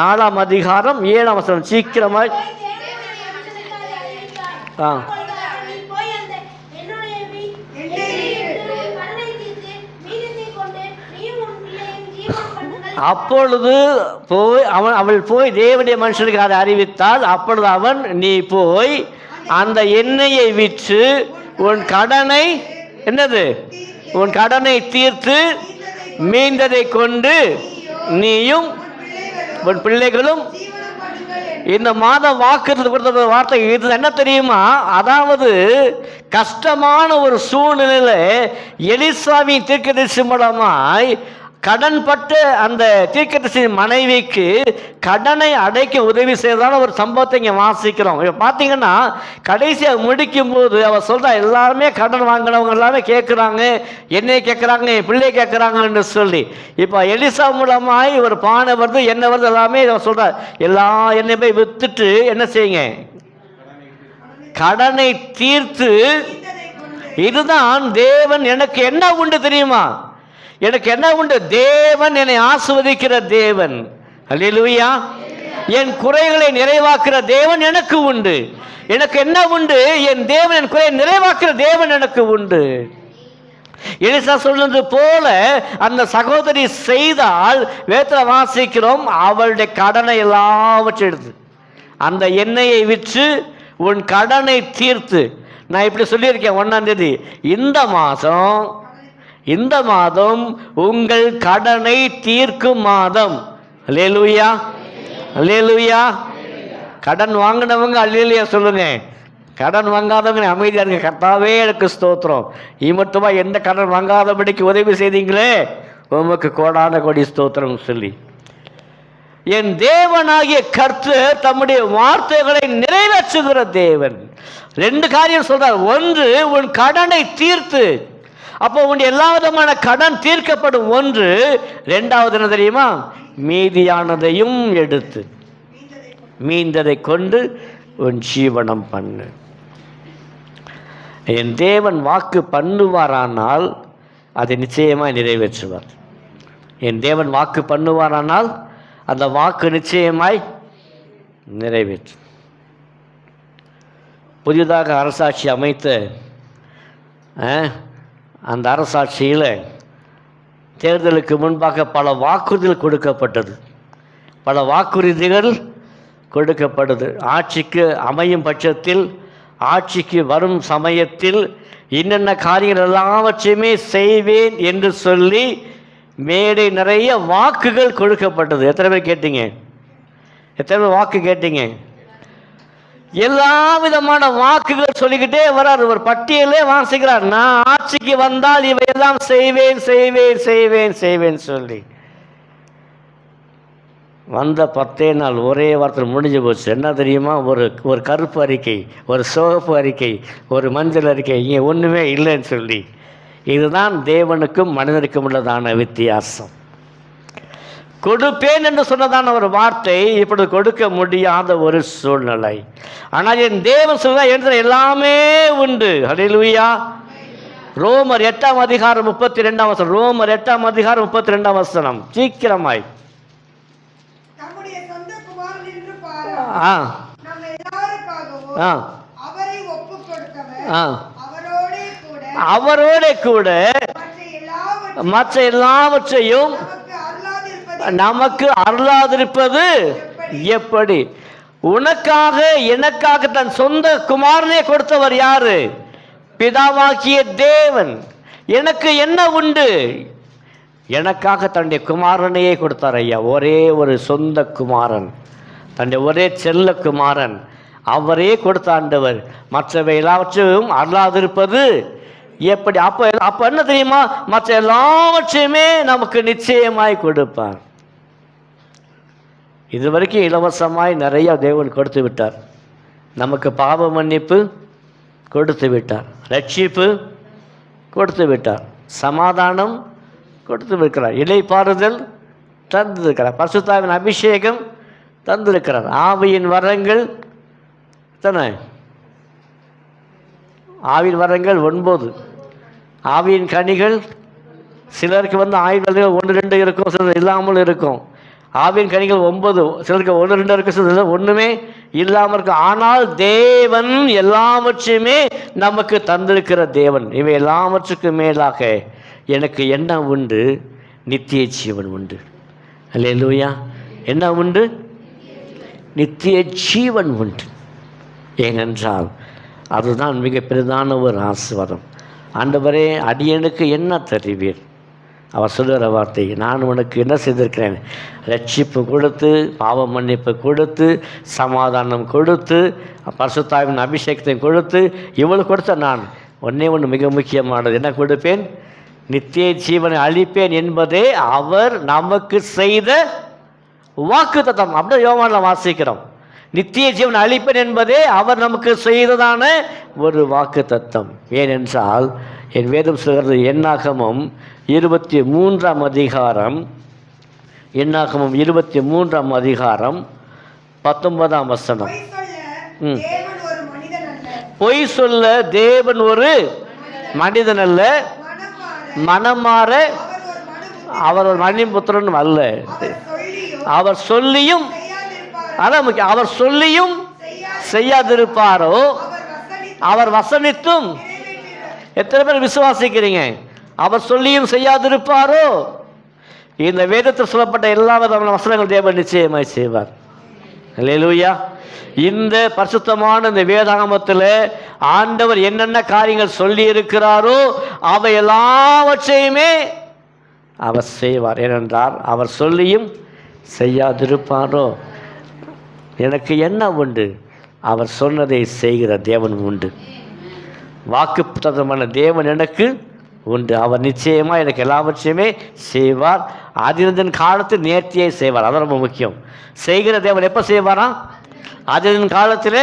4ஆம் அதிகாரம் 7ஆம் வசனம் சீக்கிரமாக. அப்பொழுது அவள் போய் தேவனுடைய மனுஷனுக்கு அதை அறிவித்தாள். அப்பொழுது அவன், நீ போய் அந்த எண்ணெயை விற்று உன் கடனை, என்னது, உன் கடனை தீர்த்து மீண்டதை கொண்டு நீயும் உன் பிள்ளைகளும். இந்த மாதம் வாக்குறுதி கொடுத்த வார்த்தை இது என்ன தெரியுமா? அதாவது கஷ்டமான ஒரு சூழ்நிலையில் எலிசாவின் தீர்க்கதரிசி மூலமாய் கடன்பட்ட அந்த தீர்க்கதரிசி மனைவிக்கு கடனை அடைக்க உதவி செய்ததான ஒரு சம்பவத்தை இங்கே வாசிக்கிறோம். இப்போ பார்த்தீங்கன்னா கடைசியாக முடிக்கும் போது அவர் சொல்கிறா, எல்லாருமே கடன் வாங்கினவங்க எல்லாமே கேட்குறாங்க, என்னை கேட்குறாங்க, என் பிள்ளை கேட்குறாங்கன்னு சொல்லி. இப்போ எலிசா மூலமாய் ஒரு பானை வருது, எண்ணெய் வருது, எல்லாமே அவர் சொல்கிறார், எல்லா எண்ணெய் போய் விற்றுட்டு என்ன செய்யுங்க, கடனை தீர்த்து. இதுதான் தேவன் எனக்கு என்ன உண்டு தெரியுமா? எனக்கு என்ன உண்டு? தேவன் என்னை ஆசீர்வதிக்கிற தேவன். அல்லேலூயா. என் குறைகளை நிறைவாக்குற தேவன் எனக்கு உண்டு. எனக்கு என்ன உண்டு? என் தேவன் என் குறையை நிறைவாக்குற தேவன் எனக்கு உண்டு. எலிசா சொன்னது போல அந்த சகோதரி செய்தால் வேதத்தில் வாசிக்கிறோம், அவளுடைய கடனை எல்லாவற்றையும் எடுத்து அந்த எண்ணெயை விற்று உன் கடனை தீர்த்து. நான் இப்படி சொல்லியிருக்கேன் 1ஆம் தேதி, இந்த மாதம் உங்கள் கடனை தீர்க்கும் மாதம். அல்லேலூயா, அல்லேலூயா. கடன் வாங்கினவங்க அல்லேலூயா சொல்லுங்க. கடன் வாங்காதவங்க அமைதியாக இருங்க. கர்த்தாவே எனக்கு ஸ்தோத்திரம், இமட்டுமா எந்த கடன் வாங்காதபடிக்கு உதவி செய்தீங்களே உமக்கு கோடான கோடி ஸ்தோத்திரம் சொல்லி. என் தேவனாகிய கர்த்தர் தம்முடைய வார்த்தைகளை நிறைவேற்றுகிற தேவன். 2 காரியம் சொல்றார். ஒன்று, உன் கடனை தீர்த்து. அப்போ உன் எல்லா விதமான கடன் தீர்க்கப்படும். ஒன்று. 2வது என்ன தெரியுமா? மீதியானதையும் எடுத்து மீந்ததை கொண்டு உன் ஜீவனம் பண்ணு. என் தேவன் வாக்கு பண்ணுவாரானால் அதை நிச்சயமாய் நிறைவேற்றுவார். என் தேவன் வாக்கு பண்ணுவாரானால் அந்த வாக்கு நிச்சயமாய் நிறைவேற்றும். புதிதாக அரசாட்சி அமைத்த அந்த அரசாட்சியில் தேர்தலுக்கு முன்பாக பல வாக்குறுதிகள் கொடுக்கப்பட்டது. பல வாக்குறுதிகள் கொடுக்கப்படுது. ஆட்சிக்கு அமையும் பட்சத்தில், ஆட்சிக்கு வரும் சமயத்தில் என்னென்ன காரியங்கள் எல்லாவற்றையுமே செய்வேன் என்று சொல்லி மேடை நிறைய வாக்குகள் கொடுக்கப்பட்டது. எத்தனை பேர் கேட்டீங்க? எத்தனை பேர் வாக்கு கேட்டீங்க? எல்லா விதமான வாக்குகள் சொல்லிக்கிட்டே வர்றார். ஒரு பட்டியலே வாசிக்கிறார். நான் ஆட்சிக்கு வந்தால் இவையெல்லாம் செய்வேன் செய்வேன் செய்வேன் செய்வேன் சொல்லி. வந்த 10 நாள் ஒரே வாரத்தில் முடிஞ்சு போச்சு. என்ன தெரியுமா? ஒரு கருப்பு அறிக்கை, ஒரு சிவப்பு அறிக்கை, ஒரு மஞ்சள் அறிக்கை, இங்கே ஒன்றுமே இல்லைன்னு சொல்லி. இதுதான் தேவனுக்கும் மனிதனுக்கும் உள்ளதான வித்தியாசம். கொடுப்பேன் என்று சொன்னதான ஒரு வார்த்தை இப்பொழுது கொடுக்க முடியாத ஒரு சூழ்நிலை. ஆனால் என் தேவன் சொல்ல என்ற எல்லாமே உண்டு. ஹல்லேலூயா. ரோமர் 8ஆம் அதிகாரம் 32ஆம் வசனம். ரோமர் 8ஆம் அதிகாரம் 32ஆம் வசனம். சீக்கிரமாய். நம்முடைய சொந்த குமாரன் என்று பாரு. நம்ம எல்லாருக்காகவும் அவரை ஒப்புக் கொடுத்தவர் அவரோட கூட மற்ற எல்லாவற்றையும் நமக்கு அருளாதிருப்பது எப்படி? உனக்காக எனக்காக தன் சொந்த குமாரனே கொடுத்தவர் யாரு? பிதாவாகிய தேவன். எனக்கு என்ன உண்டு? எனக்காக தன்னுடைய குமாரனையே கொடுத்தார் ஐயா. ஒரே ஒரு சொந்த குமாரன், தன்னுடைய ஒரே செல்ல குமாரன், அவரே கொடுத்த ஆண்டவர். மற்றவை எல்லாவற்றையும் அருளாதிருப்பது எப்படி? அப்போ என்ன தெரியுமா? மற்ற எல்லாவற்றையுமே நமக்கு நிச்சயமாய் கொடுப்பார். இதுவரைக்கும் இலவசமாய் நிறைய தேவன் கொடுத்து விட்டார். நமக்கு பாவ மன்னிப்பு கொடுத்து விட்டார், ரட்சிப்பு கொடுத்து விட்டார், சமாதானம் கொடுத்து இருக்கிறார், இளைப்பாறுதல் தந்திருக்கிறார், பரிசுத்தாவின் அபிஷேகம் தந்திருக்கிறார், ஆவியின் வரங்கள் தானே. ஆவியின் வரங்கள் 9, ஆவியின் கனிகள் சிலருக்கு ஆவியின் வரங்கள் 1 2 இருக்கும், சிலர் இல்லாமல் இருக்கும். ஆவியின் கனிகள் 9, சிலருக்கு 1 2 இருக்கும், சிலர் ஒன்றுமே இல்லாமல் இருக்கும். ஆனால் தேவன் எல்லாவற்றையுமே நமக்கு தந்திருக்கிற தேவன். இவை எல்லாவற்றுக்கும் மேலாக எனக்கு என்ன உண்டு? நித்திய ஜீவன் உண்டு. அல்லேலூயா. என்ன உண்டு? நித்திய ஜீவன் உண்டு. ஏனென்றால் அதுதான் மிக பெரிதான ஒரு ஆசீர்வாதம். ஆண்டவரே, அடியனுக்கு என்ன தருவீர்? அவர் சொல்லுகிற வார்த்தை, நான் உனக்கு என்ன செய்திருக்கிறேன்? ரட்சிப்பு கொடுத்து, பாவ மன்னிப்பு கொடுத்து, சமாதானம் கொடுத்து, பரிசுத்தாவின் அபிஷேகத்தை கொடுத்து, இவ்வளவு கொடுத்த நான் ஒன்றே ஒன்று மிக முக்கியமானது என்ன கொடுப்பேன்? நித்திய ஜீவனை அளிப்பேன் என்பதே அவர் நமக்கு செய்த வாக்குத்தத்தம். அப்படியே யோவானில் வாசிக்கிறோம். நித்திய ஜீவன் அளிப்பேன் என்பதே அவர் நமக்கு செய்ததான ஒரு வாக்குத்தத்தம். ஏனென்றால் என் வேதம் சொல்கிறது, என்னாகமம் 23ஆம் அதிகாரம், என்னாகமம் 23ஆம் அதிகாரம் 19ஆம் வசனம். பொய் சொல்ல தேவன் ஒரு மனிதன் அல்ல, மனமாற அவர் ஒரு மணிபுத்திரனும் அல்ல. அவர் சொல்லியும், அதான் முக்கியம், அவர் சொல்லியும் செய்யாதிருப்பாரோ, அவர் வசனித்தும். எத்தனை பேர் விசுவாசிக்கிறீங்க? அவர் சொல்லியும் செய்யாதிருப்பாரோ? இந்த வேதத்தில் சொல்லப்பட்ட எல்லா விதமான வசனங்கள் தேவன் நிச்சயமாய் செய்வார். அல்லேலூயா. இந்த பரிசுத்தமான இந்த வேதாகமத்தில் ஆண்டவர் என்னென்ன காரியங்கள் சொல்லி இருக்கிறாரோ அவை எல்லாவற்றையுமே அவர் செய்வார். ஏனென்றால் அவர் சொல்லியும் செய்யாதிருப்பாரோ? எனக்கு என்ன உண்டு? அவர் சொன்னதை செய்கிற தேவன் உண்டு. வாக்குத்தத்தமான தேவன் எனக்கு உண்டு. அவர் நிச்சயமாக எனக்கு எல்லாவற்றையுமே செய்வார். அதினதன் காலத்தில் நேர்த்தியை செய்வார். அது ரொம்ப முக்கியம். செய்கிற தேவன் எப்போ செய்வாரா? அதினதன் காலத்தில்.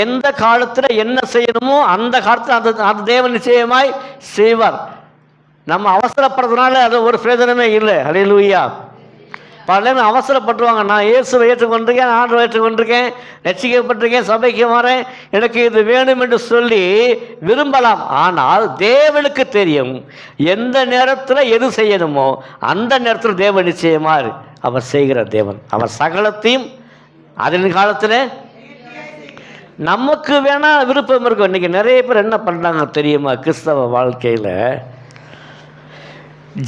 எந்த காலத்தில் என்ன செய்யணுமோ அந்த காலத்தில் அந்த தேவன் நிச்சயமாய் செய்வார். நம்ம அவசரப்படுறதுனால அது ஒரு பிரயோஜனமே இல்லை. அல்லேலூயா. பல நேரம் அவசரப்பட்டுருவாங்க. நான் இயேசுவை ஏற்றுக்கொண்டிருக்கேன், ஆண்டவரை ஏற்றுக்கொண்டிருக்கேன், ரட்சிக்கப்பட்டிருக்கேன், சபைக்கு வரேன், எனக்கு இது வேணும் என்று சொல்லி விரும்பலாம். ஆனால் தேவனுக்கு தெரியும் எந்த நேரத்தில் எது செய்யணுமோ அந்த நேரத்தில் தேவன் நிச்சயமாக அவர் செய்கிற தேவன். அவர் சகலத்தையும் அதன் காலத்தில். நமக்கு வேணால் விருப்பம் இருக்கும். இன்றைக்கி நிறைய பேர் என்ன பண்ணுறாங்க தெரியுமா? கிறிஸ்தவ வாழ்க்கையில்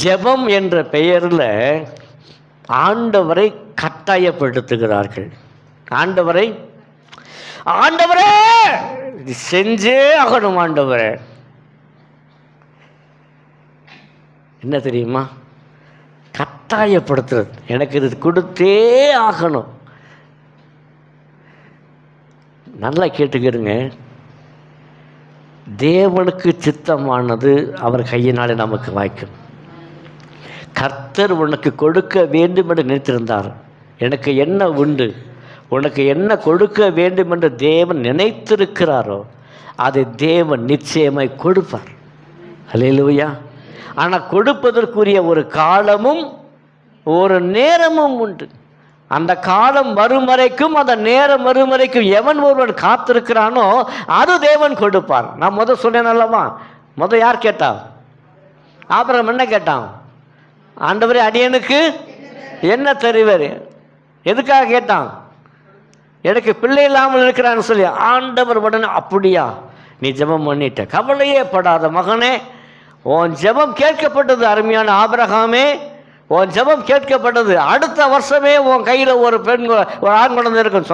ஜெபம் என்ற பெயரில் ஆண்டவரை கட்டாயப்படுத்துகிறார்கள். ஆண்டவரே செஞ்சே ஆகணும். ஆண்டவரே என்ன தெரியுமா? கட்டாயப்படுத்துறது. எனக்கு இது கொடுத்தே ஆகணும். நல்லா கேட்டுக்கிறங்க. தேவனுக்கு சித்தமானது அவர் கையினாலே நமக்கு வாய்க்கும். கர்த்தர் உனக்கு கொடுக்க வேண்டும் என்று நினைத்திருந்தார். எனக்கு என்ன உண்டு, உனக்கு என்ன கொடுக்க வேண்டும் என்று தேவன் நினைத்திருக்கிறாரோ அதை தேவன் நிச்சயமாய் கொடுப்பார். அல்லேலூயா. ஆனால் கொடுப்பதற்குரிய ஒரு காலமும் ஒரு நேரமும் உண்டு. அந்த காலம் வரும் வரைக்கும், அந்த நேரம் வரும் வரைக்கும் எவன் ஒருவன் காத்திருக்கிறானோ அது தேவன் கொடுப்பார். நான் சொன்னேன் அல்லவா, யார் கேட்டா? ஆபிரகாம் என்ன கேட்டான்? ஆண்டவரே, அடியனுக்கு என்ன தருவார்? எதுக்காக கேட்டான்? எனக்கு பிள்ளை இல்லாமல் இருக்கிறான்னு சொல்லி. ஆண்டவர் உடனே, அப்படியா, நீ ஜெபம் பண்ணிட்ட, கவலையே படாத மகனே, உன் ஜெபம் கேட்கப்பட்டது. அருமையான ஆபிரகாமே, உன் ஜெபம் கேட்கப்பட்டது. அடுத்த வருஷமே உன் கையில் ஒரு ஆண் குழந்தை இருக்கும்.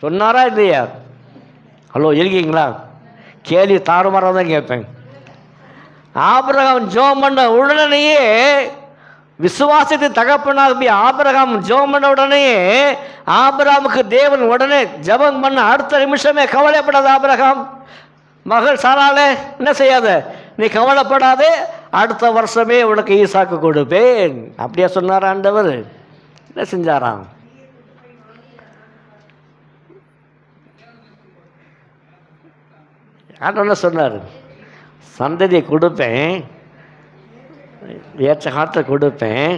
சொன்னாரா இல்லையா? ஹலோ, இருக்கீங்களா? கேள்வி தாறுமாறாக தான் கேட்பேன். ஆபிரகாம் ஜெபம் பண்ண உடனேயே, விசுவாசத்தின் தகப்பனாக ஆபிரகாம் ஜெபம் பண்ண உடனேயே, ஆபிரகாமுக்கு தேவன் உடனே ஜெபம் பண்ண அடுத்த நிமிஷமே, கவலைப்படாத ஆபிரகாம், மகள் சாராளே, என்ன செய்யாத, நீ கவலைப்படாதே, அடுத்த வருஷமே உனக்கு ஈசாக்கு கொடுப்பேன். அப்படியா சொன்னார் ஆண்டவர்? என்ன செஞ்சாராம்? ஆண்டவர் என்ன சொன்னார்? சந்ததியை கொடுப்பேன், ஏற்ற காலத்தை கொடுப்பேன்.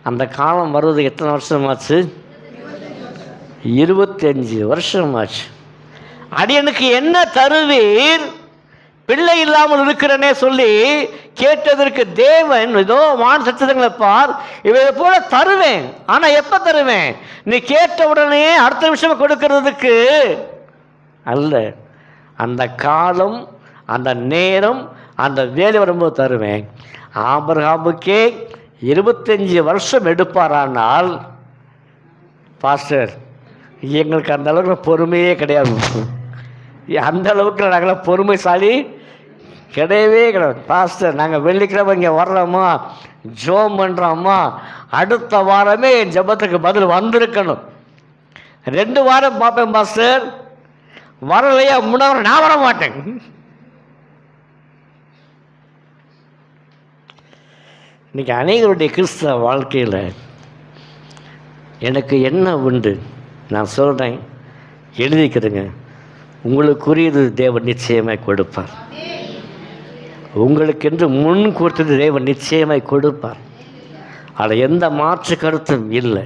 அந்த காலம் வருவது எத்தனை வருஷமாச்சு? 25 வருஷமாச்சு. அடியனுக்கு என்ன தருவீர், பிள்ளை இல்லாமல் இருக்கிறனே சொல்லி கேட்டதற்கு தேவன், இதோ வான சத்தங்களை பார், இவை போல தருவேன். ஆனால் எப்போ தருவேன்? நீ கேட்ட உடனே அடுத்த நிமிஷம் கொடுக்கறதுக்கு அல்ல. அந்த காலம், அந்த நேரம், அந்த வேலை வரும்போது தருவேன். ஆபிரகாமுக்கே 25 வருஷம் எடுப்பாரானால், பாஸ்டர், எங்களுக்கு அந்த அளவுக்கு பொறுமையே கிடையாது. அந்த அளவுக்கு நாங்களாம் பொறுமைசாலி கிடையவே கிடையாது. பாஸ்டர், நாங்கள் வெள்ளிக்கிழமை இங்கே வர்றோமா, ஜோம் பண்ணுறோமா, அடுத்த வாரமே என் ஜபத்துக்கு பதில் வந்திருக்கணும். 2 வாரம் பார்ப்பேன் பாஸ்டர், வரலையா 3 வாரம் நான் வர மாட்டேன். இன்றைக்கி அநேகருடைய கிறிஸ்தவ வாழ்க்கையில் எனக்கு என்ன உண்டு நான் சொல்கிறேன், எழுதிக்கிறேங்க. உங்களுக்குரியது தேவன் நிச்சயமாய் கொடுப்பார். உங்களுக்கென்று முன் கொடுத்தது தேவன் நிச்சயமாய் கொடுப்பார். அதில் எந்த மாற்று கருத்தும் இல்லை.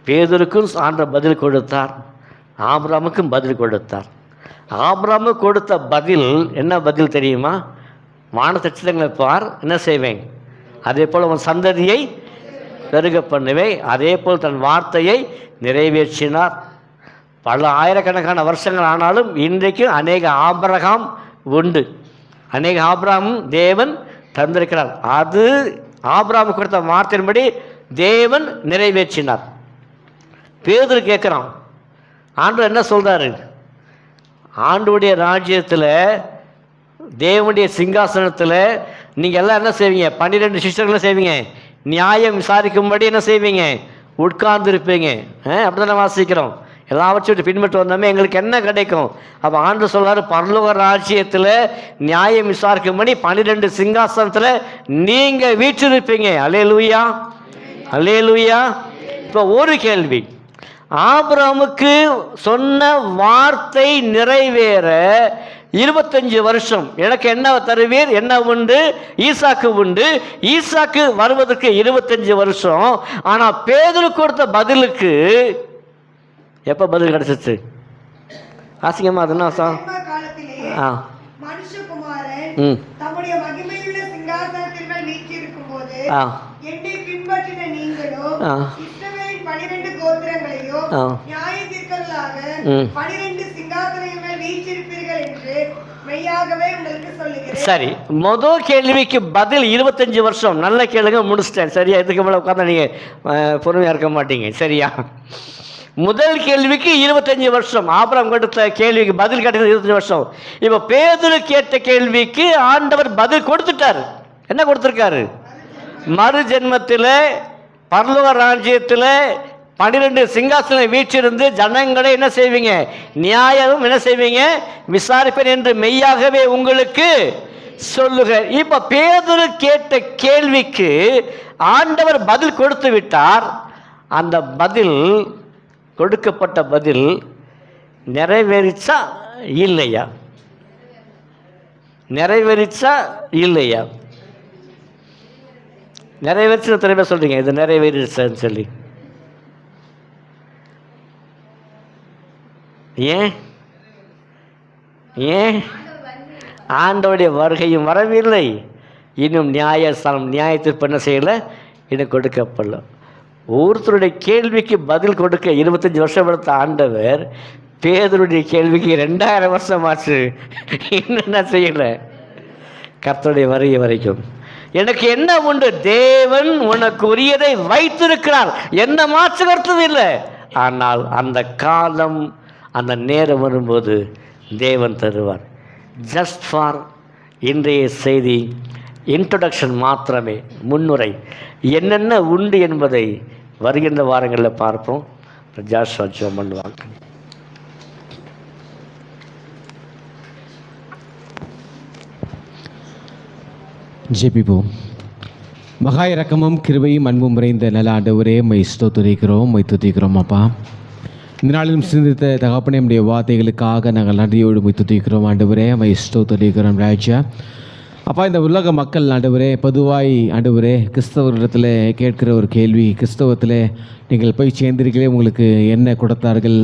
பேதுருக்கும் ஆண்டவர் பதில் கொடுத்தார், ஆபிரகாமுக்கும் பதில் கொடுத்தார். ஆபிரகாமுக்கு கொடுத்த பதில் என்ன பதில் தெரியுமா? வானத்தட்சங்களை பார், என்ன செய்வேன், அதே போல் உன் சந்ததியை பெருக பண்ணுவேன். அதே போல் தன் வார்த்தையை நிறைவேற்றினார். பல ஆயிரக்கணக்கான வருஷங்கள் ஆனாலும் இன்றைக்கும் அநேக ஆபிரகாம் உண்டு. அநேக ஆபிரகாமும் தேவன் தந்திருக்கிறார். அது ஆபிரகாமுக்கு கொடுத்த வார்த்தையின்படி தேவன் நிறைவேற்றினார். பேதுரு கேட்குறான், ஆண்டவர் என்ன சொல்கிறாரு? ஆண்டவருடைய ராஜ்யத்தில், தேவனுடைய சிங்காசனத்தில் நீங்கள் எல்லாம் என்ன செய்வீங்க? 12 சிஷ்யர்கள் செய்வீங்க, நியாயம் விசாரிக்கும்படி என்ன செய்வீங்க? உட்கார்ந்துருப்பீங்க. அப்படி தானே வாசிக்கிறோம். எல்லாவற்றையும் பின்பற்றி வந்தோமே எங்களுக்கு என்ன கிடைக்கும்? அப்போ ஆண்டவர் சொல்கிறார், பரலோக ராஜ்யத்தில் நியாயம் விசாரிக்கும்படி 12 சிங்காசனத்தில் நீங்கள் வீற்றிருப்பீங்க. அல்லேலூயா, அல்லேலூயா. இப்போ ஒரு கேள்வி, ஆபிரகாமுக்கு சொன்ன வார்த்தை நிறைவேற 25 வருஷம், எனக்கு என்ன தருவீர், என்ன உண்டு, ஈசாக்கு உண்டு. ஈசாக்கு வருவதற்கு 25 வருஷம். ஆனால் பேதுரு கொடுத்த பதிலுக்கு எப்போ பதில் கிடைச்சிச்சு? ஆசிங்கம்மா, அதுனா மனுஷகுமாரன் தம்முடைய மகிமையுள்ள சிங்காசனத்தின் மேல் வீற்றிருக்கும் போது என்னை பின்பற்றின நீங்களோ இஸ்ரவேலின் 12 கோத்திரங்களையோ நியாயத்தீர்க்கர்களாக 12 சிங்காசனத்தின் மேல் வீற்றிருப்பீர்கள் என்று மெய்யாகவே உங்களுக்கு சொல்லுகிறேன். சரி, முதல் கேள்விக்கு பதில் 25 வருஷம். நல்ல கேளுங்க, முடிச்சிட்டேன். சரியா? இதுக்கு மேலே உட்காந்து நீங்கள் பொறுமையாக இருக்க மாட்டீங்க. சரியா? முதல் கேள்விக்கு 25 வருஷம், ஆபிரகாம் கொடுத்த கேள்விக்கு பதில் கிடைத்தது 25 வருஷம். இப்போ பேதுரு கேட்ட கேள்விக்கு ஆண்டவர் பதில் கொடுத்துட்டார். என்ன கொடுத்துருக்காரு? மறு ஜென்மத்தில் பரலோக ராஜ்யத்தில் 12 சிங்காசனம் வீற்றிருந்து ஜனங்களை என்ன செய்வீங்க? நியாயம் என்ன செய்வீங்க? விசாரிப்பேன் என்று மெய்யாகவே உங்களுக்கு சொல்லுக. இப்போ பேதுரு கேட்ட கேள்விக்கு ஆண்டவர் பதில் கொடுத்து விட்டார். அந்த பதில், கொடுக்கப்பட்ட பதில் நிறைவேறிச்சா இல்லையா? நிறைவேறிச்சா இல்லையா? நிறைவேற்று எத்தனை பேர் சொல்கிறீங்க இது நிறைவேறிடுச்சுன்னு சொல்லி? ஏன் ஏன் ஆண்டவருடைய வருகையும் வரவில்லை, இன்னும் நியாயஸ்தானம் நியாயத்தீர்ப்பு என்ன செய்யலை, இன்னும் கொடுக்கப்படல. ஒருத்தருடைய கேள்விக்கு பதில் கொடுக்க 25 வருஷம் எடுத்த ஆண்டவர் பேதுருடைய கேள்விக்கு 2000 வருஷம் ஆச்சு, இன்னும் என்ன செய்யலை, கர்த்தருடைய வருகை வரைக்கும். எனக்கு என்ன உண்டு, தேவன் உனக்கு உரியதை வைத்திருக்கிறார், என்ன மாற்று கருத்தும் இல்லை. ஆனால் அந்த காலம் அந்த நேரம் வரும்போது தேவன் தருவார். ஜஸ்ட் ஃபார் இன்றைய செய்தி இன்ட்ரொடக்ஷன் மாத்திரமே, முன்னுரை. என்னென்ன உண்டு என்பதை வருகின்ற வாரங்களில் பார்ப்போம். ஜாஷுவா ஜெபம் பண்ணுவாங்க. ஜெபிப்போம். மகா இரக்கமும் கிருபையும் அன்பும் நிறைந்த நல்ல ஆண்டவரே, மை ஸ்தோத்திரிக்கிறோம், மை துதிக்கிறோம். அப்பா, இந்த நாளிலும் சிந்தித்த தகப்பனே, நம்முடைய வார்த்தைகளுக்காக நாங்கள் நன்றியோடு மை துதிக்கிறோம். ஆண்டவரே, மை ஸ்தோத்திரிக்கிறோம் ராஜா. அப்பா, இந்த உலக மக்கள் ஆண்டவரே, பொதுவாய் ஆண்டவரே கிறிஸ்தவரிடத்தில் கேட்கிற ஒரு கேள்வி, கிறிஸ்தவத்தில் நீங்கள் போய் சேர்ந்திருக்கீங்களே, உங்களுக்கு என்ன கொடுத்தார்கள்,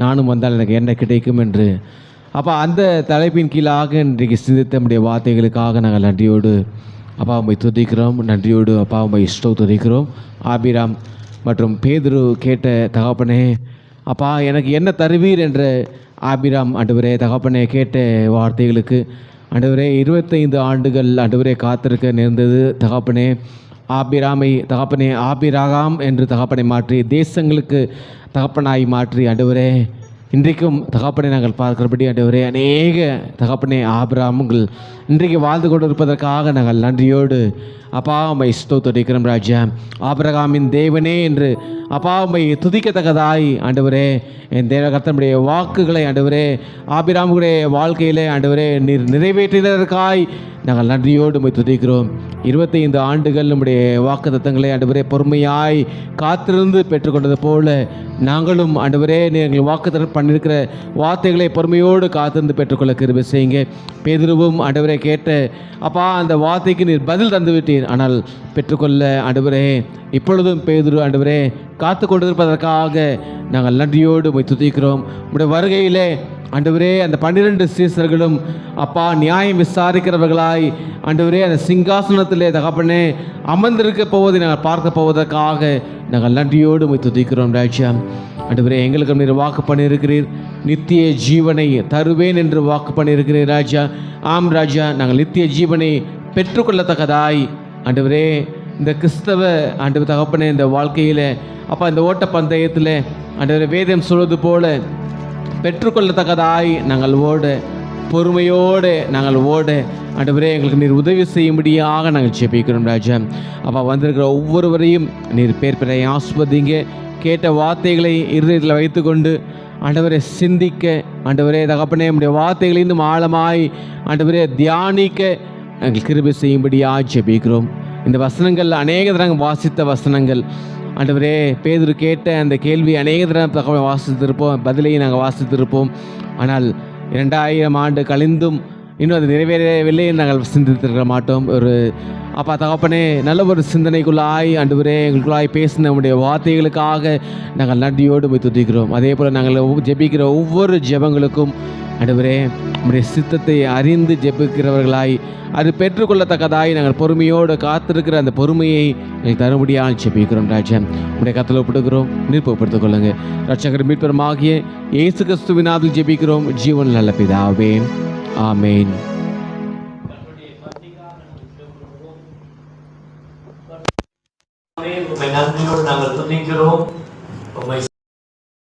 நானும் வந்தால் எனக்கு என்ன கிடைக்கும் என்று. அப்போ அந்த தலைப்பின் கீழாக இன்றைக்கு சிந்தித்த நம்முடைய வார்த்தைகளுக்காக நாங்கள் நன்றியோடு அப்பா உம்மை துதிக்கிறோம், நன்றியோடு அப்பா உம்மை ஸ்தோத்திரிக்கிறோம். ஆபிராம் மற்றும் பேதுரு கேட்ட தகப்பனே, அப்பா எனக்கு என்ன தருவீர் என்ற ஆபிராம் ஆண்டவரே தகப்பனே கேட்ட வார்த்தைகளுக்கு ஆண்டவரே 25 ஆண்டுகள் ஆண்டவரே காத்திருக்க நேர்ந்தது. தகப்பனே ஆபிராமை தகப்பனே ஆபிராகாம் என்று தகப்பனை மாற்றி தேசங்களுக்கு தகப்பனாய் மாற்றி ஆண்டவரே இன்றைக்கும் தகப்பனை நாங்கள் பார்க்கிறபடி ஆண்டவரே அநேக தகப்பனே ஆபிராமுங்கள் இன்றைக்கு வாழ்ந்து கொண்டு இருப்பதற்காக நாங்கள் நன்றியோடு அப்பா உம்மை ஸ்தோத்திரிக்கிறோம் ராஜா. ஆபிரகாமின் தேவனே என்று அப்பா உம்மை துதிக்கத்தக்கதாய் ஆண்டவரே என் தேவ கர்த்தருடைய வாக்குகளை ஆண்டவரே ஆபிராமுடைய வாழ்க்கையிலே ஆண்டவரே நீர் நிறைவேற்றினதற்காய் நாங்கள் நன்றியோடு உம்மை துதிக்கிறோம். 25 ஆண்டுகள் நம்முடைய வாக்கு தத்தங்களை ஆண்டவரே பொறுமையாய் காத்திருந்து பெற்றுக்கொண்டது போல நாங்களும் ஆண்டவரே நீங்கள் வாக்கு பண்ணியிருக்கிற வார்த்தைகளை பொறுமையோடு காத்திருந்து பெற்றுக்கொள்ள கிருபை செய்யுங்க. பேதுருவும் ஆண்டவரே கேட்ட அப்பா அந்த வார்த்தைக்கு நீர் பதில் தந்து விட்டீர், ஆனால் பெற்றுக்கொள்ள ஆண்டவரே இப்பொழுதும் பேதுரு ஆண்டவரே காத்து கொண்டிருப்பதற்காக நாங்கள் நன்றியோடு உம்மை துதிக்கிறோம். உம்முடைய வருகையிலே ஆண்டவரே அந்த 12 சீசர்களும் அப்பா நியாயம் விசாரிக்கிறவர்களாய் ஆண்டவரே அந்த சிங்காசனத்திலே தகப்பனே அமர்ந்திருக்க போவதை நாங்கள் பார்க்க போவதற்காக நாங்கள் நன்றியோடு உம்மை துதிக்கிறோம் ராஜா. ஆண்டவரே எங்களுக்கு நீர் வாக்கு பண்ணியிருக்கிறீர், நித்திய ஜீவனை தருவேன் என்று வாக்கு பண்ணியிருக்கிறீர் ராஜா. ஆம் ராஜா, நாங்கள் நித்திய ஜீவனை பெற்றுக்கொள்ளத்தக்கதாய் ஆண்டவரே இந்த கிறிஸ்தவ ஆண்டவர் தகப்பனே இந்த வாழ்க்கையில் அப்பா இந்த ஓட்ட பந்தயத்தில் ஆண்டவரே வேதம் சொல்வது போல பெற்றுக்கொள்ளத்தக்கதாய் நாங்கள் ஓட பொறுமையோடு நாங்கள் ஓட ஆண்டவரே எங்களுக்கு நீர் உதவி செய்யும்படியாக நாங்கள் ஜெபிக்கிறோம் ராஜா. அப்பா வந்திருக்கிற ஒவ்வொருவரையும் நீர் பேர் பெற ஆஸ்வதிங்க. கேட்ட வார்த்தைகளை இருதயத்தில் வைத்துக்கொண்டு ஆண்டவரை சிந்திக்க ஆண்டவரே தகப்பனே நம்முடைய வார்த்தைகளை இன்னும் ஆழமாய் ஆண்டவரே தியானிக்க நாங்கள் கிருபை செய்யும்படியாக ஜெபிக்கிறோம். இந்த வசனங்கள் அநேக தரம் வாசித்த வசனங்கள் ஆண்டவரே பேதுரு கேட்ட அந்த கேள்வி அநேக தரம் தகவல் வாசித்திருப்போம், பதிலையும் நாங்கள் வாசித்திருப்போம். ஆனால் 2000 ஆண்டு கழிந்தும் இன்னும் அது நிறைவேறவில்லை நாங்கள் சிந்தித்திருக்க மாட்டோம். ஒரு அப்பா தகப்பனே நல்ல ஒரு சிந்தனைக்குள்ளாய் ஆண்டவரே எங்களுக்குள்ளாய் பேசின நம்முடைய வார்த்தைகளுக்காக நாங்கள் நன்றியோடு போய் துதிக்கிறோம். அதே போல் நாங்கள் ஜெபிக்கிற ஒவ்வொரு ஜெபங்களுக்கும் ஆண்டவரே நம்முடைய சித்தத்தை அறிந்து ஜெபிக்கிறவர்களாய் அது பெற்றுக்கொள்ளத்தக்கதாய் நாங்கள் பொறுமையோடு காத்திருக்கிற அந்த பொறுமையை எங்களுக்கு தரும்படியாக ஜெபிக்கிறோம் ராஜா. உடைய கத்தில் ஒப்பிடுகிறோம், நிற்பப்படுத்திக் கொள்ளுங்க. ரட்சகர் மீட்பருமாகிய இயேசு கிறிஸ்துவின் நாமத்தில் ஜெபிக்கிறோம் ஜீவன் நல்ல பிதாவே, ஆமேன்.